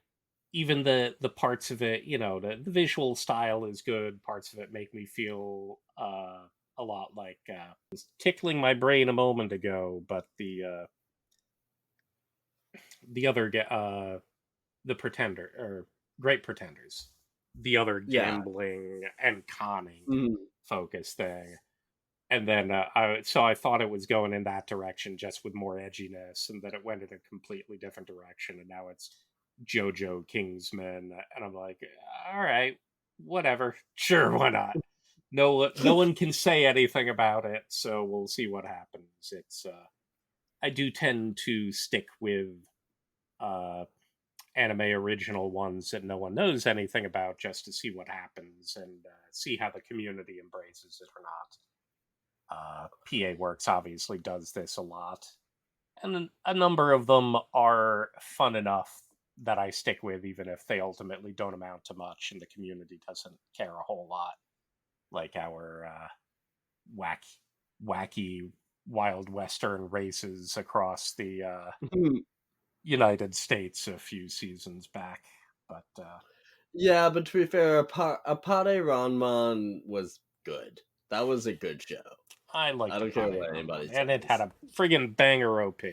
Even the parts of it, the visual style is good. Parts of it make me feel a lot like was tickling my brain a moment ago. But the other the Pretender or Great Pretenders, the other Yeah. gambling and conning Mhm. focus thing. And then so I thought it was going in that direction just with more edginess, and then it went in a completely different direction, and now it's JoJo Kingsman, and I'm like, all right, whatever, sure, why not? No one can say anything about it, so we'll see what happens. It's I do tend to stick with uh, anime original ones that no one knows anything about, just to see what happens and see how the community embraces it or not. PA Works obviously does this a lot, and a number of them are fun enough that I stick with, even if they ultimately don't amount to much and the community doesn't care a whole lot, like our whack, wacky Wild Western races across the United States a few seasons back. But Yeah, but to be fair, Apare Ranman was good. That was a good show. I I liked don't care Apane what Run anybody One, and it had says. a friggin' banger OP.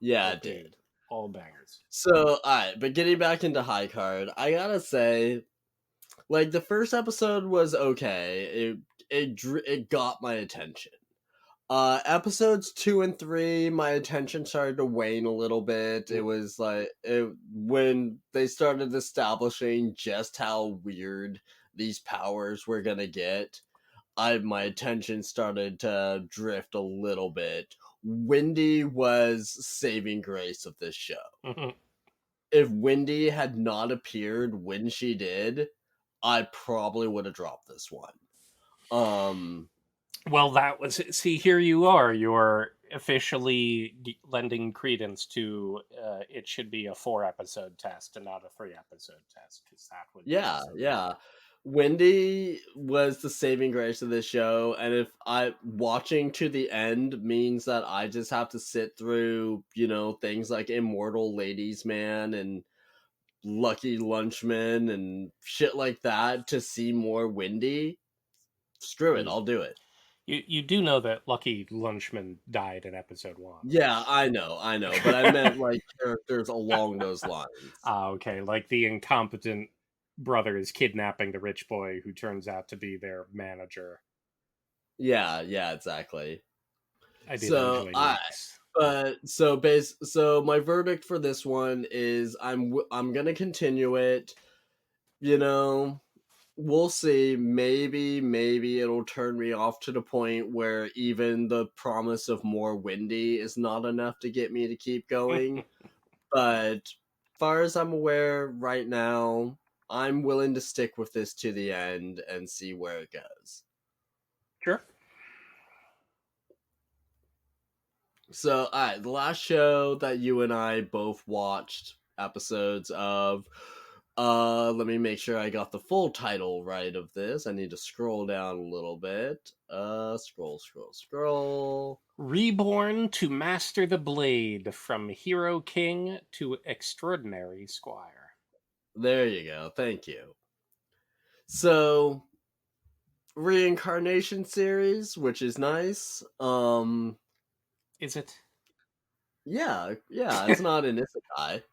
Yeah, it OP, did. all bangers. So, alright, but getting back into High Card, I gotta say, like the first episode was okay. It got my attention. Episodes 2 and 3, my attention started to wane a little bit. It was like when they started establishing just how weird these powers were gonna get. My attention started to drift a little bit. Wendy was saving grace of this show. Mhm. If Wendy had not appeared when she did, I probably would have dropped this one. Um, Well, that was see. Here you are. You're officially lending credence to it should be a 4 episode test and not a 3 episode test, because that would be yeah, so dumb. yeah. Wendy was the saving grace of this show, and if I watching to the end means that I just have to sit through, things like Immortal Ladies Man and Lucky Lunchman and shit like that to see more Wendy, screw it, Mm. I'll do it. You do know that Lucky Lunchman died in episode 1, Yeah, I know, but I meant like characters along those lines. okay, like the incompetent brother is kidnapping the rich boy who turns out to be their manager. Yeah, yeah, exactly. I did So enjoy I Meeks. so my verdict for this one is I'm gonna continue it. You know, we'll see. Maybe it'll turn me off to the point where even the promise of more Wendy is not enough to get me to keep going. But far as I'm aware right now, I'm willing to stick with this to the end and see where it goes. Sure. So, alright, the last show that you and I both watched episodes of, let me make sure I got the full title right of this. I need to scroll down a little bit. Scroll. Reborn to Master the Blade, from Hero King to Extraordinary Squire. There you go. Thank you. So, reincarnation series, which is nice. Is it? Yeah, it's not an isekai.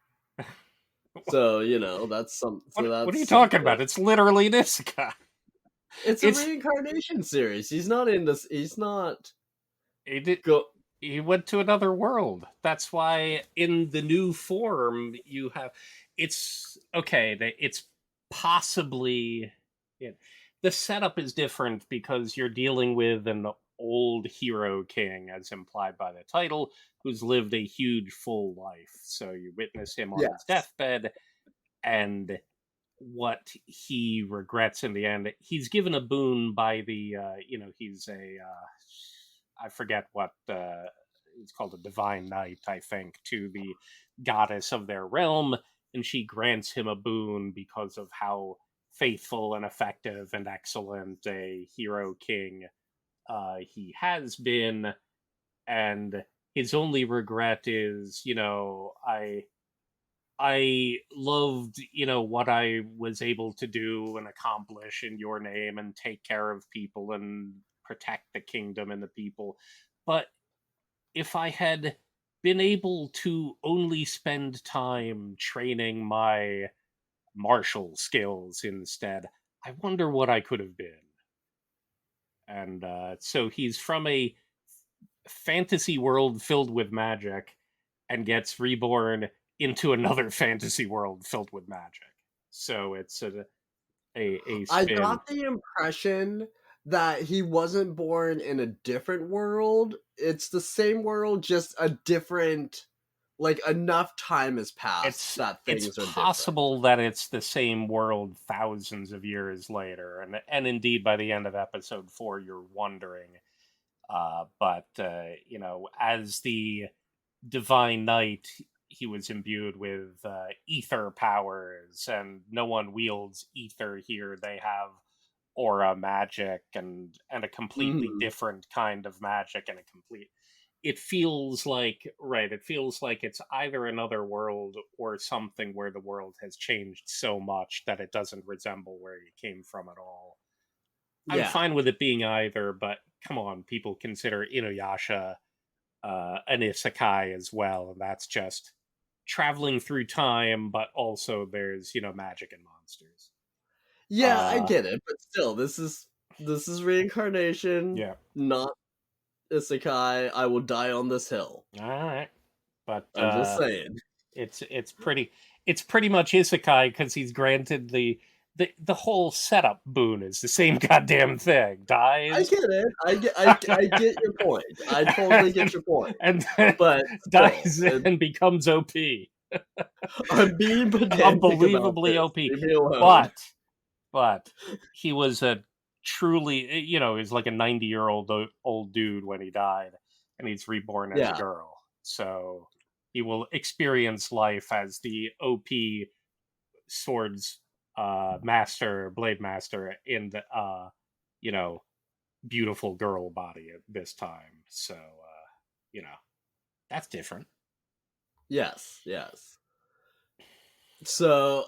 So, What are you that's talking something. about? It's literally an isekai. It's a It's reincarnation series. He's not in this. He's not he did go. he went to another world. That's why in the new form you have it's okay. It's possibly yeah, the setup is different because you're dealing with an old hero king, as implied by the title, who's lived a huge full life. So you witness him on his Yes. deathbed, and what he regrets in the end. He's given a boon by the he's a I forget what it's called, a divine knight, I think, to the goddess of their realm, and she grants him a boon because of how faithful and effective and excellent a hero king he has been. and his only regret is, I loved, what I was able to do and accomplish in your name and take care of people and protect the kingdom and the people. But if I had been able to only spend time training my martial skills instead, I wonder what I could have been. And so he's from a fantasy world filled with magic and gets reborn into another fantasy world filled with magic. So it's a I spin. got the impression that he wasn't born in a different world. It's the same world, just a different, like, enough time has passed that It's things are different. possible that it's the same world thousands of years later, and indeed by the end of episode 4, you're wondering. But as the divine knight, he was imbued with ether powers, and no one wields ether here. They have aura magic and a completely Mhm. different kind of magic and a complete it feels like right it feels like it's either another world or something where the world has changed so much that it doesn't resemble where you came from at all. I'm Yeah. fine with it being either, but come on, people consider Inuyasha an isekai as well, and that's just traveling through time, but also there's magic and monsters. Yeah, I Uh, get it, but still, this is reincarnation, yeah, not isekai. I will die on this hill. all right, but I'm just saying. it's pretty much isekai because he's granted the whole setup boon is the same goddamn thing. I Dies, get it. I get your point. I totally get your point. and then But still, dies and becomes OP. I'm being pedantic about Unbelievably this. OP. Leave me alone. But he was a truly, he's like a 90-year-old old dude when he died, and he's reborn as a Yeah. girl. So he will experience life as the OP swords master, blade master in the you know, beautiful girl body at this time. So you know, that's different. Yes, yes. So,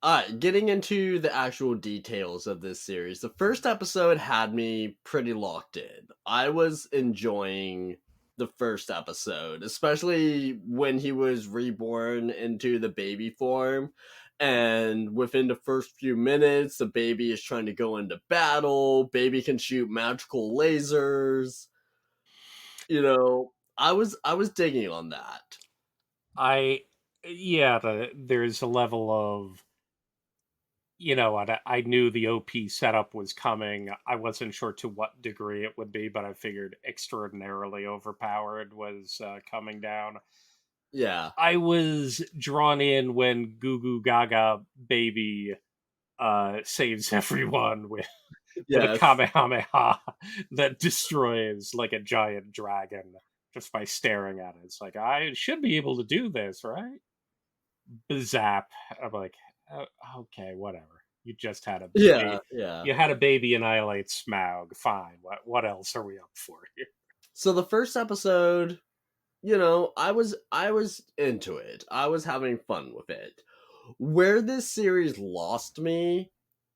alright, getting into the actual details of this series. The first episode had me pretty locked in. I was enjoying the first episode, especially when he was reborn into the baby form. And within the first few minutes, the baby is trying to go into battle. Baby can shoot magical lasers. I was digging on that. I yeah, there's a level of I knew the OP setup was coming. I wasn't sure to what degree it would be, but I figured extraordinarily overpowered was coming down. Yeah. I was drawn in when Goo Goo Gaga Baby saves everyone with a Yes. Kamehameha that destroys like a giant dragon just by staring at it. It's like, I should be able to do this, right? Zap. I'm like, "Oh, okay, whatever. You just had a Yeah, baby. yeah. You had a baby annihilate Smaug. Fine. What else are we up for here?" So the first episode, I was into it. I was having fun with it. Where this series lost me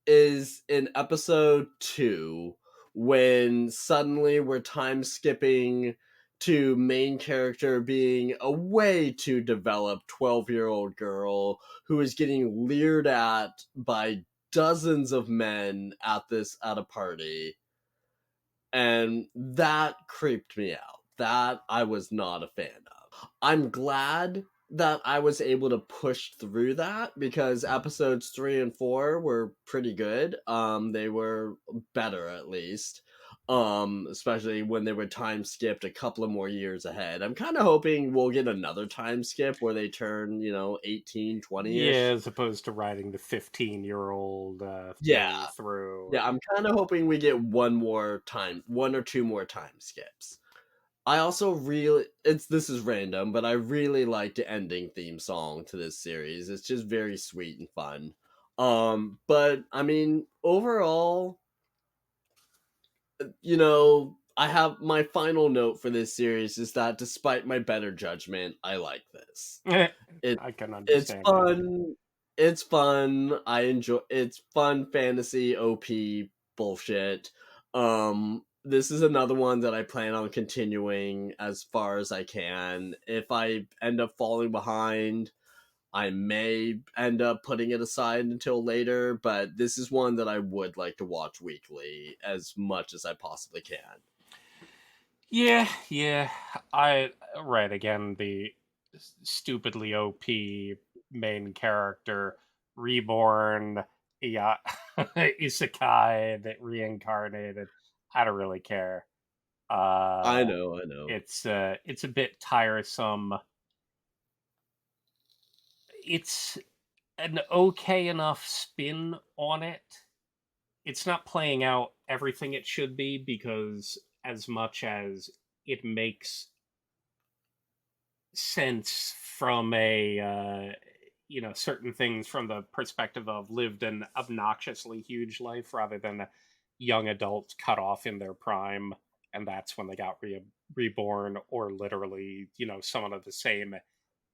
is in episode 2 when suddenly we're time skipping to main character being a way too developed 12-year-old girl who is getting leered at by dozens of men at a party, and that creeped me out. That I was not a fan of. I'm glad that I was able to push through that because episodes 3 and 4 were pretty good. They were better at least. Especially when they were time skipped a couple of more years ahead. I'm kind of hoping we'll get another time skip where they turn, 18, Yeah, 20-ish. as opposed to riding the 15-year-old Yeah. thing through. Yeah, I'm kind of hoping we get one or two more time skips. I also really this is random, but I really like the ending theme song to this series. It's just very sweet and fun. But I mean, overall, I have my final note for this series is that despite my better judgment, I like this. Eh, It I can it's understand that. fun. It's fun. I enjoy it's fun fantasy OP bullshit. This is another one that I plan on continuing as far as I can. If I end up falling behind, I may end up putting it aside until later, but this is one that I would like to watch weekly as much as I possibly can. Yeah, yeah. I read again the stupidly OP main character reborn, yeah, isekai that reincarnated. I don't really care. I Uh, know, I know. it's a bit tiresome. It's an okay enough spin on it. It's not playing out everything it should be because as much as it makes sense from a certain things from the perspective of lived an obnoxiously huge life rather than young adults cut off in their prime, and that's when they got reborn, or literally someone of the same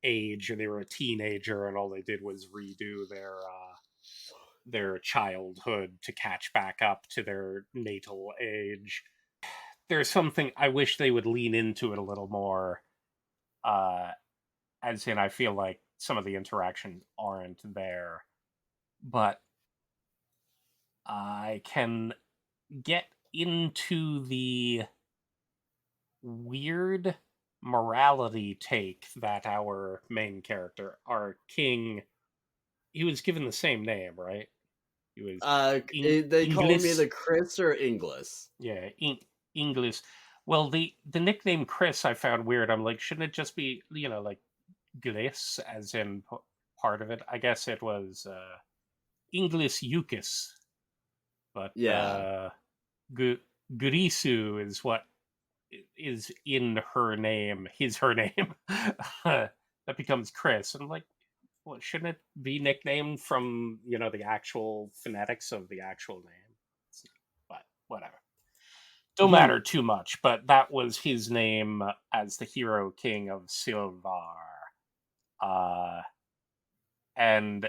age and they were a teenager and all they did was redo their childhood to catch back up to their natal age. There's something I wish they would lean into it a little more. uh as in I feel like some of the interactions aren't there, but I can get into the weird morality take that our main character, our king, he was given the same name, right? He was They call me Inglis. the Chris or Inglis. Yeah, Inglis. Well, the nickname Chris I found weird. I'm like, shouldn't it just be like Gliss, as in part of it? I guess it was Inglis Yukis, but Yeah. Gu- Gurisu is what is in her name, her name. That becomes Chris. And I'm like, well, shouldn't it be nicknamed from, the actual phonetics of the actual name? It's not, but whatever. Don't matter too much, but that was his name as the hero king of Silvar. Uh, and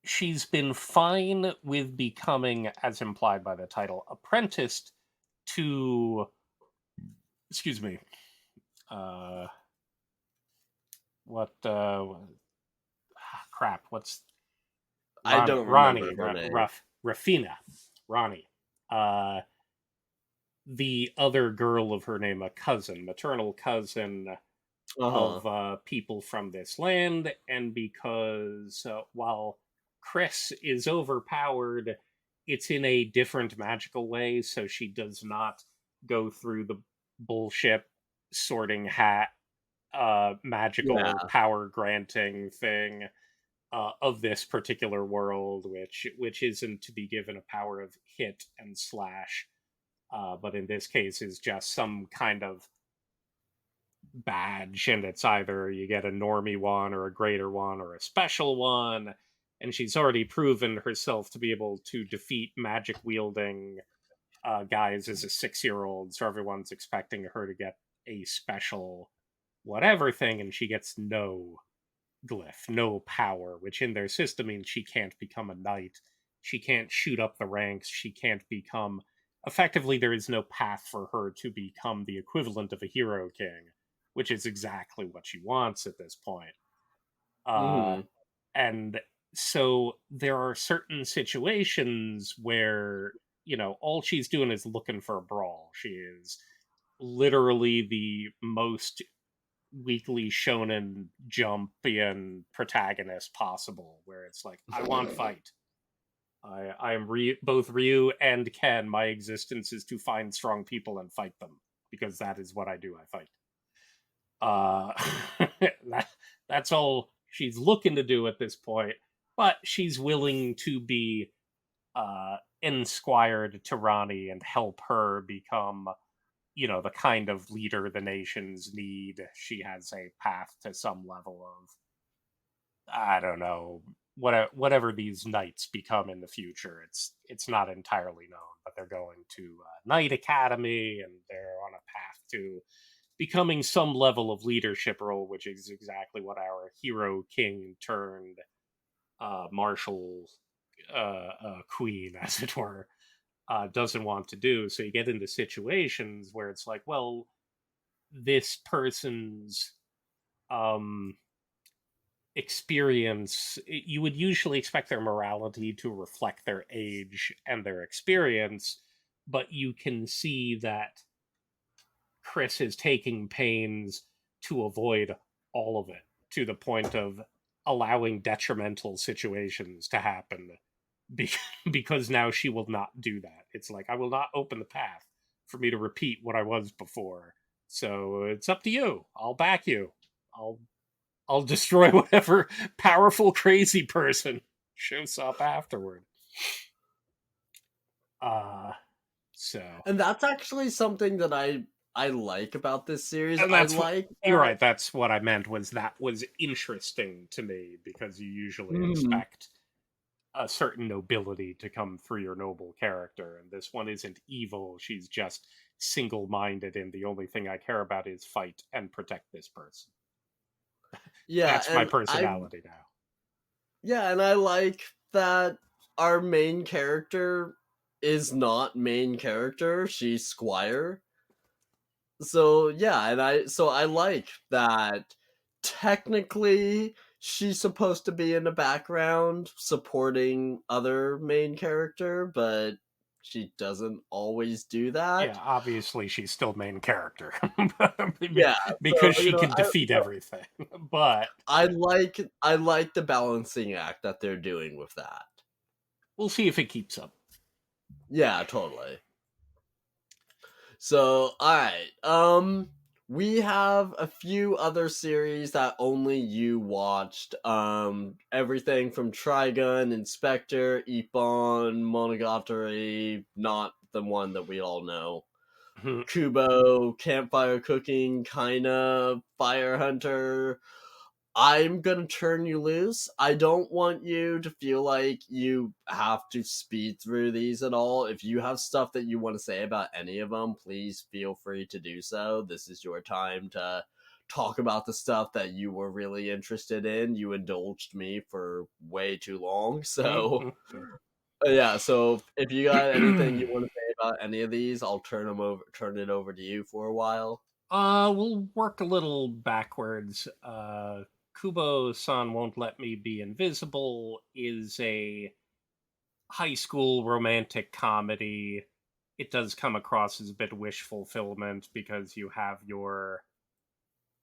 she's been fine with becoming, as implied by the title, apprenticed to, excuse me, uh, what, crap, what's I don't remember Ronnie, her name. Rafina, Ronnie, uh, the other girl of her name, a cousin, maternal cousin Uh-huh. of people from this land, and because while Chris is overpowered, it's in a different magical way, so she does not go through the bullshit sorting hat magical Yeah. power granting thing of this particular world, which isn't to be given a power of hit and slash, but in this case is just some kind of badge, and it's either you get a normie one or a greater one or a special one. And she's already proven herself to be able to defeat magic wielding guys as a 6-year old, so everyone's expecting her to get a special whatever thing, and she gets no glyph, no power, which in their system means she can't become a knight. She can't shoot up the ranks. She can't become. Effectively, there is no path for her to become the equivalent of a hero king, which is exactly what she wants at this point. Uh, Hmm. and so there are certain situations where, all she's doing is looking for a brawl. She is literally the most weekly shonen jumpian protagonist possible, where it's like, I want fight. I am both Ryu and Ken. My existence is to find strong people and fight them because that is what I do. I fight. Uh, that, that's all she's looking to do at this point. But she's willing to be ensquired to Ronnie and help her become, the kind of leader the nations need. She has a path to some level of I don't know, whatever these knights become in the future. It's not entirely known, but they're going to Knight Academy, and they're on a path to becoming some level of leadership role, which is exactly what our hero king turned martial queen, as it were, doesn't want to do. So you get into situations where it's like, well, this person's um experience, you would usually expect their morality to reflect their age and their experience, but you can see that Chris is taking pains to avoid all of it, to the point of allowing detrimental situations to happen be- because now she will not do that. It's like, I will not open the path for me to repeat what I was before. So it's up to you. I'll back you. I'll I'll destroy whatever powerful crazy person shows up afterward. Uh so And that's actually something that I like about this series. and I that's what like you're that. right, that's what I meant, was that was interesting to me because you usually Mhm. expect a certain nobility to come through your noble character, and this one isn't evil, she's just single-minded, and the only thing I care about is fight and protect this person. Yeah, That's my and personality now. I like that our main character is not main character, she's Squire. So yeah, so I like that technically she's supposed to be in the background supporting other main character, but she doesn't always do Yeah, that. obviously she's still main character Yeah, so because she can defeat everything. But I like the balancing act that they're doing with that. we'll see if it keeps up. Yeah, totally. So, all right. We have a few other series that only you watched. Everything from Trigun, Inspector, Ippon, Monogatari, not the one that we all know. Kubo, Campfire Cooking, Kinda, Fire Hunter, I'm gonna turn you loose. I don't want you to feel like you have to speed through these at all. If you have stuff that you want to say about any of them, please feel free to do so. This is your time to talk about the stuff that you were really interested in. You indulged me for way too long. So, yeah, so if you got anything you want to say about any of these, I'll turn it over to you for a while. We'll work a little backwards. Kubo-san Won't Let Me Be Invisible is a high school romantic comedy. It does come across as a bit wish fulfillment because you have your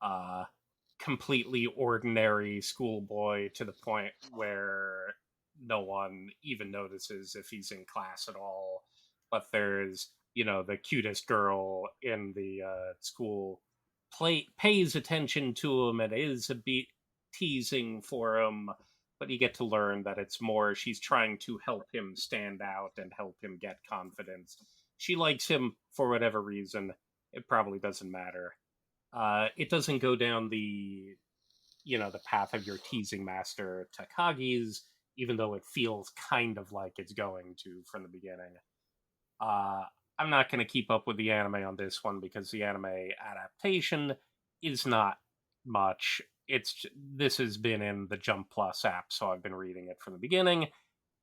uh, completely ordinary schoolboy to the point where no one even notices if he's in class at all. But there's, the cutest girl in the school pays attention to him and is a bit teasing for him. But you get to learn that it's more she's trying to help him stand out and help him get confidence. She likes him for whatever reason. It probably doesn't matter. It doesn't go down the path of your teasing master Takagi's, even though it feels kind of like it's going to from the beginning. Uh, I'm not going to keep up with the anime on this one because the anime adaptation is not much. This has been in the Jump Plus app, so I've been reading it from the beginning.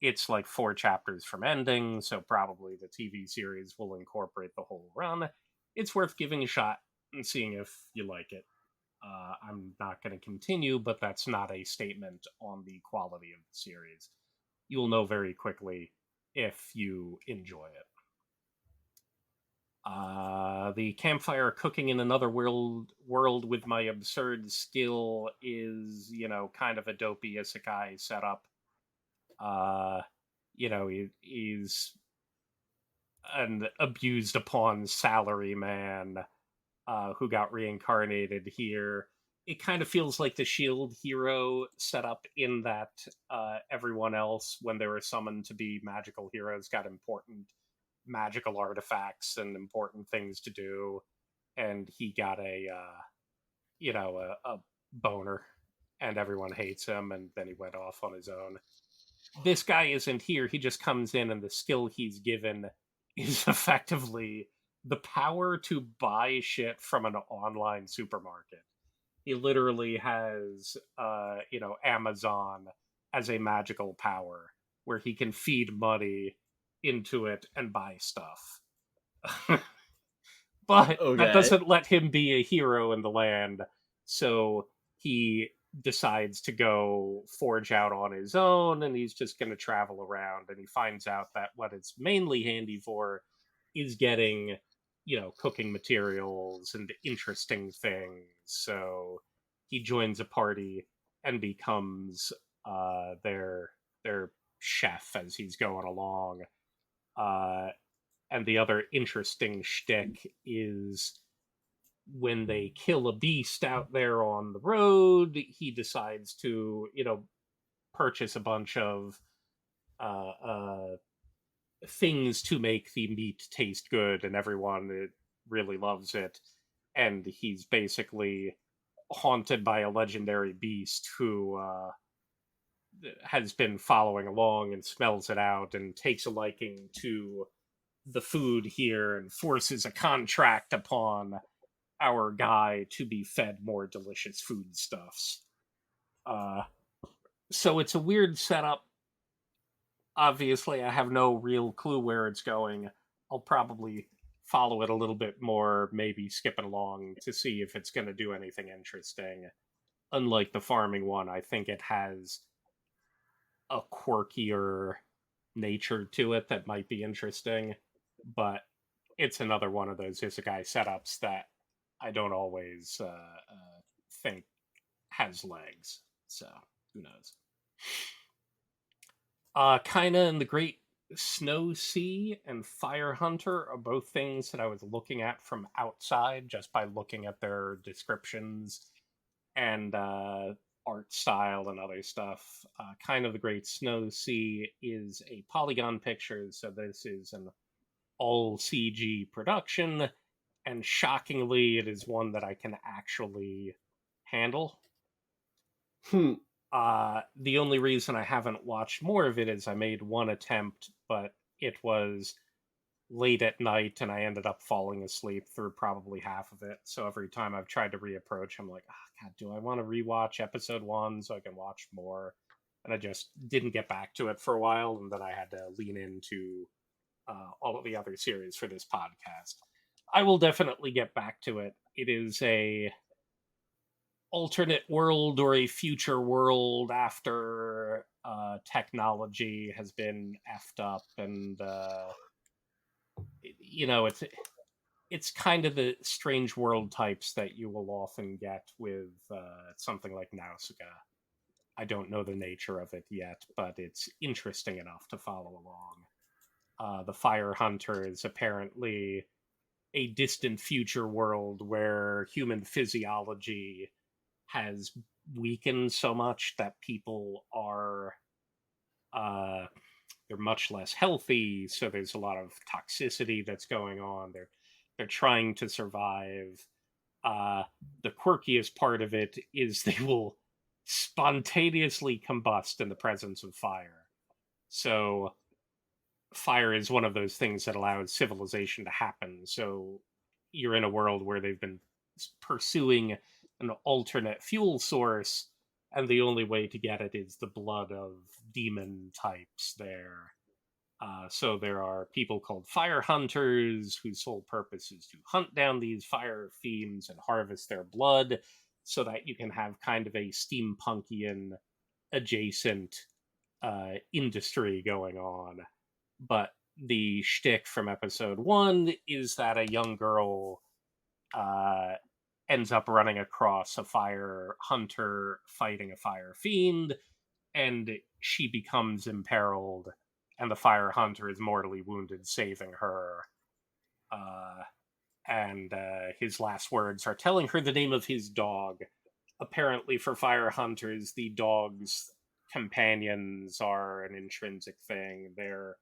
It's like 4 chapters from ending, so probably the TV series will incorporate the whole run. It's worth giving a shot and seeing if you like it. I'm not going to continue, but that's not a statement on the quality of the series. You'll know very quickly if you enjoy it. The campfire cooking in another world with my absurd skill is, kind of a dopey isekai setup. Uh, he's an abused upon salary man who got reincarnated here. It kind of feels like the Shield hero setup in that everyone else, when they were summoned to be magical heroes, got important magical artifacts and important things to do, and he got a boner. and everyone hates him, and then he went off on his own. This guy isn't here. He just comes in, and the skill he's given is effectively the power to buy shit from an online supermarket. He literally has, Amazon as a magical power where he can feed money into it and buy stuff. But that Okay. doesn't let him be a hero in the land. So he decides to go forge out on his own, and he's just going to travel around. And he finds out that what it's mainly handy for is getting, cooking materials and interesting things. So he joins a party and becomes their chef as he's going along. Uh, and the other interesting shtick is when they kill a beast out there on the road, he decides to, purchase a bunch of uh, uh, things to make the meat taste good, and everyone really loves it. And he's basically haunted by a legendary beast who has been following along and smells it out and takes a liking to the food here and forces a contract upon our guy to be fed more delicious foodstuffs. Uh, so it's a weird setup. Obviously, I have no real clue where it's going. I'll probably follow it a little bit more, maybe skip it along to see if it's going to do anything interesting. Unlike the farming one, I think it has a quirkier nature to it that might be interesting, but it's another one of those isekai setups that I don't always think has legs. So who knows? Kinda and the Great Snow Sea and Fire Hunter are both things that I was looking at from outside just by looking at their descriptions and art style and other stuff. Kind of the Great Snow Sea is a polygon picture, so this is an all CG production, and shockingly, it is one that I can actually handle. Hmm. The only reason I haven't watched more of it is I made one attempt, but it was late at night and I ended up falling asleep through probably half of it. So every time I've tried to reapproach, I'm like, oh, God, do I want to rewatch episode one so I can watch more? And I just didn't get back to it for a while, and then I had to lean into all of the other series for this podcast. I will definitely get back to it. It is a alternate world or a future world after technology has been effed up, and it's kind of the strange world types that you will often get with something like Nausicaa. I don't know the nature of it yet, but it's interesting enough to follow along. The Fire Hunter is apparently a distant future world where human physiology has weakened so much that people are uh, they're much less healthy. So there's a lot of toxicity that's going on. They're trying to survive. Uh, the quirkiest part of it is they will spontaneously combust in the presence of fire. So fire is one of those things that allows civilization to happen. So you're in a world where they've been pursuing an alternate fuel source, and the only way to get it is the blood of demon types there. So there are people called fire hunters whose sole purpose is to hunt down these fire fiends and harvest their blood so that you can have kind of a steampunkian adjacent industry going on. But the shtick from episode one is that a young girl uh, ends up running across a fire hunter fighting a fire fiend, and she becomes imperiled, and the fire hunter is mortally wounded, saving her. Uh, and his last words are telling her the name of his dog. Apparently, for fire hunters, the dog's companions are an intrinsic thing. Their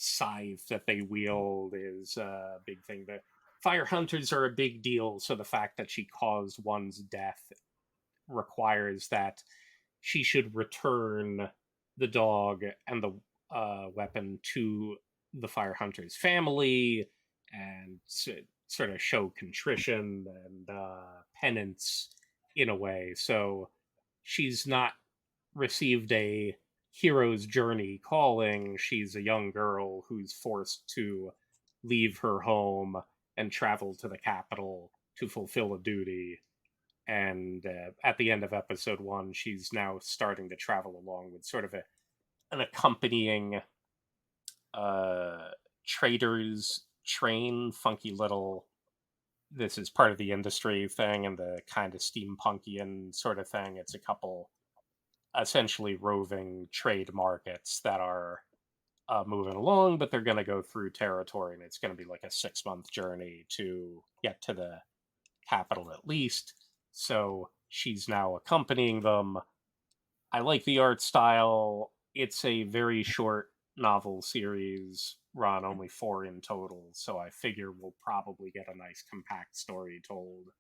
scythe that they wield is a big thing. The fire hunters are a big deal, so the fact that she caused one's death requires that she should return the dog and the weapon to the fire hunter's family and sort of show contrition and penance in a way. So she's not received a hero's journey calling. She's a young girl who's forced to leave her home and travel to the capital to fulfill a duty. And at the end of episode one, she's now starting to travel along with sort of an accompanying trader's train, funky little. This is part of the industry thing and the kind of steampunkian sort of thing. It's a couple essentially roving trade markets that are moving along, but they're going to go through territory, and it's going to be like a 6-month journey to get to the capital at least. So she's now accompanying them. I like the art style. It's a very short novel series, run only 4 in total, so I figure we'll probably get a nice compact story told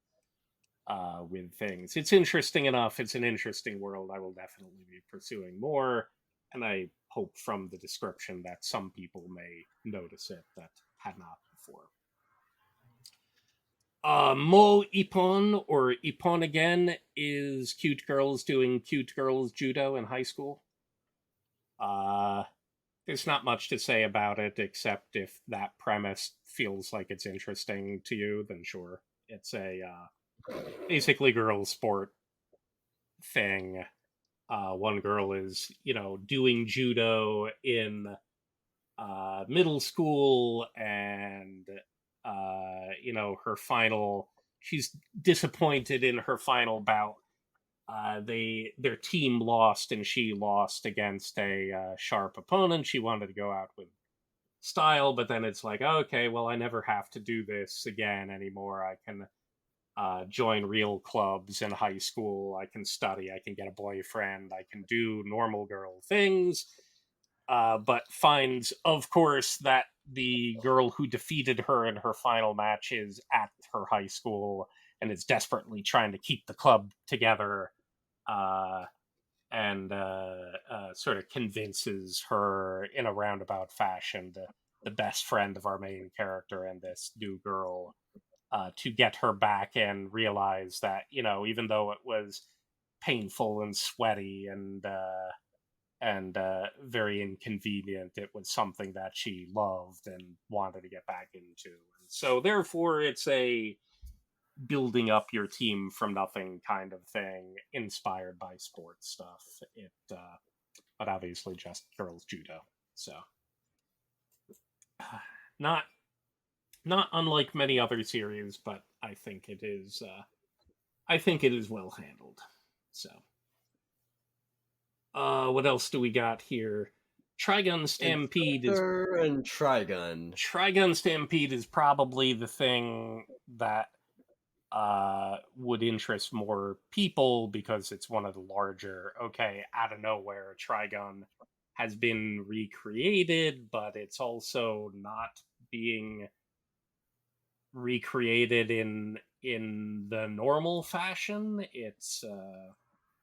with things. It's interesting enough. It's an interesting world. I will definitely be pursuing more, and I hope from the description that some people may notice it that had not before. Mo Ippon, or Ippon again, is cute girls doing cute girls judo in high school. Uh, there's not much to say about it except if that premise feels like it's interesting to you, then sure. It's a basically girls sport thing. One girl is, doing judo in middle school, and her final. She's disappointed in her final bout. Their team lost, and she lost against a sharp opponent. She wanted to go out with style, but then it's like, okay, well, I never have to do this again anymore. I can join real clubs in high school. I can study. I can get a boyfriend. I can do normal girl things. But finds, of course, that the girl who defeated her in her final match is at her high school and is desperately trying to keep the club together, uh, and sort of convinces her in a roundabout fashion, the best friend of our main character and this new girl, to get her back and realize that, even though it was painful and sweaty and very inconvenient, it was something that she loved and wanted to get back into. And so therefore it's a building up your team from nothing kind of thing, inspired by sports stuff. But obviously just girls judo. So not not unlike many other series, but I think it is. I think it is well handled. So, what else do we got here? Trigun Stampede is Spectre and Trigun. Trigun Stampede is probably the thing that would interest more people because it's one of the larger. Okay, out of nowhere, Trigun has been recreated, but it's also not being recreated in the normal fashion. It's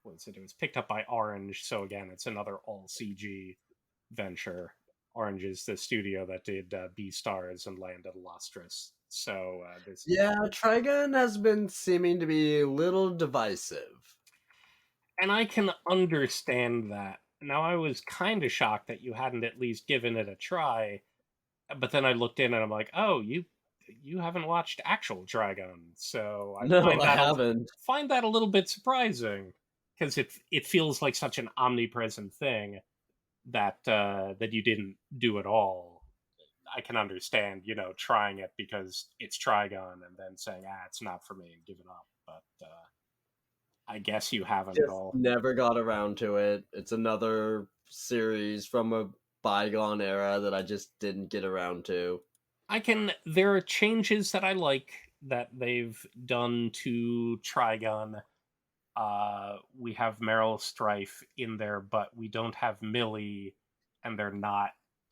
what's it? It was picked up by Orange, so again, it's another all CG venture. Orange is the studio that did Beastars and Land of the Lustrous. So this, Yeah, Trigun has been seeming to be a little divisive. and I can understand that. Now, I was kind of shocked that you hadn't at least given it a try, but then I looked in and I'm like, oh, you haven't watched actual Trigun, so I No, find I that haven't. a little bit surprising because it feels like such an omnipresent thing that that you didn't do at all. I can understand, trying it because it's Trigun and then saying, it's not for me and giving up. But I guess you haven't at Just all. never got around to it. It's another series from a bygone era that I just didn't get around to. There are changes that I like that they've done to Trigun. We have Meryl Strife in there, but we don't have Millie, and they're not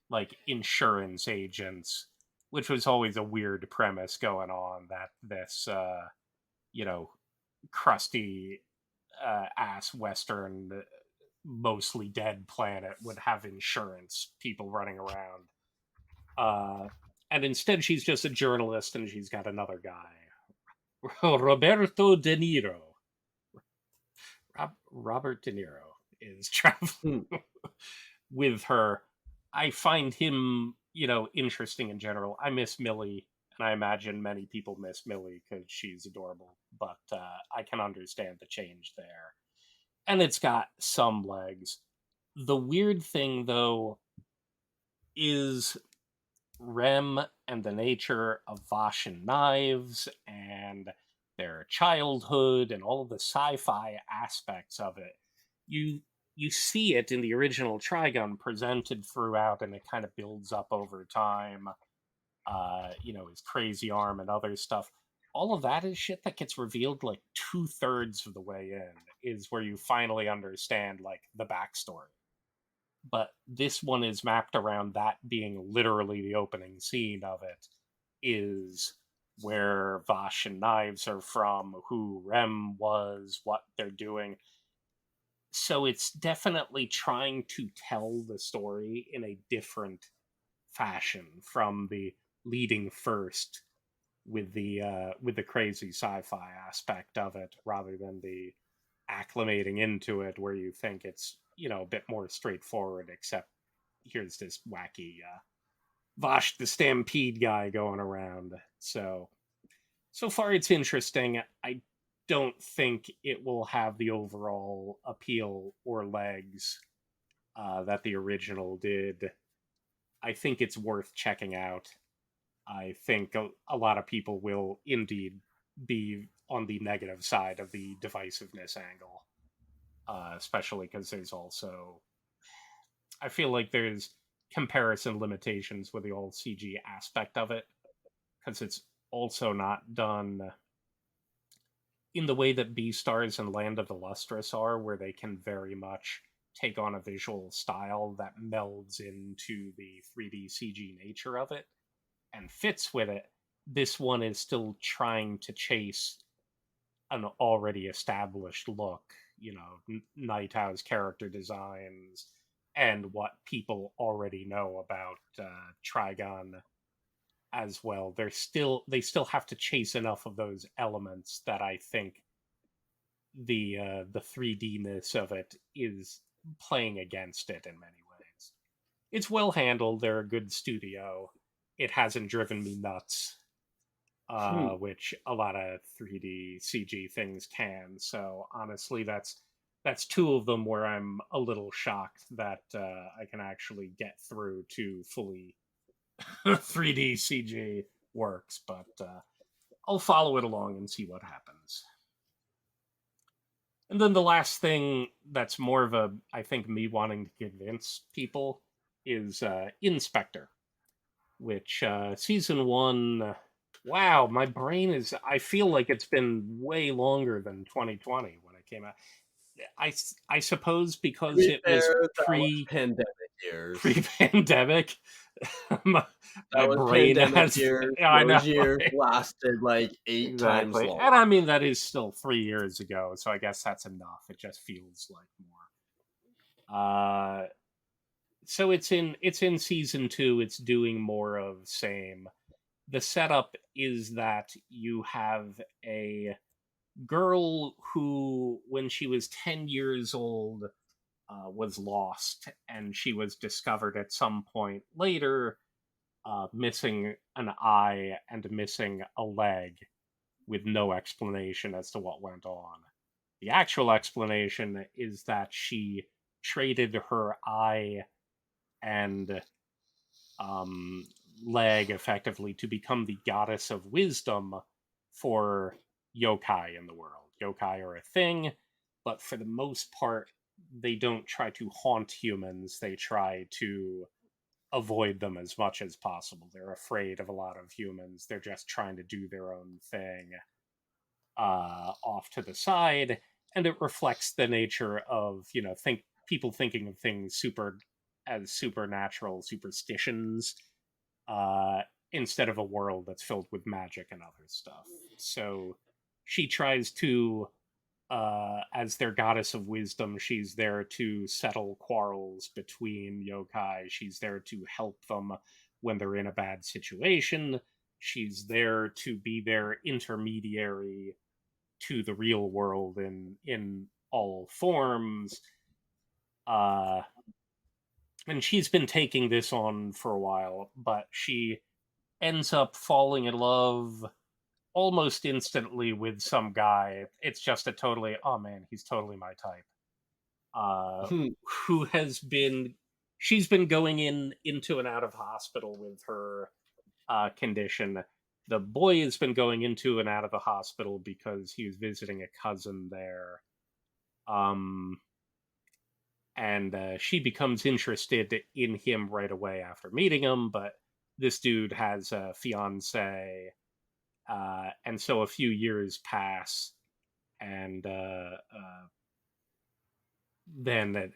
like insurance agents, which was always a weird premise going on. That this, you know, crusty ass Western, mostly dead planet would have insurance people running around. And instead, she's just a journalist, and she's got another guy, Roberto De Niro. Robert De Niro is traveling Hmm. with her. I find him, interesting in general. I miss Millie, and I imagine many people miss Millie because she's adorable. But I can understand the change there, and it's got some legs. The weird thing, though, is Rem and the nature of Vashan knives and their childhood and all of the sci-fi aspects of it. You you see it in the original Trigun presented throughout, and it kind of builds up over time. His crazy arm and other stuff. All of that is shit that gets revealed like 2/3 of the way in, is where you finally understand like the backstory. But this one is mapped around that being literally the opening scene of it, is where Vash and Knives are from, who Rem was, what they're doing. So it's definitely trying to tell the story in a different fashion from the leading first with the crazy sci-fi aspect of it, rather than the acclimating into it where you think it's a bit more straightforward, except here's this wacky Vosh the Stampede guy going around. So far it's interesting. I don't think it will have the overall appeal or legs that the original did. I think it's worth checking out. I think a lot of people will indeed be on the negative side of the divisiveness angle, especially because there's also, I feel like there's comparison limitations with the old CG aspect of it, because it's also not done in the way that Beastars and Land of the Lustrous are, where they can very much take on a visual style that melds into the 3D CG nature of it and fits with it. This one is still trying to chase an already established look, Night Owl's character designs and what people already know about Trigon as well. They still have to chase enough of those elements that I think the 3D-ness of it is playing against it in many ways. It's well handled. They're a good studio. It hasn't driven me nuts, Hmm. which a lot of 3D CG things can. So honestly, that's two of them where I'm a little shocked that I can actually get through to fully 3D CG works. But I'll follow it along and see what happens. And then the last thing that's more of a, I think, me wanting to convince people is Inspector, which season one. Wow, my brain is. I feel like it's been way longer than 2020 when it came out. I suppose To because be it was fair, that was pandemic years. pre-pandemic, my, That my was brain pandemic has. years. I know, Those years right? lasted like 8 times Exactly, longer. and I mean that is still 3 years ago, so I guess that's enough. It just feels like more. So it's in season two. It's doing more of same. The setup is that you have a girl who, when she was 10 years old, was lost, and she was discovered at some point later, missing an eye and missing a leg, with no explanation as to what went on. The actual explanation is that she traded her eye and um, leg effectively to become the goddess of wisdom for yokai in the world. Yokai are a thing, but for the most part, they don't try to haunt humans. They try to avoid them as much as possible. They're afraid of a lot of humans. They're just trying to do their own thing off to the side, and it reflects the nature of think people thinking of things super as supernatural superstitions, uh, instead of a world that's filled with magic and other stuff. So she tries to as their goddess of wisdom, she's there to settle quarrels between yokai. She's there to help them when they're in a bad situation. She's there to be their intermediary to the real world in all forms. Uh, and she's been taking this on for a while, but she ends up falling in love almost instantly with some guy. It's just a totally, oh man, he's totally my type. Uh, who has been, she's been going into and out of hospital with her condition. The boy has been going into and out of the hospital because he was visiting a cousin there. Um, and she becomes interested in him right away after meeting him, but this dude has a fiance, and so a few years pass, and then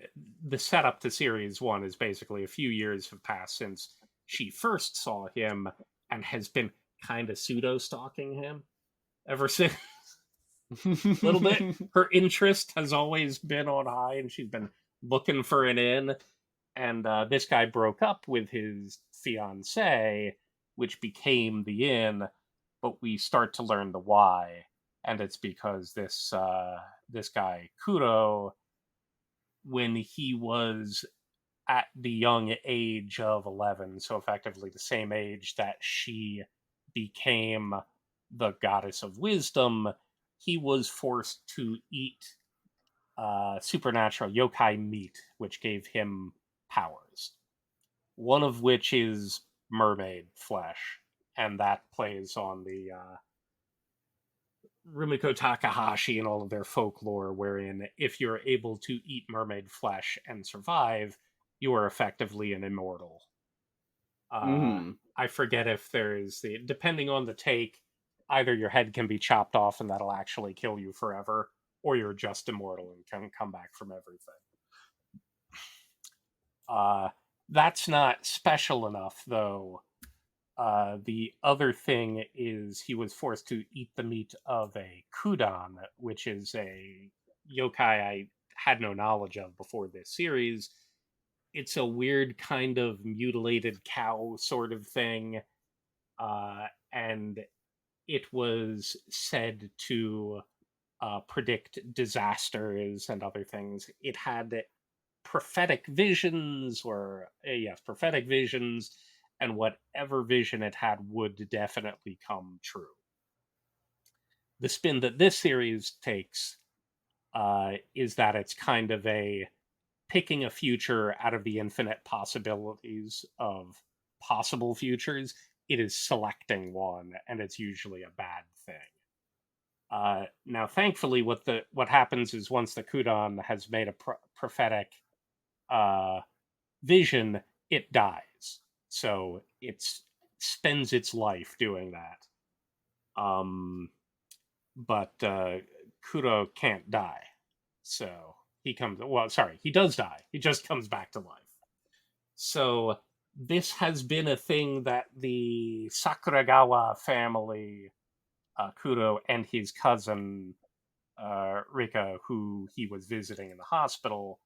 the setup to series one is basically a few years have passed since she first saw him, and has been kind of pseudo stalking him ever since. A little bit. Her interest has always been on high, and she's been looking for an in. And this guy broke up with his fiance, which became the in. But we start to learn the why, and it's because this guy Kuro, when he was at the young age of 11, so effectively the same age that she became the goddess of wisdom, he was forced to eat supernatural yokai meat, which gave him powers. One of which is mermaid flesh, and that plays on the Rumiko Takahashi and all of their folklore, wherein if you're able to eat mermaid flesh and survive, you are effectively an immortal. Uh, Mhm. I forget if there's the, depending on the take, either your head can be chopped off and that'll actually kill you forever, or you're just immortal and can come back from everything. Uh, that's not special enough, though. The other thing is he was forced to eat the meat of a kudan, which is a yokai I had no knowledge of before this series. It's a weird kind of mutilated cow sort of thing, and it was said to predict disasters and other things. It had prophetic visions, or yes, prophetic visions, and whatever vision it had would definitely come true. The spin that this series takes is that it's kind of a picking a future out of the infinite possibilities of possible futures. It is selecting one, and it's usually a bad thing. Now, thankfully, what happens is once the Kudan has made a prophetic uh, vision, it dies. So it spends its life doing that. Um, but Kuro can't die. So he comes, well, sorry, he does die. He just comes back to life. So this has been a thing that the Sakuragawa family, Kuro and his cousin Rika, who he was visiting in the hospital,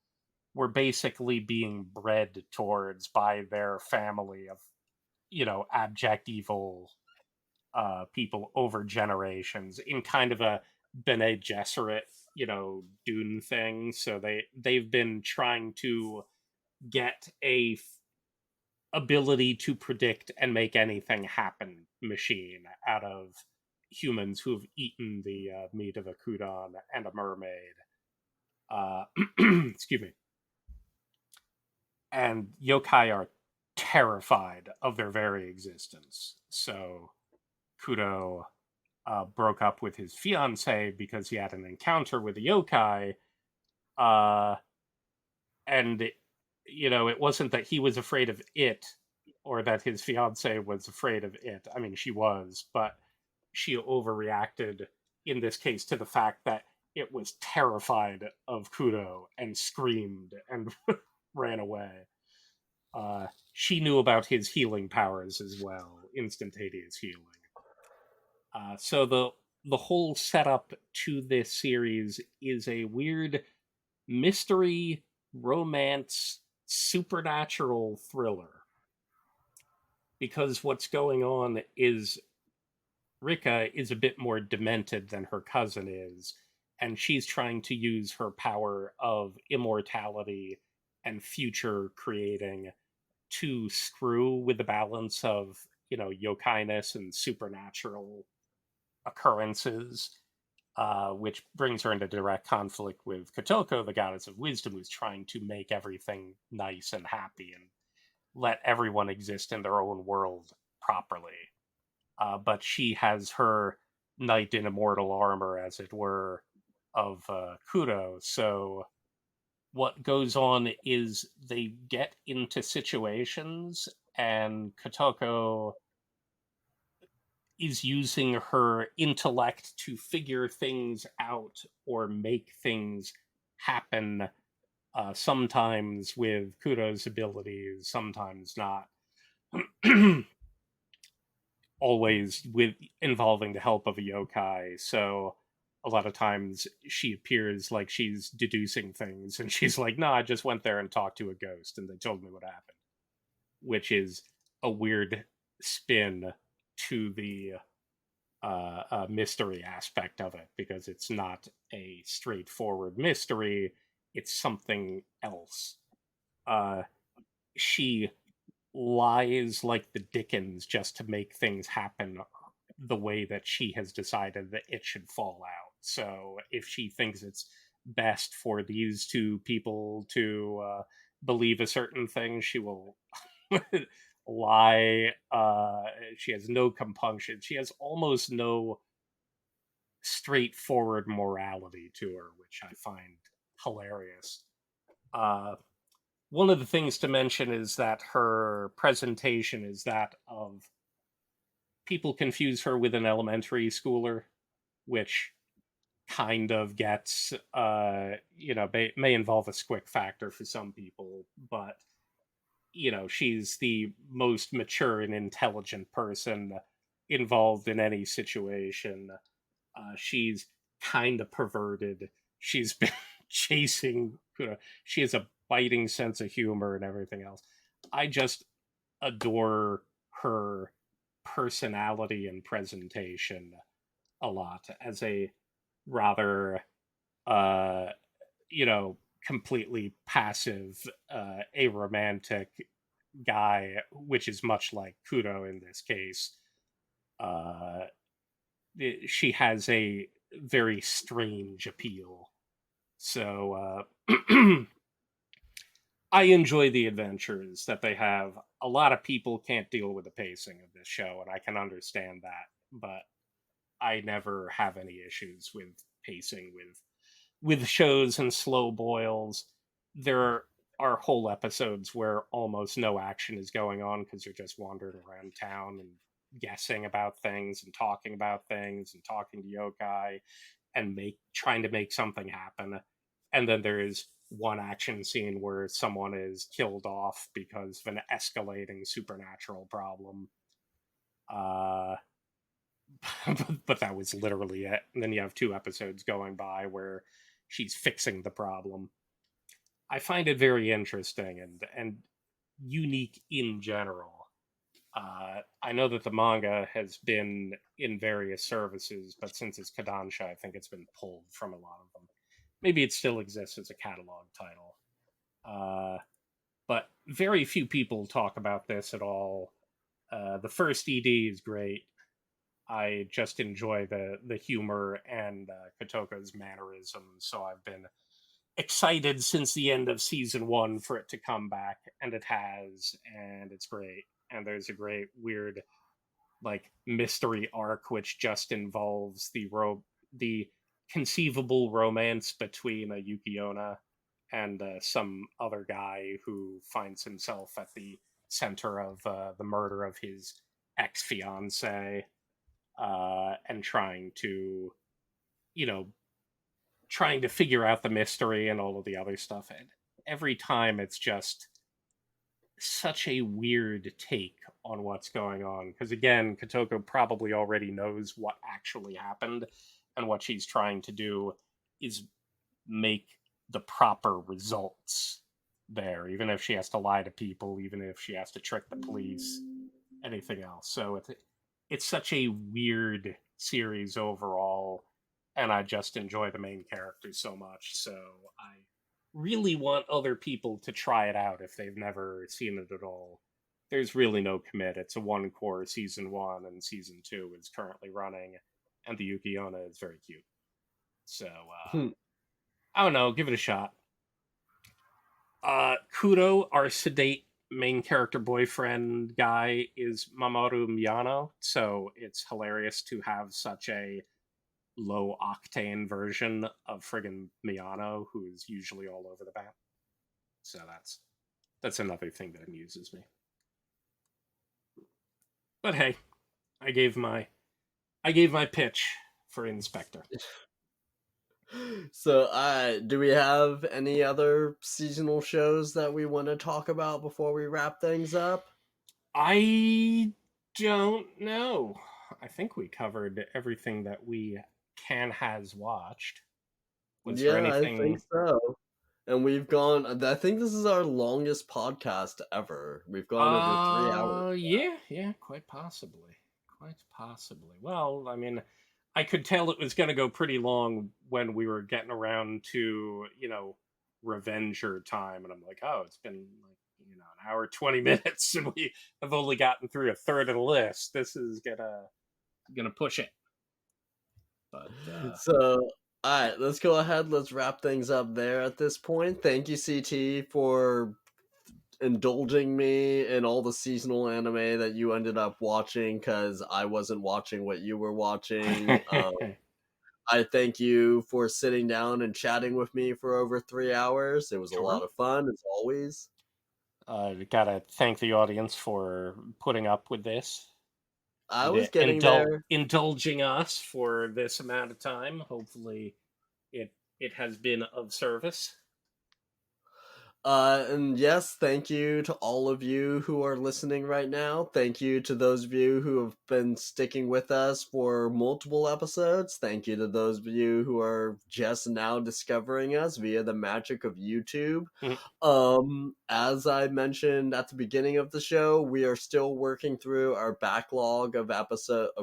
were basically being bred towards by their family of, abject evil people over generations in kind of a Bene Gesserit, Dune thing. So they've been trying to get a ability to predict and make anything happen machine out of humans who have eaten the meat of a kudan and a mermaid. Uh, excuse me. And yokai are terrified of their very existence. So Kudo broke up with his fiance because he had an encounter with a yokai, uh, and it wasn't that he was afraid of it or that his fiance was afraid of it. I mean, she was, but she overreacted in this case to the fact that it was terrified of Kudo and screamed and ran away. She knew about his healing powers as well, instantaneous healing. So the whole setup to this series is a weird mystery, romance, supernatural thriller. Because what's going on is Rika is a bit more demented than her cousin is, and she's trying to use her power of immortality and future creating to screw with the balance of, yokainess and supernatural occurrences, which brings her into direct conflict with Kotoko, the goddess of wisdom, who's trying to make everything nice and happy and let everyone exist in their own world properly. But she has her knight in immortal armor, as it were, of Kudo. So what goes on is they get into situations, and Kotoko is using her intellect to figure things out or make things happen. Sometimes with Kudo's abilities, sometimes not. Always with involving the help of a yokai. So a lot of times she appears like she's deducing things, and she's like, "No, I just went there and talked to a ghost, and they told me what happened," which is a weird spin to the mystery aspect of it, because it's not a straightforward mystery; it's something else. Uh, she lies like the Dickens just to make things happen the way that she has decided that it should fall out. So if she thinks it's best for these two people to believe a certain thing, she will lie. She has no compunction. She has almost no straightforward morality to her, which I find hilarious. Uh, One of the things to mention is that her presentation is that of people confuse her with an elementary schooler, which kind of gets, may involve a squick factor for some people, but, she's the most mature and intelligent person involved in any situation. She's kind of perverted. She's been chasing, she has a biting sense of humor and everything else. I just adore her personality and presentation a lot as a rather, uh, you know, completely passive, aromantic guy, which is much like Kudo in this case. Uh, she has a very strange appeal. So I enjoy the adventures that they have. A lot of people can't deal with the pacing of this show, and I can understand that. But I never have any issues with pacing with shows and slow boils. There are whole episodes where almost no action is going on because you're just wandering around town and guessing about things and talking about things and talking to yokai and make trying to make something happen. And then there is one action scene where someone is killed off because of an escalating supernatural problem. Uh, but that was literally it. And then you have two episodes going by where she's fixing the problem. I find it very interesting and unique in general. I know that the manga has been in various services, but since it's Kodansha, I think it's been pulled from a lot of them. Maybe it still exists as a catalog title. Uh, but very few people talk about this at all. The first ED is great. I just enjoy the humor and Kotoka's mannerisms, so I've been excited since the end of season one for it to come back, and it has, and it's great. And there's a great weird like mystery arc which just involves the conceivable romance between a Yukiona and some other guy who finds himself at the center of the murder of his ex fiance, and you know, trying to figure out the mystery and all of the other stuff. And every time it's just such a weird take on what's going on. Because again, Kotoko probably already knows what actually happened, and what she's trying to do is make the proper results there, even if she has to lie to people, even if she has to trick the police, anything else. So it's such a weird series overall, and I just enjoy the main characters so much. So I really want other people to try it out if they've never seen it at all. There's really no commit. It's a one core season 1, and season 2 is currently running, and the Yuki Onna is very cute. So Hmm. I don't know, give it a shot. Kudo, our sedate main character boyfriend guy, is Mamoru Miyano, so it's hilarious to have such a low octane version of friggin' Miyano, who is usually all over the map. So that's another thing that amuses me. But hey, I gave my pitch for Inspector. So, do we have any other seasonal shows that we want to talk about before we wrap things up? I don't know. I think we covered everything that we has watched. Was there Yeah, I think anything? so. And we've gone, I think this is our longest podcast ever. We've gone over 3 hours. Yeah, quite possibly. Quite possibly. Well, I mean, I could tell it was going to go pretty long when we were getting around to, Revenger time. And I'm like, oh, it's been like, an hour, 20 minutes, and we have only gotten through a third of the list. This is gonna push it. But, So, all right, let's go ahead. Let's wrap things up there at this point. Thank you, CT, for indulging me in all the seasonal anime that you ended up watching because I wasn't watching what you were watching. I thank you for sitting down and chatting with me for over 3 hours. It was a sure. lot of fun, as always. Gotta thank the audience for putting up with this. I was getting there. Indulging us for this amount of time. Hopefully, it has been of service. And yes, thank you to all of you who are listening right now. Thank you to those of you who have been sticking with us for multiple episodes. Thank you to those of you who are just now discovering us via the magic of YouTube. As I mentioned at the beginning of the show, we are still working through our backlog of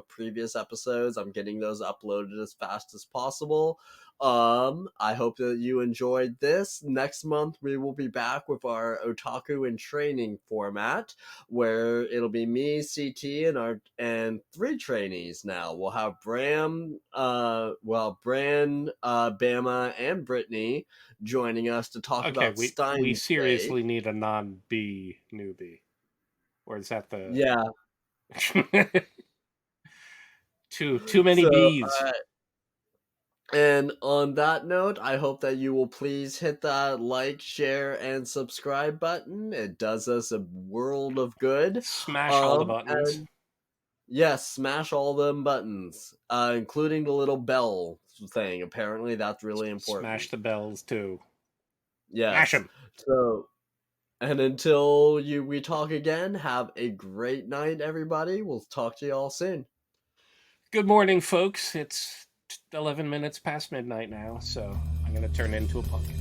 previous episodes. I'm getting those uploaded as fast as possible. I hope that you enjoyed this. Next month, we will be back with our Otaku in Training format, where it'll be me, CT, and 3 trainees. Now we'll have Bran, Bama, and Brittany joining us to talk Okay, about we Steins Gate. seriously need a non-B newbie, or is that the Yeah. too many So, B's? and on that note, I hope that you will please hit that like, share, and subscribe button. It does us a world of good. Smash all the buttons. And yes, smash all them buttons, including the little bell thing. Apparently, that's really important. Smash the bells too. Smash Yes. them. So, and until we talk again, have a great night, everybody. We'll talk to you all soon. Good morning, folks. It's 11 minutes past midnight now, so I'm going to turn into a pumpkin.